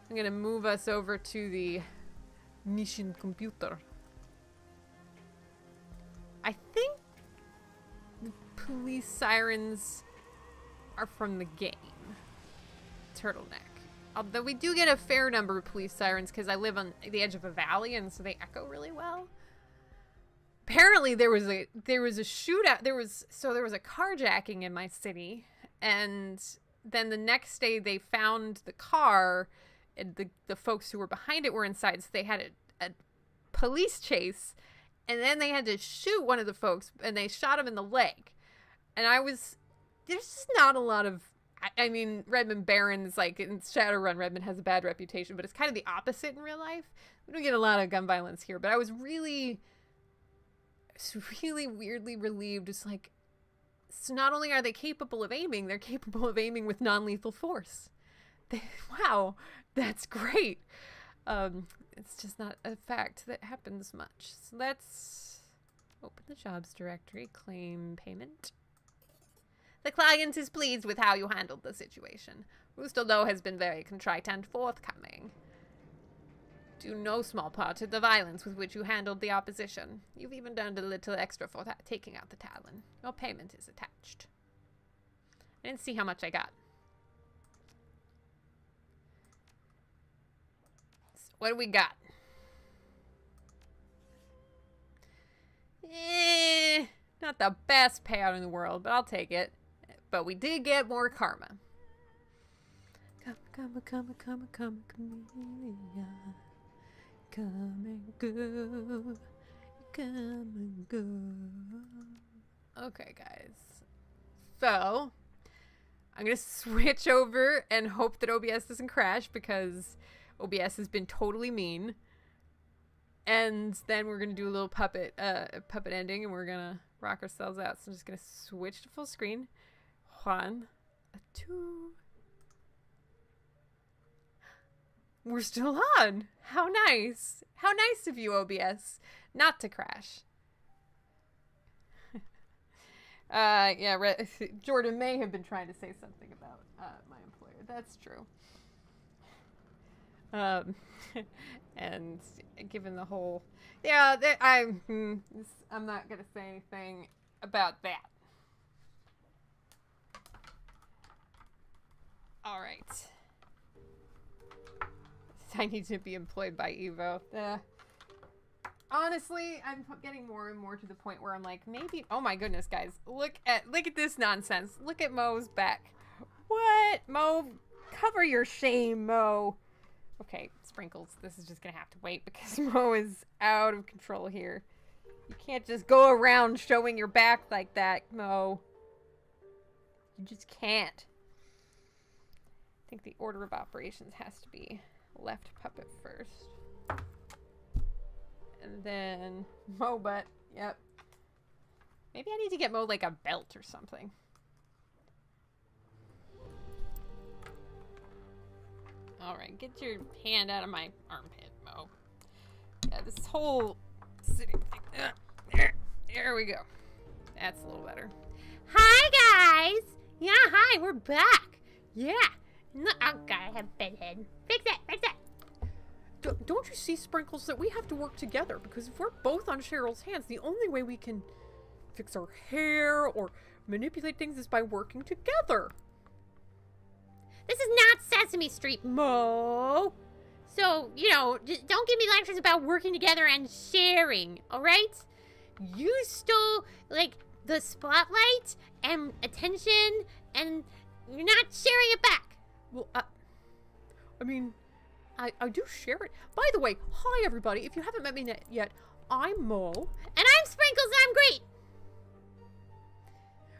A: I'm going to move us over to the mission computer. I think the police sirens are from the game. Turtleneck. Although we do get a fair number of police sirens because I live on the edge of a valley and so they echo really well. Apparently there was a shootout. There was a carjacking in my city, and then the next day they found the car, and the folks who were behind it were inside, so they had a police chase, and then they had to shoot one of the folks, and they shot him in the leg. And there's just not a lot of, I mean, Redmond Barons, like in Shadowrun, Redmond has a bad reputation, but it's kind of the opposite in real life. We don't get a lot of gun violence here, but I was really weirdly relieved. It's like, so not only are they capable of aiming, they're capable of aiming with non-lethal force. Wow, that's great. It's just not a fact that happens much. So let's open the jobs directory, claim payment. The client is pleased with how you handled the situation. Roosterlow has been very contrite and forthcoming. Due no small part to the violence with which you handled the opposition. You've even done a little extra for taking out the Talon. Your payment is attached. I didn't see how much I got. So what do we got? Not the best payout in the world, but I'll take it. But we did get more karma. Come, camellia. Come and go. Come and go. Okay, guys. So, I'm going to switch over and hope that OBS doesn't crash because OBS has been totally mean. And then we're going to do a little puppet ending and we're going to rock ourselves out. So I'm just going to switch to full screen. 1, 2. We're still on. How nice. How nice of you, OBS, not to crash. Yeah, Jordan may have been trying to say something about my employer. That's true. And given the whole, yeah, I'm not gonna say anything about that. All right. I need to be employed by Evo. Honestly, I'm getting more and more to the point where I'm like, maybe. Oh my goodness, guys! Look at this nonsense. Look at Mo's back. What, Mo? Cover your shame, Mo. Okay, Sprinkles. This is just gonna have to wait because Mo is out of control here. You can't just go around showing your back like that, Mo. You just can't. I think the order of operations has to be left puppet first. And then Mo butt. Yep. Maybe I need to get Mo like a belt or something. Alright, get your hand out of my armpit, Mo. Yeah, this whole sitting thing. There we go. That's a little better.
C: Hi, guys. Yeah, hi, we're back. Yeah. No, oh, God, I have a bed head. Fix it.
A: Don't you see, Sprinkles, that we have to work together? Because if we're both on Cheryl's hands, the only way we can fix our hair or manipulate things is by working together.
C: This is not Sesame Street, Mo. So, just don't give me lectures about working together and sharing, alright? You stole, the spotlight and attention, and you're not sharing it back.
A: Well, I mean, I do share it. By the way, hi everybody. If you haven't met me yet, I'm Mo.
C: And I'm Sprinkles, and I'm great.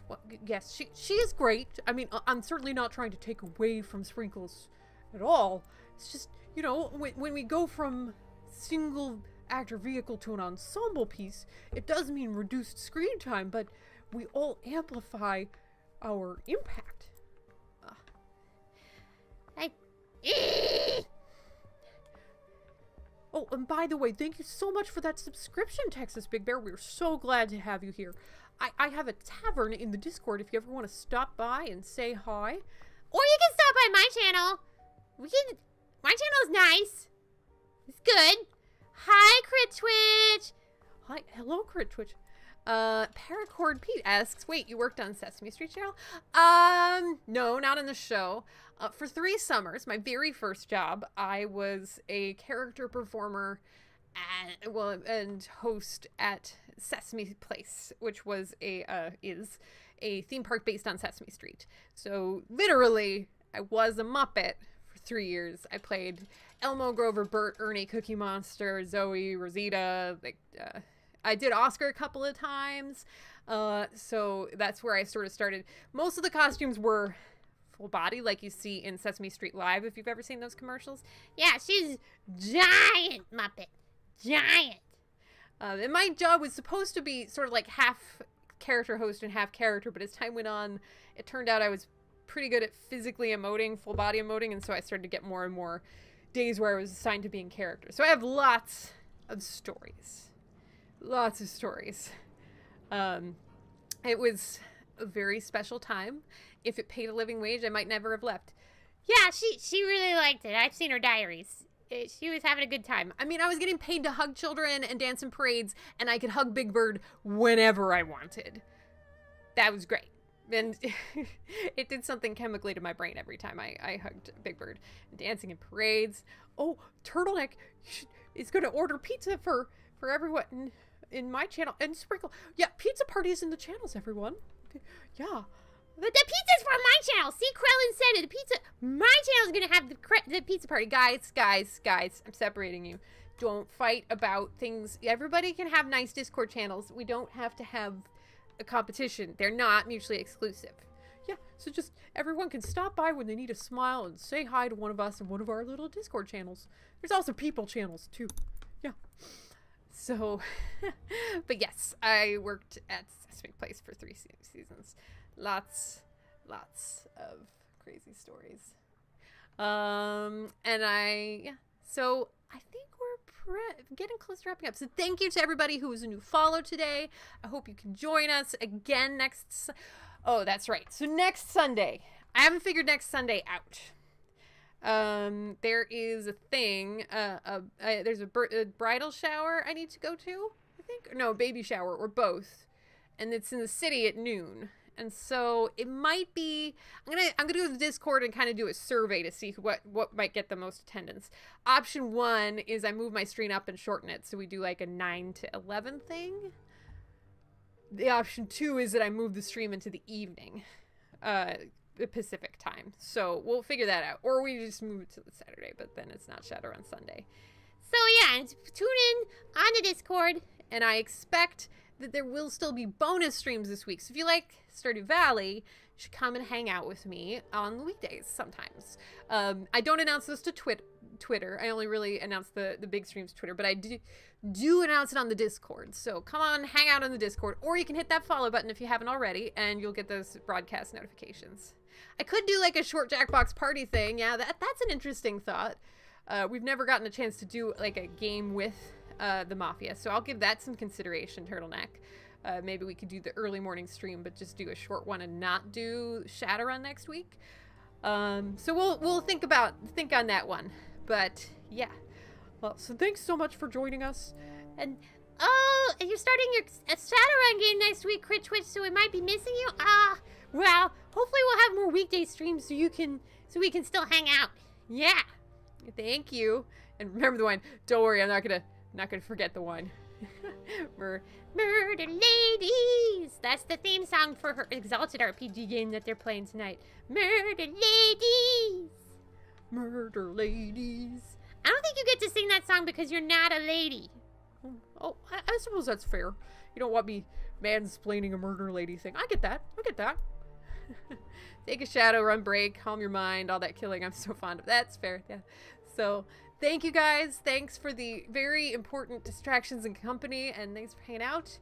A: Well, yes, she is great. I mean, I'm certainly not trying to take away from Sprinkles at all. It's just, when we go from single actor vehicle to an ensemble piece, it does mean reduced screen time, but we all amplify our impact. Oh, and by the way, thank you so much for that subscription, Texas Big Bear. We're so glad to have you here. I have a tavern in the Discord if you ever want to stop by and say hi.
C: Or you can stop by my channel. My channel is nice. It's good. Hi, Crit Twitch.
A: Hi, hello, Crit Twitch. Paracord Pete asks, wait, you worked on Sesame Street, Cheryl? No, not in the show. For 3 summers, my very first job, I was a character performer and host at Sesame Place, which is a theme park based on Sesame Street. So literally, I was a Muppet for 3 years. I played Elmo, Grover, Bert, Ernie, Cookie Monster, Zoe, Rosita. I did Oscar a couple of times. So that's where I sort of started. Most of the costumes were full body, like you see in Sesame Street Live, if you've ever seen those commercials.
C: Yeah, she's giant Muppet. Giant.
A: And my job was supposed to be sort of like half character host and half character, but as time went on, it turned out I was pretty good at physically emoting, full body emoting, and so I started to get more and more days where I was assigned to being character. So I have lots of stories. Lots of stories. It was a very special time. If it paid a living wage, I might never have left.
C: Yeah, she really liked it. I've seen her diaries. She was having a good time.
A: I mean, I was getting paid to hug children and dance in parades, and I could hug Big Bird whenever I wanted. That was great. And it did something chemically to my brain every time I hugged Big Bird. Dancing in parades. Oh, Turtleneck is going to order pizza for everyone in my channel. And Sprinkle. Yeah, pizza parties in the channels, everyone. Yeah.
C: But the pizza's from my channel. See, Krellin said it. My channel's going to have the pizza party.
A: Guys, I'm separating you. Don't fight about things. Everybody can have nice Discord channels. We don't have to have a competition. They're not mutually exclusive. Yeah, so just everyone can stop by when they need a smile and say hi to one of us in one of our little Discord channels. There's also people channels too. Yeah. So, but yes, I worked at Sesame Place for 3 seasons. Lots of crazy stories. So I think we're getting close to wrapping up. So thank you to everybody who was a new follow today. I hope you can join us again oh, that's right. So next Sunday, I haven't figured next Sunday out. There is a thing, there's a bridal shower I need to go to, I think. No, baby shower, or both. And it's in the city at noon. And so it might be, I'm gonna go to the Discord and kind of do a survey to see what might get the most attendance. Option 1 is I move my stream up and shorten it, so we do like a 9 to 11 thing. The option 2 is that I move the stream into the evening, the Pacific time. So we'll figure that out, or we just move it to the Saturday, but then it's not Shadowrun Sunday.
C: So yeah, and tune in on the Discord,
A: and I expect that there will still be bonus streams this week. So if you like Stardew Valley, you should come and hang out with me on the weekdays sometimes. I don't announce this to Twitter. I only really announce the big streams to Twitter, but I do announce it on the Discord. So come on, hang out on the Discord, or you can hit that follow button if you haven't already, and you'll get those broadcast notifications. I could do like a short Jackbox party thing. Yeah, that's an interesting thought. We've never gotten a chance to do like a game with the Mafia, so I'll give that some consideration, Turtleneck. Maybe we could do the early morning stream, but just do a short one and not do Shadowrun next week. So we'll think on that one. But yeah, well, so thanks so much for joining us, and
C: Oh, and you're starting your Shadowrun game next week, Crit Twitch, so we might be missing you. Well, hopefully we'll have more weekday streams so we can still hang out.
A: Yeah. Thank you. And remember the one. Don't worry, I'm not gonna forget the one.
C: Murder Ladies! That's the theme song for her Exalted RPG game that they're playing tonight. Murder Ladies!
A: Murder Ladies.
C: I don't think you get to sing that song because you're not a lady.
A: Oh, I suppose that's fair. You don't want me mansplaining a murder lady thing. I get that. Take a Shadowrun break, calm your mind, all that killing I'm so fond of. That's fair, yeah. So, thank you guys. Thanks for the very important distractions and company, and thanks for hanging out.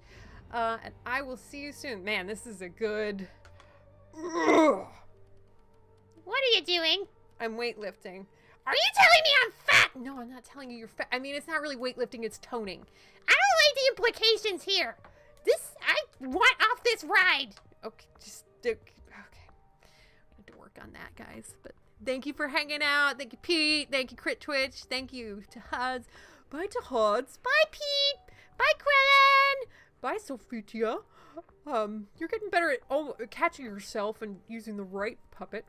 A: And I will see you soon. Man, this is a good...
C: What are you doing?
A: I'm weightlifting.
C: Are you telling me I'm fat?
A: No, I'm not telling you you're fat. I mean, it's not really weightlifting, it's toning.
C: I don't like the implications here. I want off this ride.
A: Okay, okay. I have to work on that, guys. But thank you for hanging out. Thank you, Pete. Thank you, Crit Twitch. Thank you to Huds. Bye to Huds.
C: Bye, Pete. Bye, Krillin.
A: Bye, Sophitia. You're getting better at catching yourself and using the right puppet.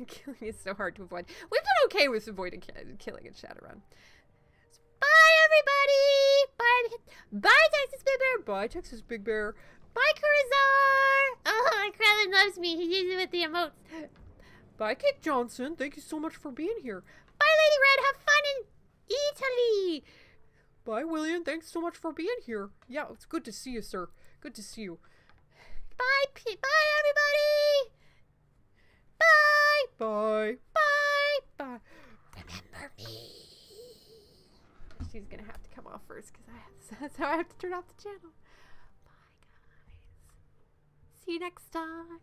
A: Killing is so hard to avoid. We've been okay with avoiding killing in Shadowrun.
C: Bye, everybody. Bye, Texas Big Bear.
A: Bye, Texas Big Bear.
C: Bye, Curazar. Oh, Krillin loves me. He uses it with the emotes.
A: Bye, Kate Johnson. Thank you so much for being here.
C: Bye, Lady Red. Have fun in Italy.
A: Bye, William. Thanks so much for being here. Yeah, it's good to see you, sir. Good to see you.
C: Bye, bye, everybody. Bye.
A: Bye.
C: Bye. Bye. Remember me.
A: She's gonna have to come off first because that's how I have to turn off the channel. Bye, guys. See you next time.